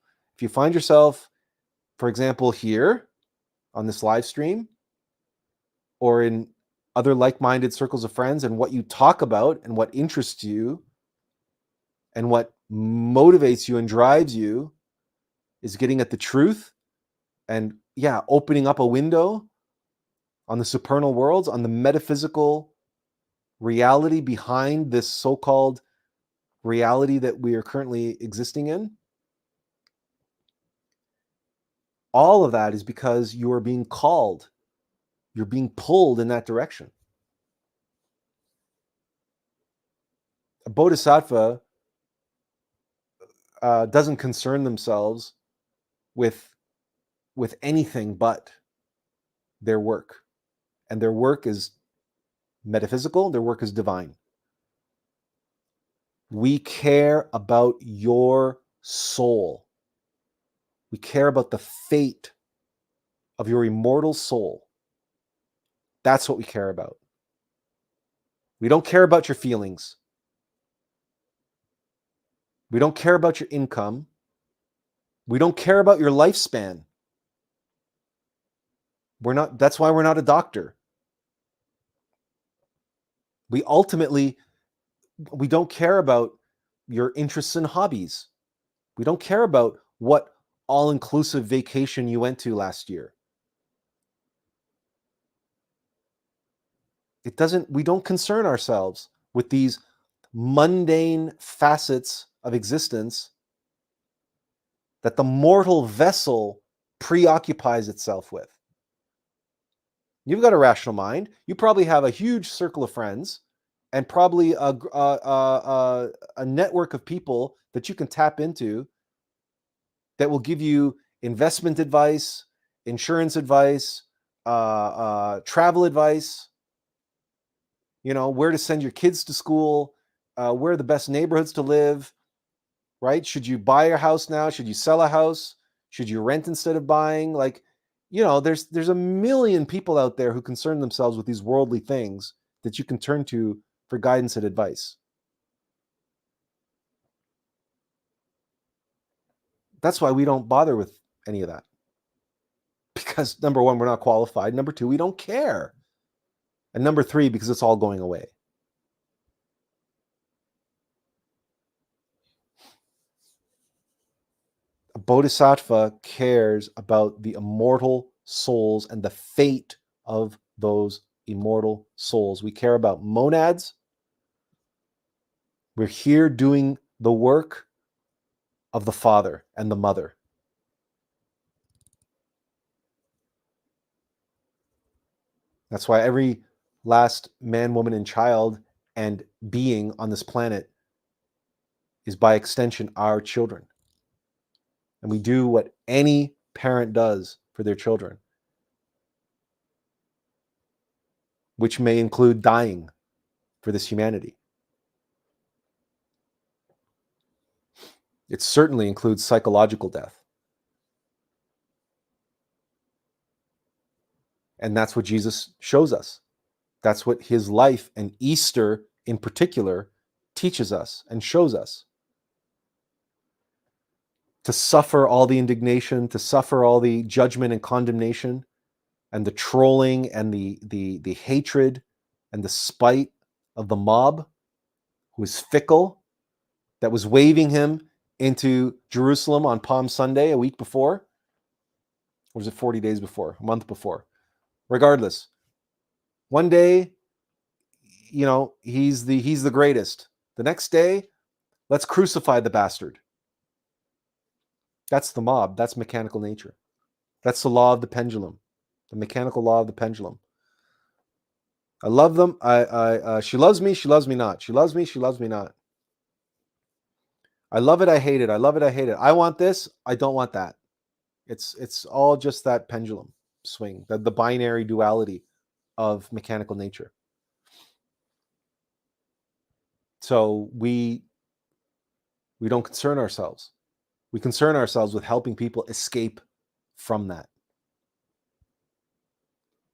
for example, here on this live stream or in other like-minded circles of friends, and what you talk about and what interests you and what motivates you and drives you is getting at the truth and, opening up a window on the supernal worlds, on the metaphysical reality behind this so-called reality that we are currently existing in, all of that is because you are being called. You're being pulled in that direction. A bodhisattva doesn't concern themselves with anything but their work. And their work is metaphysical, their work is divine. We care about your soul. We care about the fate of your immortal soul. That's what we care about. We don't care about your feelings. We don't care about your income. We don't care about your lifespan. That's why we're not a doctor. We don't care about your interests and hobbies. We don't care about what all-inclusive vacation you went to last year. We don't concern ourselves with these mundane facets of existence that the mortal vessel preoccupies itself with. You've got a rational mind. You probably have a huge circle of friends and probably a network of people that you can tap into that will give you investment advice, insurance advice, travel advice, where to send your kids to school, where are the best neighborhoods to live, right? Should you buy a house now? Should you sell a house? Should you rent instead of buying? There's a million people out there who concern themselves with these worldly things that you can turn to for guidance and advice. That's why we don't bother with any of that. Because number one, we're not qualified. Number two, we don't care. And number three, because it's all going away. A bodhisattva cares about the immortal souls and the fate of those immortal souls. We care about monads. We're here doing the work of the father and the mother. That's why every last man, woman, and child and being on this planet is by extension our children. And we do what any parent does for their children, which may include dying for this humanity. It certainly includes psychological death. And that's what Jesus shows us. That's what his life and Easter in particular teaches us and shows us. To suffer all the indignation, to suffer all the judgment and condemnation, and the trolling and the hatred and the spite of the mob who is fickle, that was waving him into Jerusalem on Palm Sunday a week before. Or was it 40 days before, a month before? Regardless, one day, he's the greatest. The next day, let's crucify the bastard. That's the mob. That's mechanical nature. That's the law of the pendulum, the mechanical law of the pendulum. I love them. She loves me. She loves me not. She loves me. She loves me not. I love it. I hate it. I love it. I hate it. I want this. I don't want that. It's all just that pendulum swing, the binary duality of mechanical nature. So we don't concern ourselves. We concern ourselves with helping people escape from that.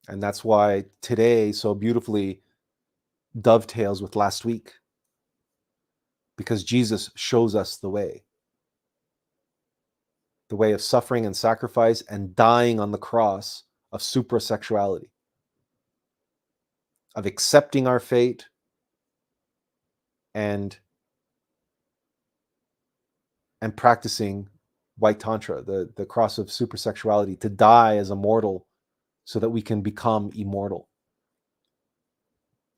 And that's why today so beautifully dovetails with last week, because Jesus shows us the way of suffering and sacrifice and dying on the cross of suprasexuality, of accepting our fate and practicing white tantra, the cross of suprasexuality, to die as a mortal so that we can become immortal.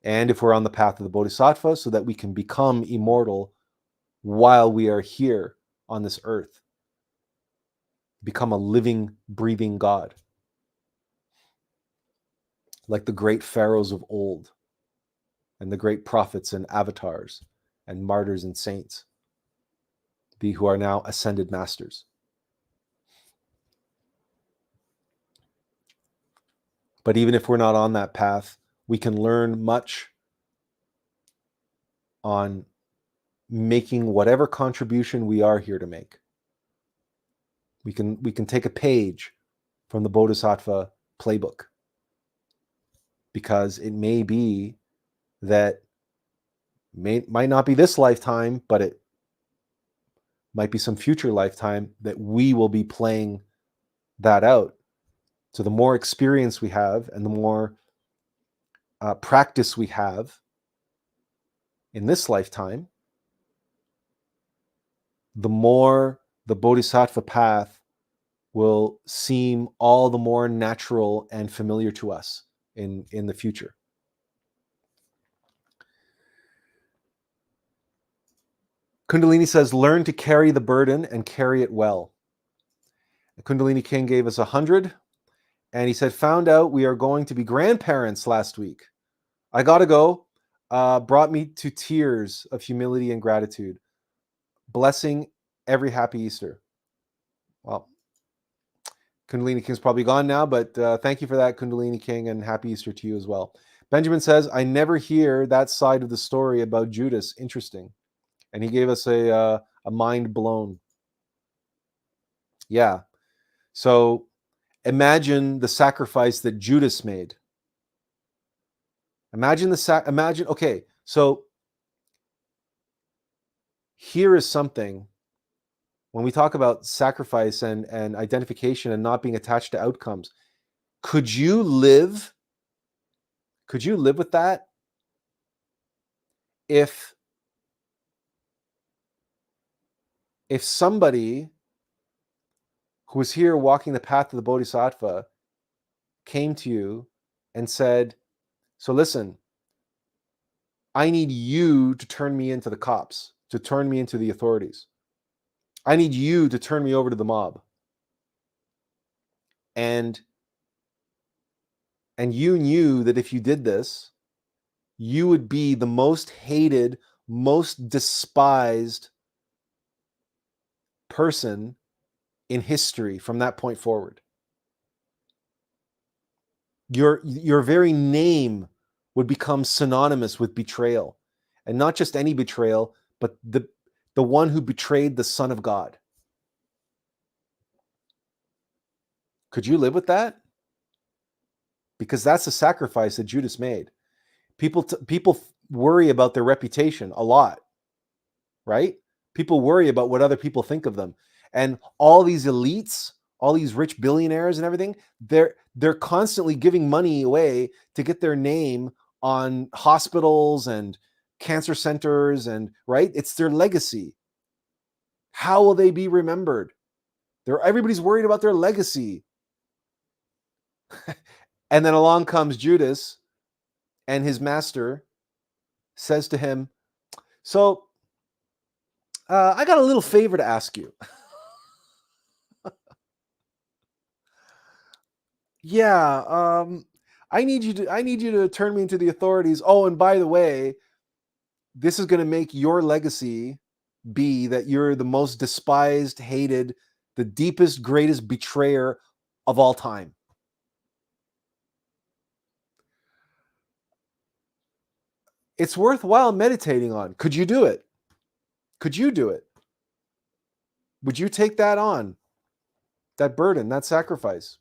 And if we're on the path of the bodhisattva, so that we can become immortal while we are here on this earth, become a living, breathing God, like the great pharaohs of old and the great prophets and avatars and martyrs and saints, who are now ascended masters. But even if we're not on that path, we can learn much on making whatever contribution we are here to make. We can take a page from the Bodhisattva playbook, because it may be that might not be this lifetime, but it might be some future lifetime that we will be playing that out. So the more experience we have and the more practice we have in this lifetime, the more the Bodhisattva path will seem all the more natural and familiar to us in the future. Kundalini says, learn to carry the burden and carry it well. The Kundalini King gave us 100, and he said, found out we are going to be grandparents last week. I gotta go. Brought me to tears of humility and gratitude. Blessing every happy Easter. Well, Kundalini King's probably gone now, but thank you for that, Kundalini King, and happy Easter to you as well. Benjamin says, I never hear that side of the story about Judas. Interesting. And he gave us a mind blown. Yeah. So imagine the sacrifice that Judas made. Imagine okay, so here is something when we talk about sacrifice and identification and not being attached to outcomes, could you live with that if somebody who was here walking the path of the Bodhisattva came to you and said, so listen, I need you to turn me into the cops, to turn me into the authorities. I need you to turn me over to the mob. And you knew that if you did this, you would be the most hated, most despised person in history from that point forward. Your very name would become synonymous with betrayal, and not just any betrayal, but the one who betrayed the Son of God. Could you live with that? Because that's a sacrifice that Judas made. People worry about their reputation a lot, right? People worry about what other people think of them. And all these elites, all these rich billionaires and everything, they're constantly giving money away to get their name on hospitals and cancer centers, and right? It's their legacy. How will they be remembered? Everybody's worried about their legacy. And then along comes Judas, and his master says to him, so I got a little favor to ask you. Yeah, I need you to turn me into the authorities. Oh, and by the way, this is going to make your legacy be that you're the most despised, hated, the deepest, greatest betrayer of all time. It's worthwhile meditating on. Could you do it? Could you do it? Would you take that on? That burden, that sacrifice?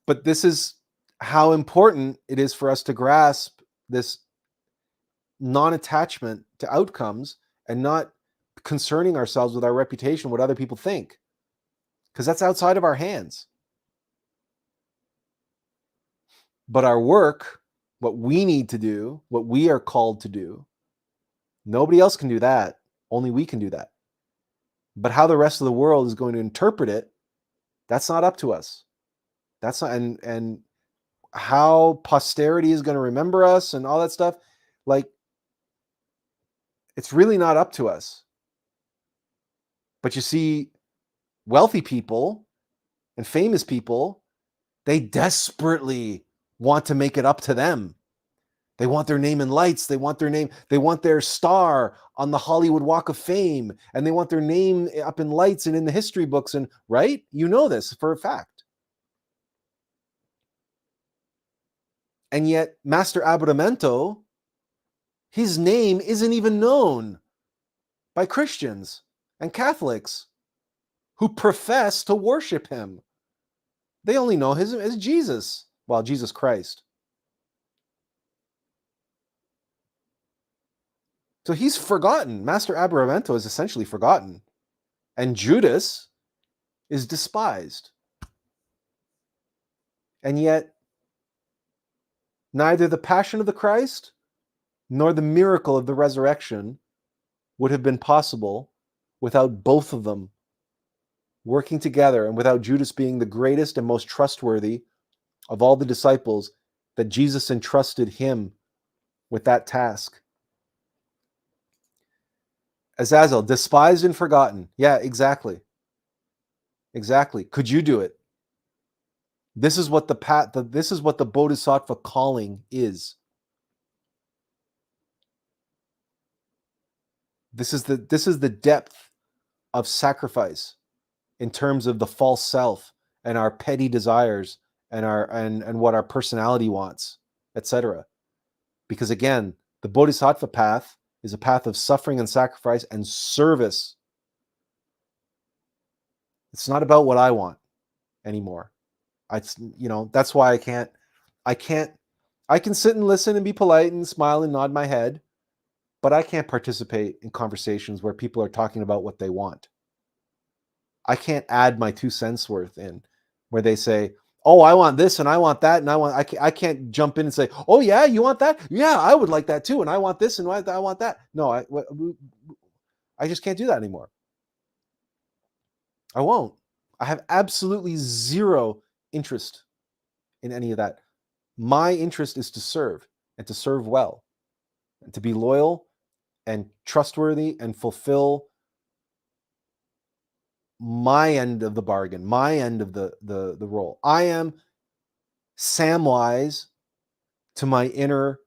But this is how important it is for us to grasp this non-attachment to outcomes and not concerning ourselves with our reputation, what other people think, because that's outside of our hands. But our work, what we need to do, what we are called to do, nobody else can do that. Only we can do that. But how the rest of the world is going to interpret it, that's not up to us. That's not, and how posterity is going to remember us and all that stuff, like, it's really not up to us. But you see, wealthy people and famous people, they desperately want to make it up to them. They want their name in lights. They want their star on the Hollywood Walk of Fame, and they want their name up in lights and in the history books, and right? You know this for a fact. And yet, Master Abbottamento, his name isn't even known by Christians and Catholics who profess to worship him. They only know him as Jesus. Well, Jesus Christ. So he's forgotten. Master Abbottamento is essentially forgotten. And Judas is despised. And yet, neither the passion of the Christ nor the miracle of the resurrection would have been possible without both of them working together, and without Judas being the greatest and most trustworthy of all the disciples, that Jesus entrusted him with that task. Azazel, despised and forgotten. Yeah, exactly. Exactly. Could you do it? This is what the Bodhisattva calling is. This is the depth of sacrifice in terms of the false self and our petty desires and and what our personality wants, etc. Because again, the Bodhisattva path is a path of suffering and sacrifice and service. It's not about what I want anymore. That's why I can sit and listen and be polite and smile and nod my head, but I can't participate in conversations where people are talking about what they want. I can't add my 2 cents worth in where they say, oh, I want this and I want that. And I can't jump in and say, oh yeah, you want that? Yeah, I would like that too. And I want this and I want that. No, I just can't do that anymore. I won't. I have absolutely zero interest in any of that. My interest is to serve and to serve well and to be loyal and trustworthy and fulfill my end of the bargain, my end of the role. I am Samwise to my inner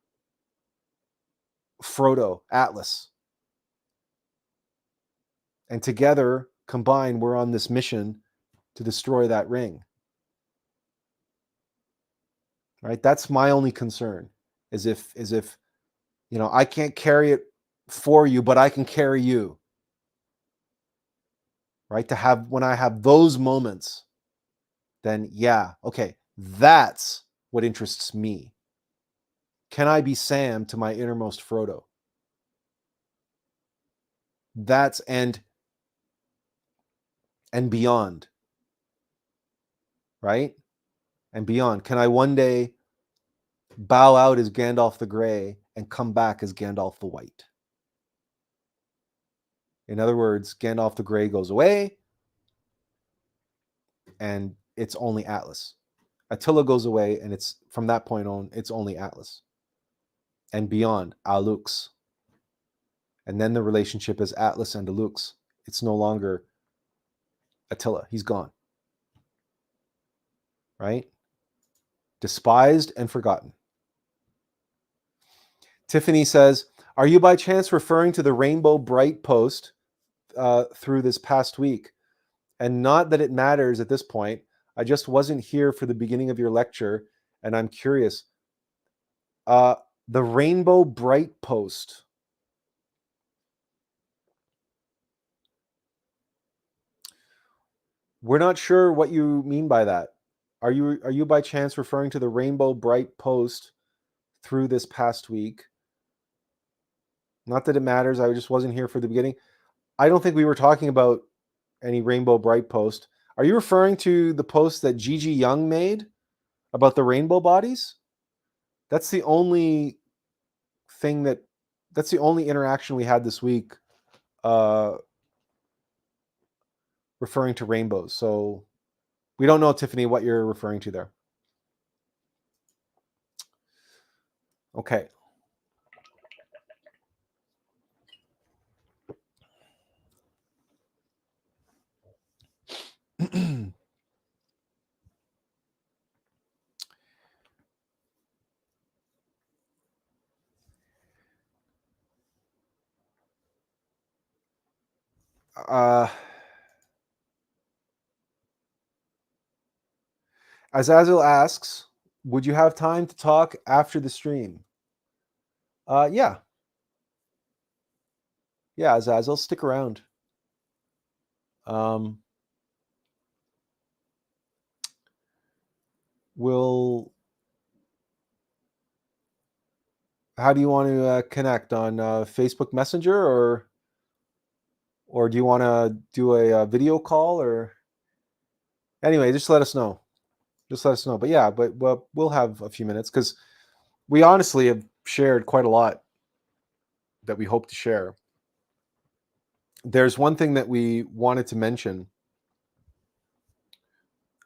Frodo, Attlas. And together, combined, we're on this mission to destroy that ring. Right? That's my only concern. As if, I can't carry it for you, but I can carry you. Right? When I have those moments, then yeah, okay, that's what interests me. Can I be Sam to my innermost Frodo? That's and beyond. Right? And beyond. Can I one day bow out as Gandalf the Grey and come back as Gandalf the White? In other words, Gandalf the Grey goes away and it's only Atlas. Attila goes away and it's from that point on, it's only Atlas. And beyond, Alux. And then the relationship is Atlas and Alux. It's no longer Attila. He's gone. Right? Despised and forgotten. Tiffany says, are you by chance referring to the Rainbow Bright post through this past week? And not that it matters at this point. I just wasn't here for the beginning of your lecture, and I'm curious. The Rainbow Bright post. We're not sure what you mean by that. Are you by chance referring to the Rainbow Bright post through this past week? Not that it matters. I just wasn't here for the beginning. I don't think we were talking about any Rainbow Bright post. Are you referring to the post that Gigi Young made about the rainbow bodies? That's the only that's the only interaction we had this week referring to rainbows. So we don't know, Tiffany, what you're referring to there. Okay. Azazel asks, would you have time to talk after the stream? Yeah. Yeah, Azazel, stick around. How do you want to connect on Facebook Messenger, or do you want to do a video call, or anyway, just let us know. But yeah, we'll have a few minutes because we honestly have shared quite a lot that we hope to share. There's one thing that we wanted to mention.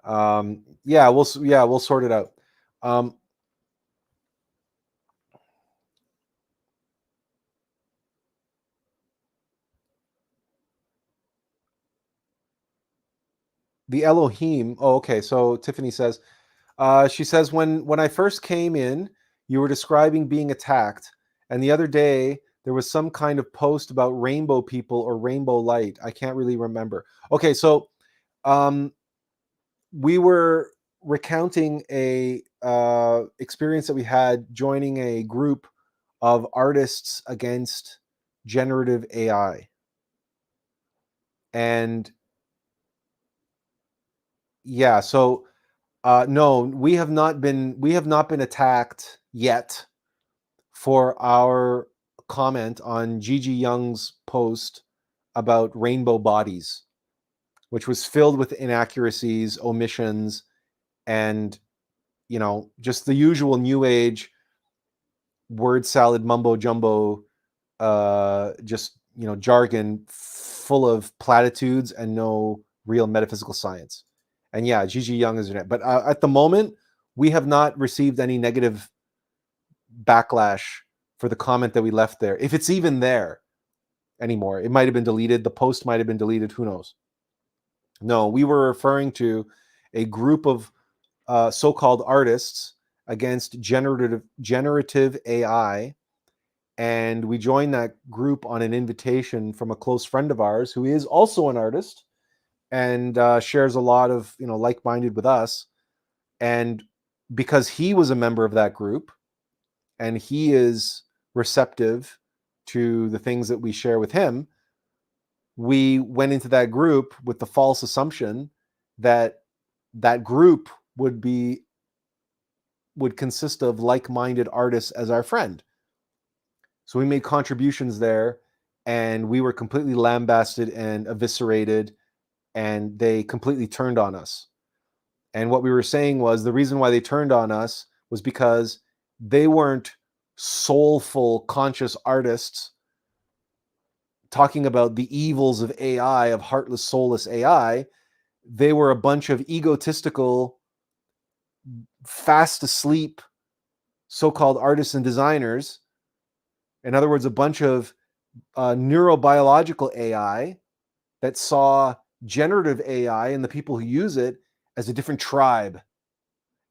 Yeah, we'll sort it out. The Elohim. Oh, okay. So Tiffany says, she says, when I first came in, you were describing being attacked, and the other day there was some kind of post about rainbow people or rainbow light. I can't really remember. Okay, so we were recounting a experience that we had joining a group of artists against generative AI. And yeah, so no, we have not been attacked yet for our comment on Gigi Young's post about rainbow bodies, which was filled with inaccuracies, omissions, and, you know, just the usual new age word salad mumbo jumbo, just, you know, jargon full of platitudes and no real metaphysical science. And yeah, Gigi Young is in it. But at the moment, we have not received any negative backlash for the comment that we left there. If it's even there anymore, it might have been deleted. The post might have been deleted. Who knows? No, we were referring to a group of so-called artists against generative AI. And we joined that group on an invitation from a close friend of ours who is also an artist and shares a lot of, you know, like-minded with us. And because he was a member of that group and he is receptive to the things that we share with him, we went into that group with the false assumption that that group would consist of like-minded artists as our friend. So we made contributions there, and we were completely lambasted and eviscerated, and they completely turned on us. And what we were saying was the reason why they turned on us was because they weren't soulful, conscious artists talking about the evils of AI, of heartless, soulless AI. They were a bunch of egotistical, fast asleep, so-called artists and designers. In other words, a bunch of neurobiological AI that saw generative AI and the people who use it as a different tribe.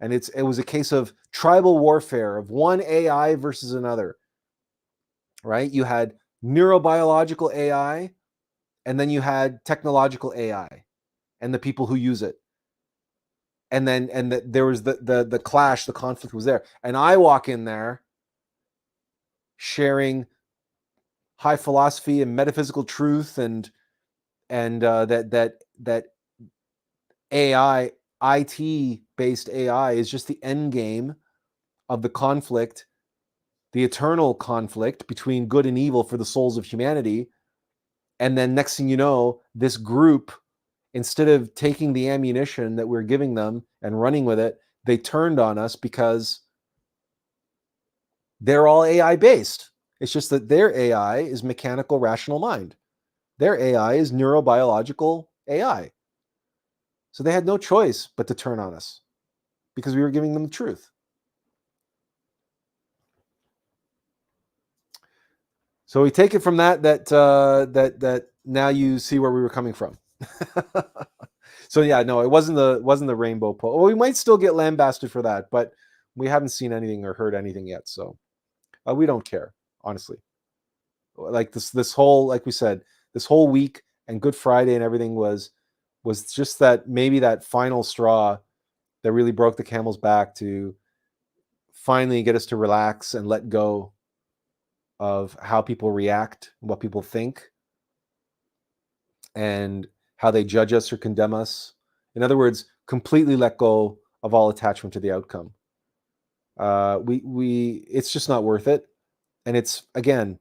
And it was a case of tribal warfare of one AI versus another, right? You had neurobiological AI, and then you had technological AI and the people who use it. And then there was the clash, the conflict was there. And I walk in there sharing high philosophy and metaphysical truth, and that AI, IT based AI is just the end game of the conflict, the eternal conflict between good and evil for the souls of humanity. And then next thing you know, this group, instead of taking the ammunition that we're giving them and running with it, they turned on us because they're all AI based. It's just that their AI is mechanical rational mind. Their AI is neurobiological AI. So they had no choice but to turn on us because we were giving them the truth. So we take it from that now you see where we were coming from. So yeah, no, it wasn't the rainbow post. Well, we might still get lambasted for that, but we haven't seen anything or heard anything yet. So we don't care, honestly. Like this whole, like we said, this whole week and Good Friday and everything was just that, maybe that final straw that really broke the camel's back to finally get us to relax and let go of how people react, what people think, and how they judge us or condemn us. In other words, completely let go of all attachment to the outcome. It's just not worth it. And it's, again,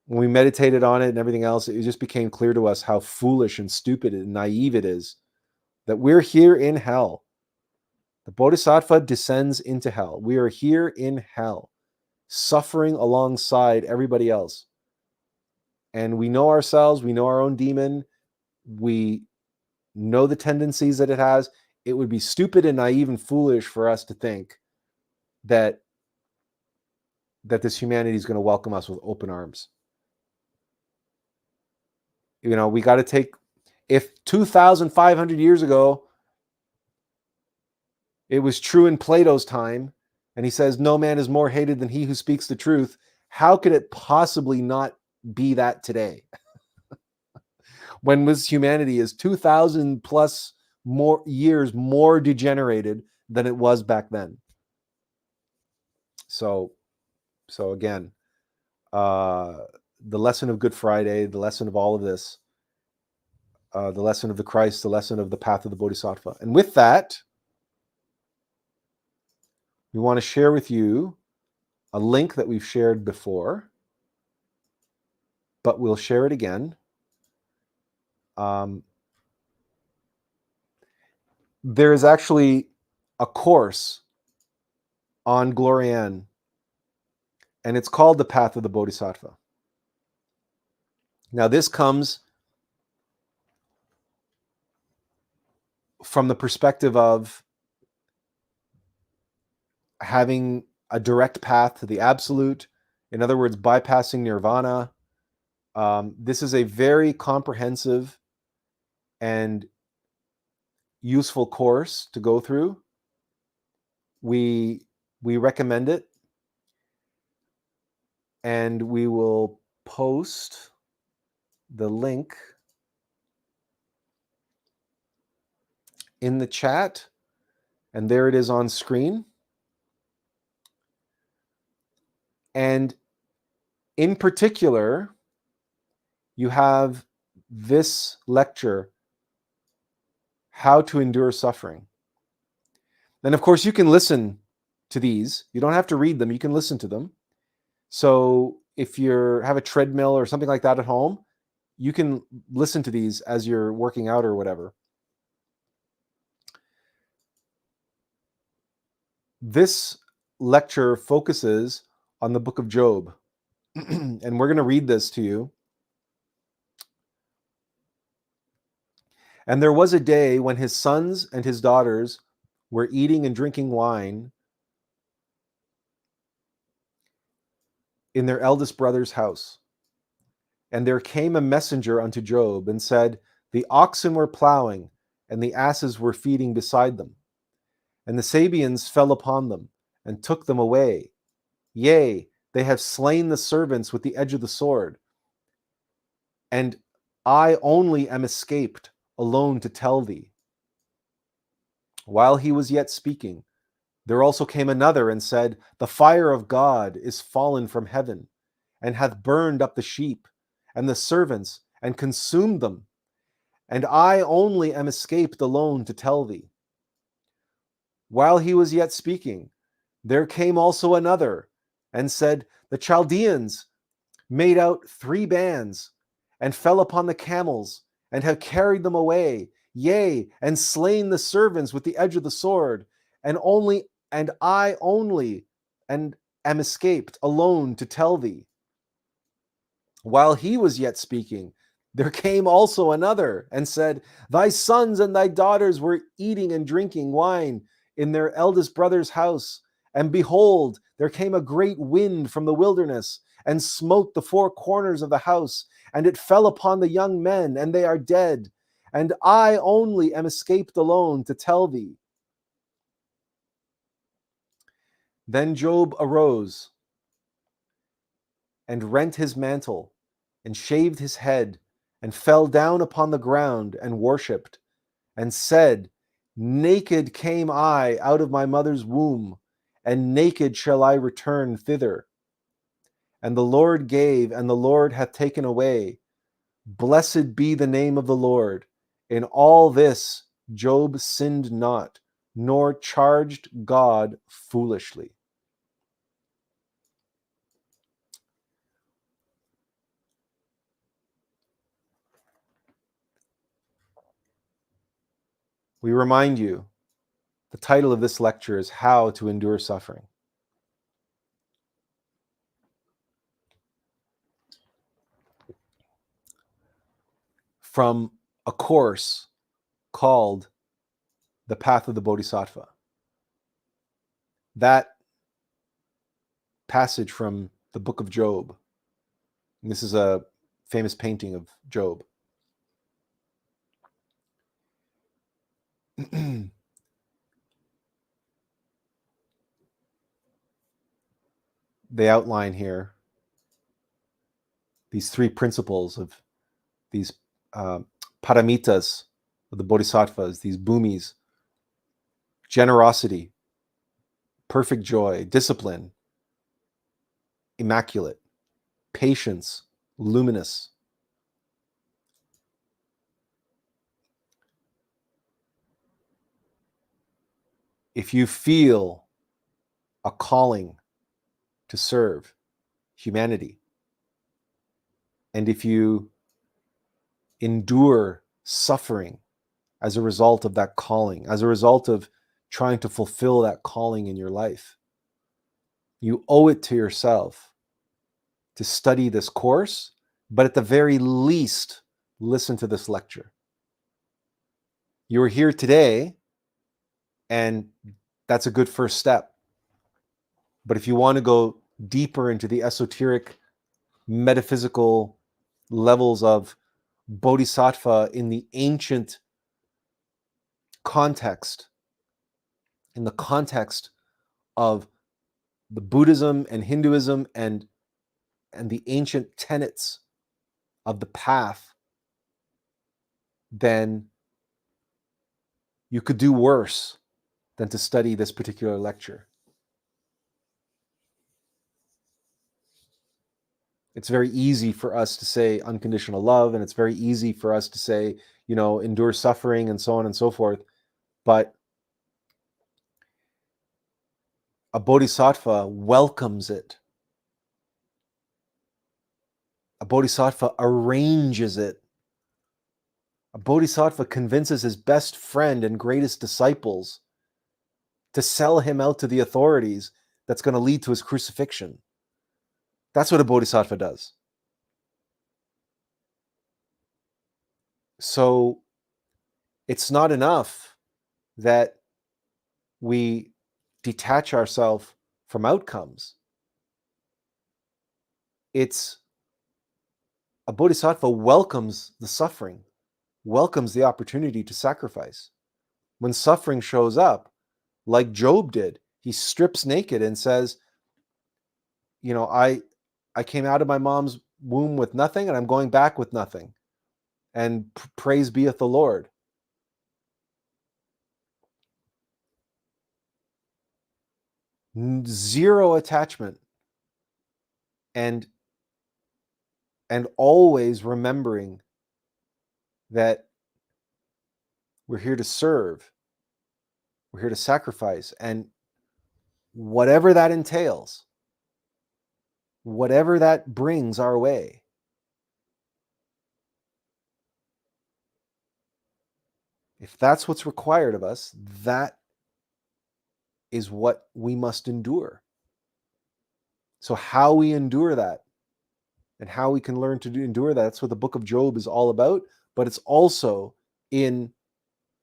when we meditated on it and everything else, it just became clear to us how foolish and stupid and naive it is that we're here in hell. The Bodhisattva descends into hell. We are here in hell, suffering alongside everybody else. And we know ourselves, we know our own demon, we know the tendencies that it has. It would be stupid and naive and foolish for us to think that this humanity is going to welcome us with open arms. You know, we got to take, if 2,500 years ago it was true in Plato's time, and he says no man is more hated than he who speaks the truth, how could it possibly not be that today? When this humanity is 2,000 plus more years more degenerated than it was back then. So again, the lesson of Good Friday, the lesson of all of this, the lesson of the Christ, the lesson of the path of the Bodhisattva. And with that, we want to share with you a link that we've shared before. but we'll share it again. There is actually a course on Glorian, and it's called The Path of the Bodhisattva. Now, this comes from the perspective of having a direct path to the absolute, in other words, bypassing nirvana. This is a very comprehensive and useful course to go through. We recommend it, and we will post the link in the chat, and there it is on screen. And in particular, you have this lecture, How to Endure Suffering. And of course, you can listen to these. You don't have to read them. You can listen to them. So if you have a treadmill or something like that at home, you can listen to these as you're working out or whatever. This lecture focuses on the book of Job. And we're going to read this to you. And there was a day when his sons and his daughters were eating and drinking wine in their eldest brother's house. And there came a messenger unto Job and said, the oxen were plowing, and the asses were feeding beside them. And the Sabians fell upon them, and took them away. Yea, they have slain the servants with the edge of the sword. And I only am escaped alone to tell thee. While he was yet speaking, there also came another and said, the fire of God is fallen from heaven, and hath burned up the sheep and the servants, and consumed them. And I only am escaped alone to tell thee. While he was yet speaking, there came also another, and said, the Chaldeans made out 3 bands, and fell upon the camels, and have carried them away, yea, and slain the servants with the edge of the sword, and I only am escaped alone to tell thee. While he was yet speaking, there came also another, and said, thy sons and thy daughters were eating and drinking wine in their eldest brother's house. And behold, there came a great wind from the wilderness, and smote the 4 corners of the house, and it fell upon the young men, and they are dead. And I only am escaped alone to tell thee. Then Job arose, and rent his mantle, and shaved his head, and fell down upon the ground, and worshipped, and said, naked came I out of my mother's womb, and naked shall I return thither. And the Lord gave, and the Lord hath taken away. Blessed be the name of the Lord. In all this Job sinned not, nor charged God foolishly. We remind you, the title of this lecture is How to Endure Suffering. From a course called The Path of the Bodhisattva. That passage from the book of Job. And this is a famous painting of Job. They outline here these 3 principles of these paramitas of the bodhisattvas, these bhumis: generosity, perfect joy, discipline, immaculate, patience, luminous. If you feel a calling to serve humanity, and if you endure suffering as a result of that calling, as a result of trying to fulfill that calling in your life, you owe it to yourself to study this course, but at the very least, listen to this lecture. You're here today, and that's a good first step. But if you want to go deeper into the esoteric, metaphysical levels of Bodhisattva in the ancient context, in the context of the Buddhism and Hinduism and the ancient tenets of the path, then you could do worse than to study this particular lecture. It's very easy for us to say unconditional love, and it's very easy for us to say, endure suffering and so on and so forth. But a bodhisattva welcomes it. A bodhisattva arranges it. A bodhisattva convinces his best friend and greatest disciples to sell him out to the authorities that's going to lead to his crucifixion. That's what a bodhisattva does. So it's not enough that we detach ourselves from outcomes. It's a bodhisattva welcomes the suffering, welcomes the opportunity to sacrifice. When suffering shows up, like Job did, he strips naked and says, I came out of my mom's womb with nothing, and I'm going back with nothing. And praise beeth the Lord. Zero attachment. And always remembering that we're here to serve. We're here to sacrifice. And whatever that entails, whatever that brings our way, if that's what's required of us, that is what we must endure. So how we endure that and how we can learn to endure that, that's what the book of Job is all about. But it's also in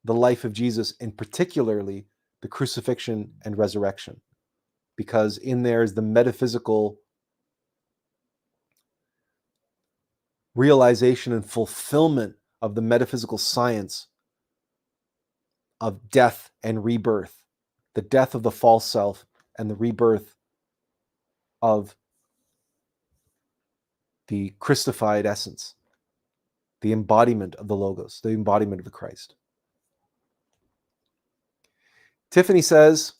the life of Jesus, and particularly the crucifixion and resurrection, because in there is the metaphysical realization and fulfillment of the metaphysical science of death and rebirth, the death of the false self and the rebirth of the Christified essence, the embodiment of the Logos, the embodiment of the Christ. Tiffany says,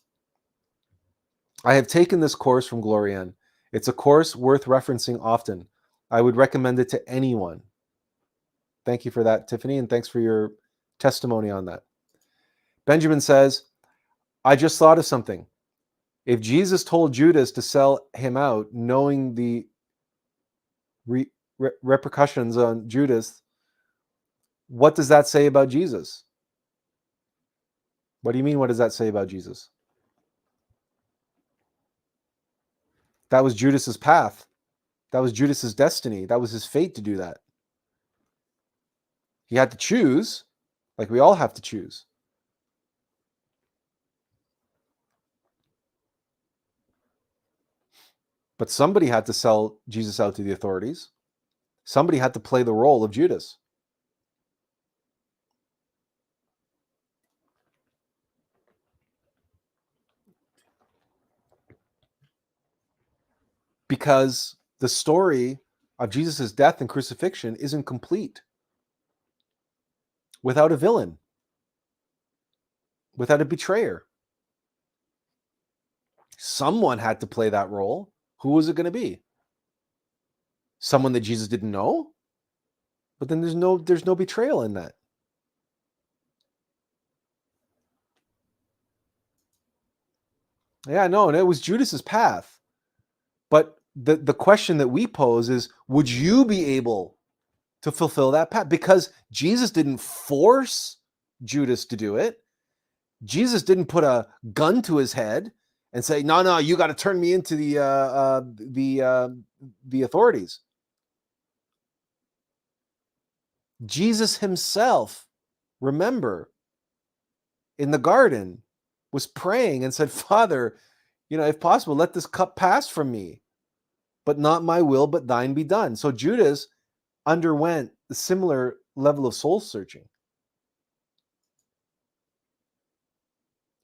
I have taken this course from Glorianne. It's a course worth referencing often. I would recommend it to anyone. Thank you for that, Tiffany, and thanks for your testimony on that. Benjamin says, I just thought of something. If Jesus told Judas to sell him out, knowing the repercussions on Judas, what does that say about Jesus? What do you mean, what does that say about Jesus? That was Judas's path. That was Judas's destiny. That was his fate to do that. He had to choose, like we all have to choose. But somebody had to sell Jesus out to the authorities. Somebody had to play the role of Judas. Because the story of Jesus' death and crucifixion isn't complete without a villain, without a betrayer. Someone had to play that role. Who was it going to be? Someone that Jesus didn't know? But then there's no betrayal in that. Yeah, no, and it was Judas's path. But the question that we pose is, would you be able to fulfill that path? Because Jesus didn't force Judas to do it. Jesus didn't put a gun to his head and say, no, you got to turn me into the authorities. Jesus himself, remember, in the garden, was praying and said, Father, if possible, let this cup pass from me, but not my will, but thine be done. So Judas underwent a similar level of soul searching.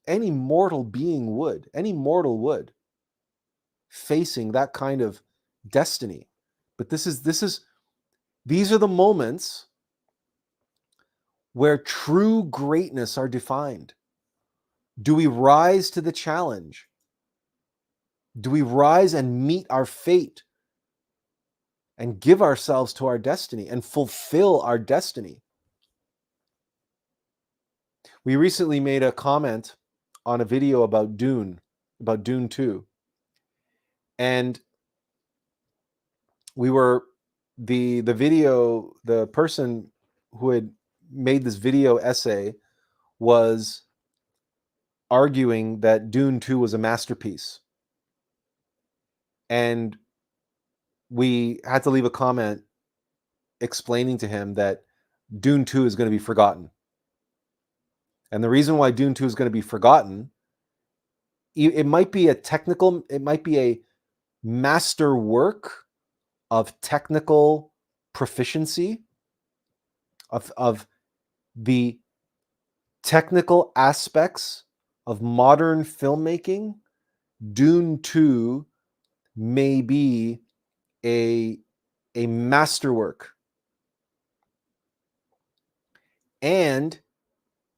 Any mortal would, facing that kind of destiny. But these are the moments where true greatness are defined. Do we rise to the challenge? Do we rise and meet our fate and give ourselves to our destiny and fulfill our destiny? We recently made a comment on a video about Dune 2. And we were the video, the person who had made this video essay was arguing that Dune 2 was a masterpiece. And we had to leave a comment explaining to him that Dune 2 is going to be forgotten. And the reason why Dune 2 is going to be forgotten, it might be a master work of technical proficiency, of the technical aspects of modern filmmaking. Dune 2 may be a masterwork. And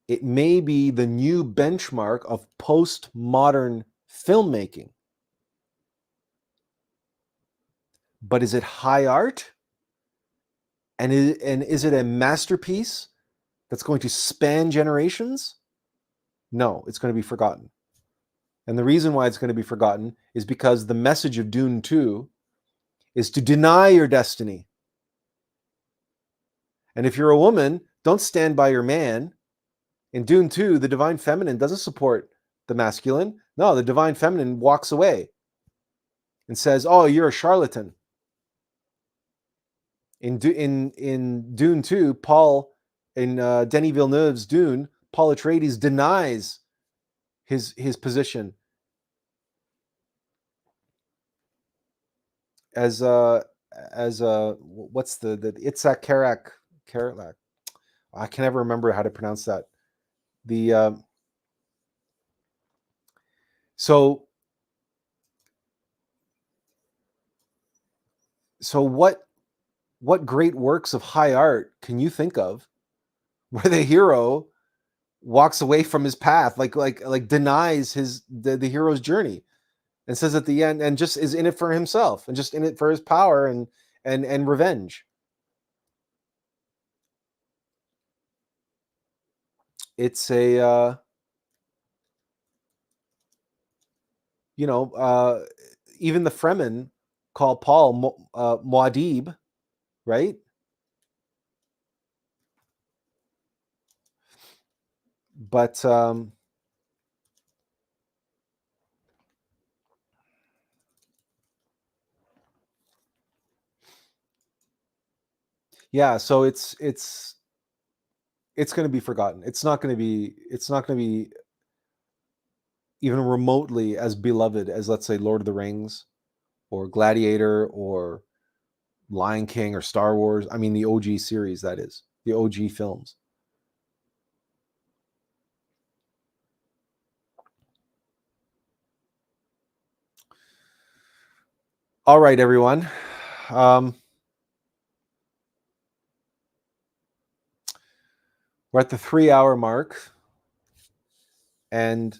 it may be the new benchmark of postmodern filmmaking. But is it high art? And is it a masterpiece that's going to span generations? No, it's going to be forgotten. And the reason why it's going to be forgotten is because the message of Dune 2 is to deny your destiny. And if you're a woman, don't stand by your man. In Dune 2, the divine feminine doesn't support the masculine. No, the divine feminine walks away and says, oh, you're a charlatan. In Dune 2, Denis Villeneuve's Dune, Paul Atreides denies his position as what's the Itzhak Kerak. I can never remember how to pronounce that. So what great works of high art can you think of where the hero walks away from his path, like denies the hero's journey, and says at the end, and just is in it for himself and just in it for his power and revenge? It's a even the Fremen call Paul Muad'Dib, right? But yeah, so it's going to be forgotten. It's not going to be even remotely as beloved as, let's say, Lord of the Rings or Gladiator or Lion King or Star Wars. I mean, the OG series, that is, the OG films. All right, everyone. We're at the 3-hour mark, and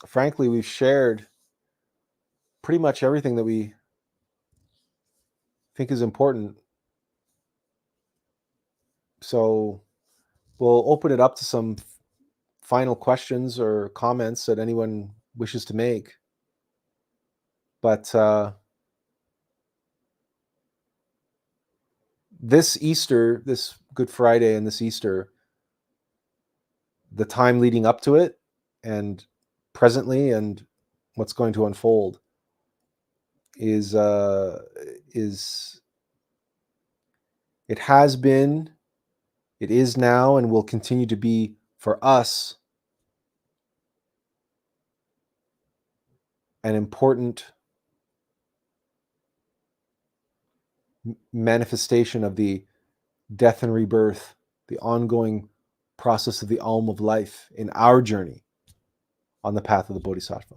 frankly, we've shared pretty much everything that we think is important. So we'll open it up to some final questions or comments that anyone wishes to make. But this Easter, this Good Friday and this Easter, the time leading up to it and presently and what's going to unfold is it has been, it is now, and will continue to be for us an important manifestation of the death and rebirth, the ongoing process of the alm of life in our journey on the path of the Bodhisattva.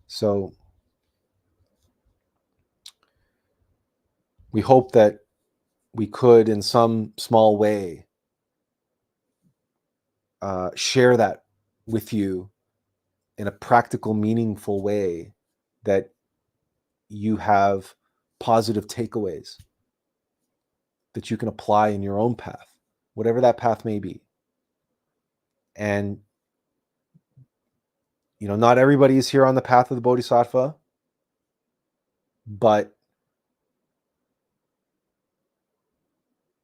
So we hope that we could, in some small way, share that with you in a practical, meaningful way, that you have positive takeaways that you can apply in your own path, whatever that path may be. And, not everybody is here on the path of the Bodhisattva, but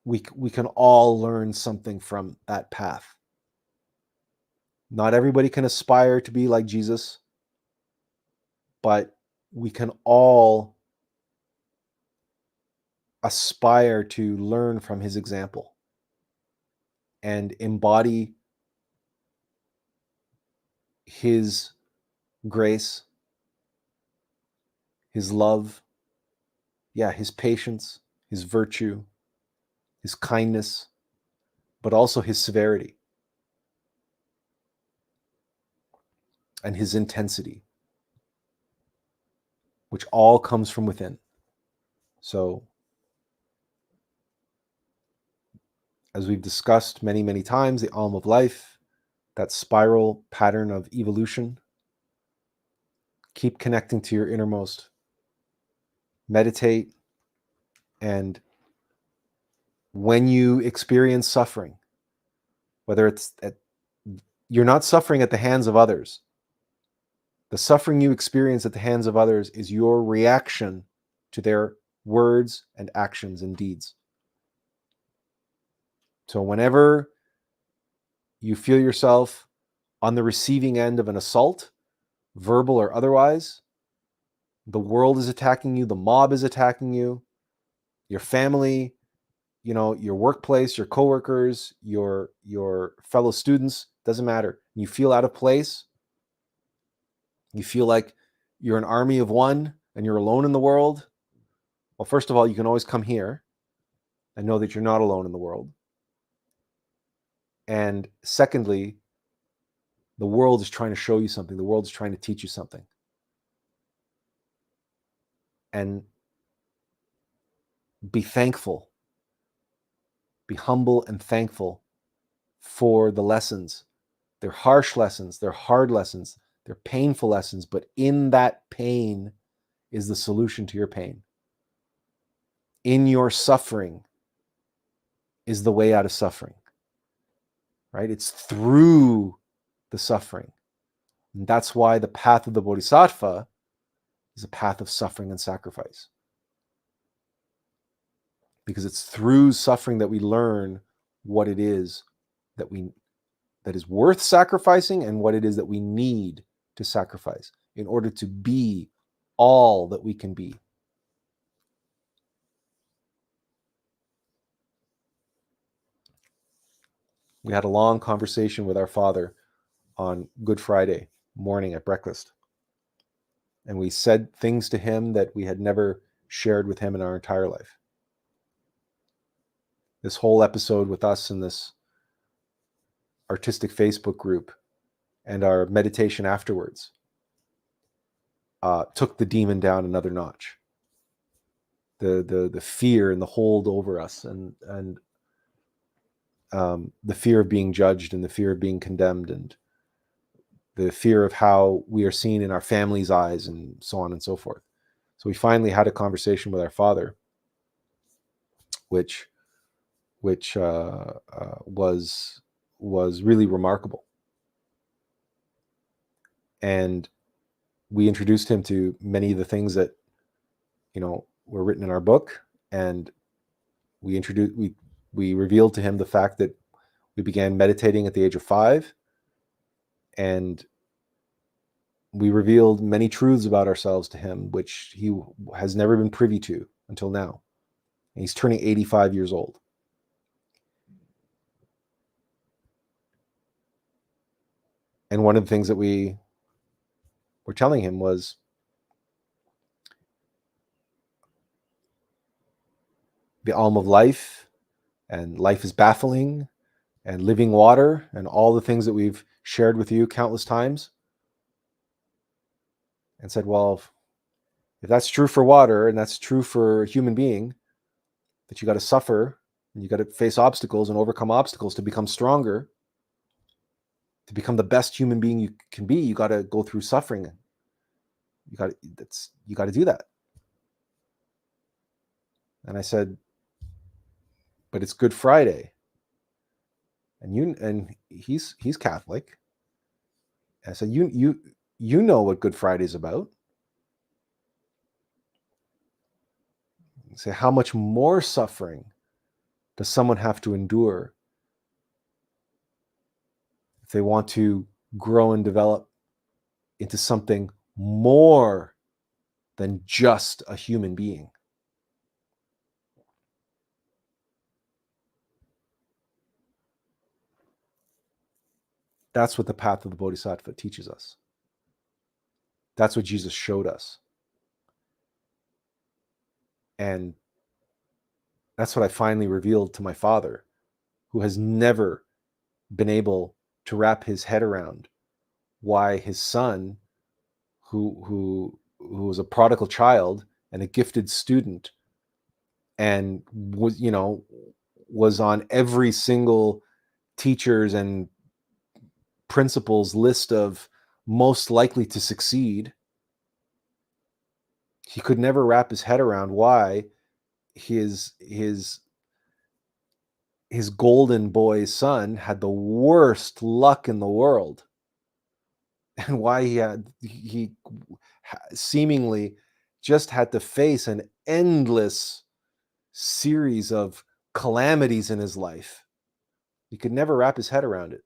we can all learn something from that path. Not everybody can aspire to be like Jesus, but we can all aspire to learn from his example and embody his grace, his love, his patience, his virtue, his kindness, but also his severity and his intensity, which all comes from within. So, as we've discussed many, many times, the alm of life, that spiral pattern of evolution, keep connecting to your innermost, meditate, and when you experience suffering, whether it's you're not suffering at the hands of others. The suffering you experience at the hands of others is your reaction to their words and actions and deeds. So whenever you feel yourself on the receiving end of an assault, verbal or otherwise, the world is attacking you, the mob is attacking you, your family, your workplace, your coworkers, your fellow students, doesn't matter. You feel out of place. You feel like you're an army of one and you're alone in the world. Well, first of all, you can always come here and know that you're not alone in the world. And secondly, the world is trying to show you something. The world is trying to teach you something. And be thankful. Be humble and thankful for the lessons. They're harsh lessons. They're hard lessons. They're painful lessons. But in that pain is the solution to your pain. In your suffering is the way out of suffering. Right? It's through the suffering. And that's why the path of the Bodhisattva is a path of suffering and sacrifice. Because it's through suffering that we learn what it is that is worth sacrificing and what it is that we need to sacrifice in order to be all that we can be. We had a long conversation with our father on Good Friday morning at breakfast. And we said things to him that we had never shared with him in our entire life. This whole episode with us in this artistic Facebook group and our meditation afterwards took the demon down another notch. The fear and the hold over us, and the fear of being judged, and the fear of being condemned, and the fear of how we are seen in our family's eyes, and so on and so forth. So we finally had a conversation with our father, which was really remarkable. And we introduced him to many of the things that, were written in our book, and we revealed to him the fact that we began meditating at the age of 5, and we revealed many truths about ourselves to him, which he has never been privy to until now. And he's turning 85 years old. And one of the things that we were telling him was, the alm of life, and life is baffling, and living water, and all the things that we've shared with you countless times, and said, well, if that's true for water, and that's true for a human being, that you got to suffer, and you got to face obstacles and overcome obstacles to become stronger, to become the best human being you can be, you got to go through suffering. You got to do that. And I said, but it's Good Friday, and he's Catholic. And I said, you know what Good Friday is about. I say, how much more suffering does someone have to endure if they want to grow and develop into something more than just a human being? That's what the path of the Bodhisattva teaches us. That's what Jesus showed us. And that's what I finally revealed to my father, who has never been able to wrap his head around why his son, who was a prodigal child and a gifted student, and was on every single teacher's and principal's list of most likely to succeed, he could never wrap his head around why his golden boy's son had the worst luck in the world, and why he seemingly just had to face an endless series of calamities in his life. He could never wrap his head around it.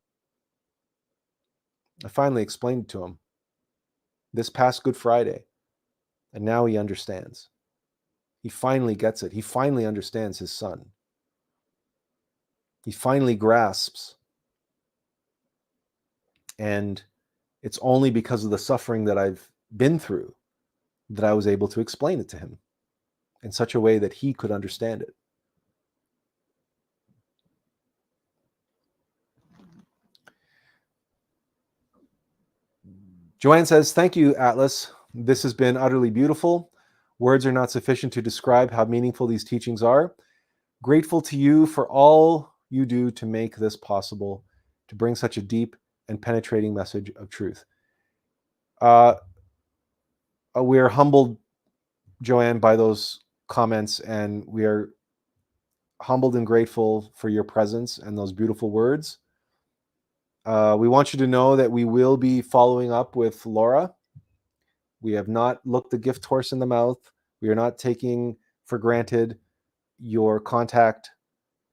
I finally explained it to him this past Good Friday, and now he understands. He finally gets it. He finally understands his son. He finally grasps. And it's only because of the suffering that I've been through that I was able to explain it to him in such a way that he could understand it. Joanne says, thank you, Attlas. This has been utterly beautiful. Words are not sufficient to describe how meaningful these teachings are. Grateful to you for all you do to make this possible, to bring such a deep and penetrating message of truth. We are humbled, Joanne, by those comments, and we are humbled and grateful for your presence and those beautiful words. We want you to know that we will be following up with Laura. We have not looked the gift horse in the mouth. We are not taking for granted your contact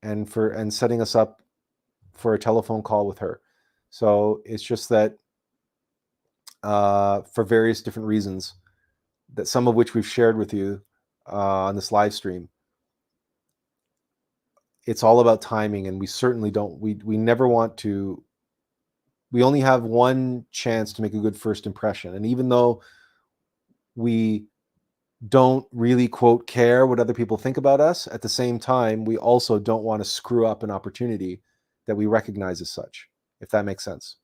and setting us up for a telephone call with her. So it's just that for various different reasons, that some of which we've shared with you on this live stream, it's all about timing, and we certainly don't, we never want to, we only have one chance to make a good first impression. And even though we don't really, quote, care what other people think about us, at the same time, we also don't want to screw up an opportunity that we recognize as such, if that makes sense.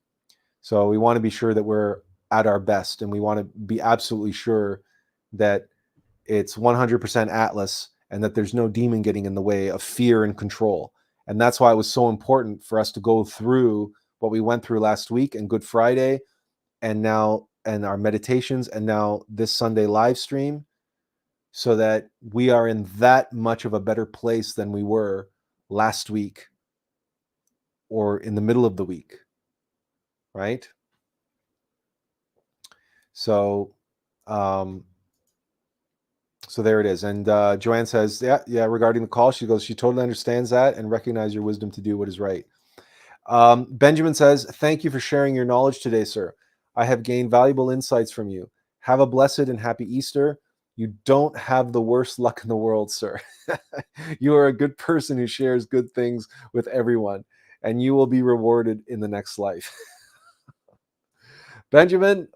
So we want to be sure that we're at our best, and we want to be absolutely sure that it's 100% Attlas, and that there's no demon getting in the way of fear and control. And that's why it was so important for us to go through what we went through last week and Good Friday, and now, and our meditations, and now this Sunday live stream, so that we are in that much of a better place than we were last week or in the middle of the week, right? So, so there it is. And Joanne says, yeah, regarding the call, she goes, she totally understands that and recognize your wisdom to do what is right. Benjamin says, thank you for sharing your knowledge today, sir. I have gained valuable insights from you. Have a blessed and happy Easter. You don't have the worst luck in the world, sir. You are a good person who shares good things with everyone, and you will be rewarded in the next life. Benjamin,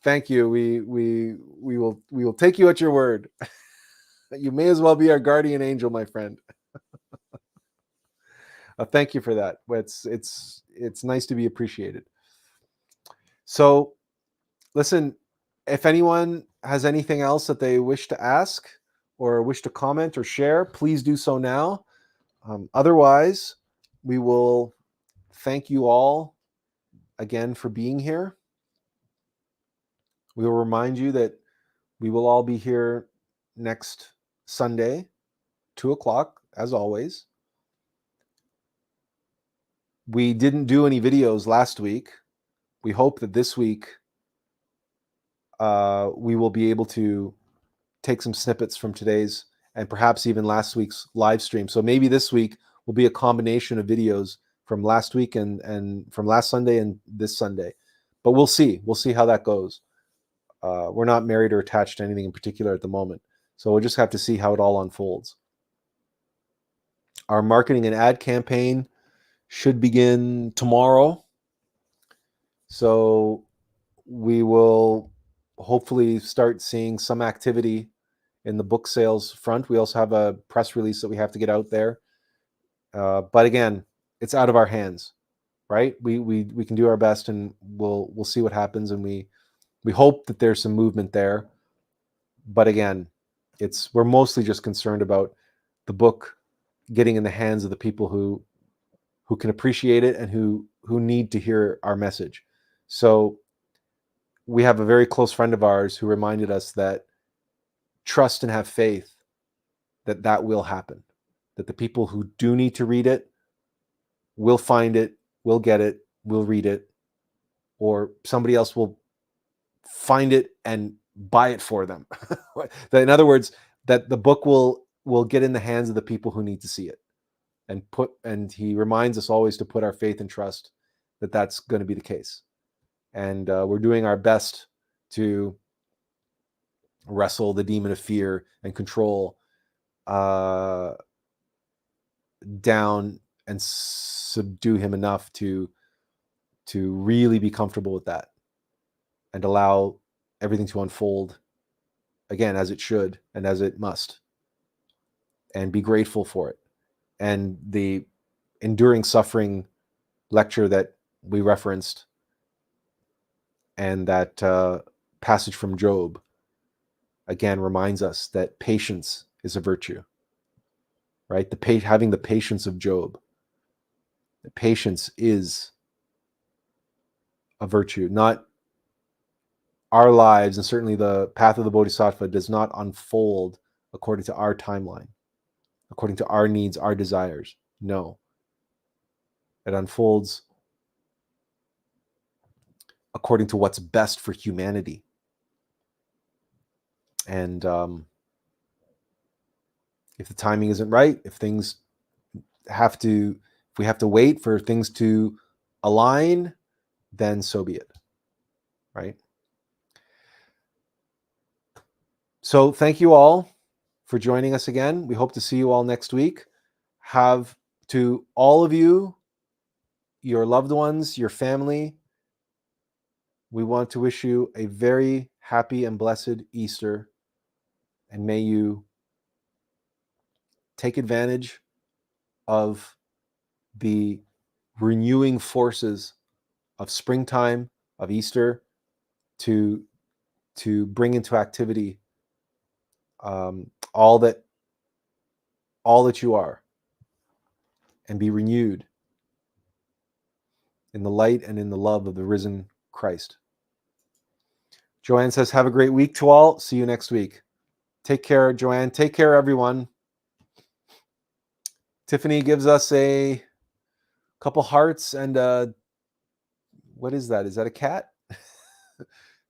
thank you. We will take you at your word. You may as well be our guardian angel, my friend. Thank you for that. It's nice to be appreciated. So, listen, if anyone has anything else that they wish to ask or wish to comment or share, please do so now. Otherwise, we will thank you all again for being here. We will remind you that we will all be here next Sunday, 2:00, as always. We didn't do any videos last week. We hope that this week we will be able to take some snippets from today's and perhaps even last week's live stream. So maybe this week will be a combination of videos from last week and from last Sunday and this Sunday. But we'll see. We'll see how that goes. We're not married or attached to anything in particular at the moment. So we'll just have to see how it all unfolds. Our marketing and ad campaign should begin tomorrow. So we will hopefully start seeing some activity in the book sales front. We also have a press release that we have to get out there. But again, it's out of our hands, right? We can do our best, and we'll see what happens, and we hope that there's some movement there. But again, we're mostly just concerned about the book getting in the hands of the people who can appreciate it and who need to hear our message. So we have a very close friend of ours who reminded us that trust and have faith that will happen, that the people who do need to read it will find it, will get it, will read it, or somebody else will find it and buy it for them. In other words, that the book will get in the hands of the people who need to see it. And he reminds us always to put our faith and trust that that's going to be the case. And we're doing our best to wrestle the demon of fear and control down and subdue him enough to really be comfortable with that and allow everything to unfold again as it should and as it must, and be grateful for it. And the enduring suffering lecture that we referenced and that passage from Job again reminds us that patience is a virtue, right? Having the patience of Job. The patience is a virtue. Not our lives, and certainly the path of the Bodhisattva does not unfold according to our timeline, according to our needs, our desires. No. It unfolds according to what's best for humanity. And if the timing isn't right, if we have to wait for things to align, then so be it, right? So thank you all for joining us again. We hope to see you all next week. Have to all of you, your loved ones, your family, we want to wish you a very happy and blessed Easter, and may you take advantage of the renewing forces of springtime, of Easter, to bring into activity all that you are, and be renewed in the light and in the love of the risen Christ. Joanne says, have a great week to all. See you next week. Take care, Joanne. Take care, everyone. Tiffany gives us a couple hearts and what is that? Is that a cat?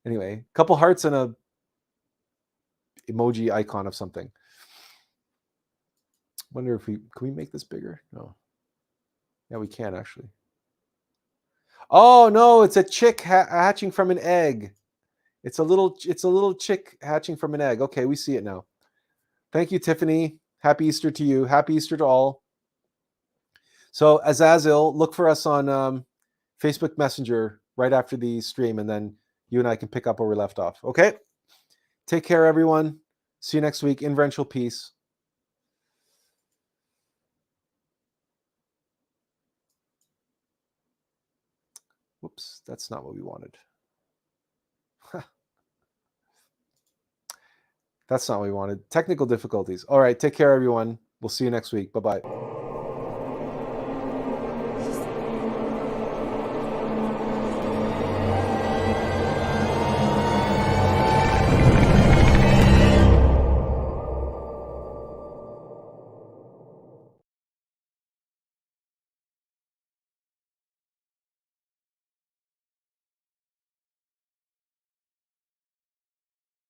Anyway, a couple hearts and a emoji icon of something. Wonder if can we make this bigger? No. Yeah, we can actually. Oh no, it's a chick hatching from an egg. It's a little chick hatching from an egg. Okay, we see it now. Thank you, Tiffany. Happy Easter to you. Happy Easter to all. So Azazel, look for us on Facebook Messenger right after the stream, and then you and I can pick up where we left off. Okay? Take care, everyone. See you next week. Inferential peace. Whoops, that's not what we wanted. That's not what we wanted. Technical difficulties. All right, take care, everyone. We'll see you next week. Bye-bye.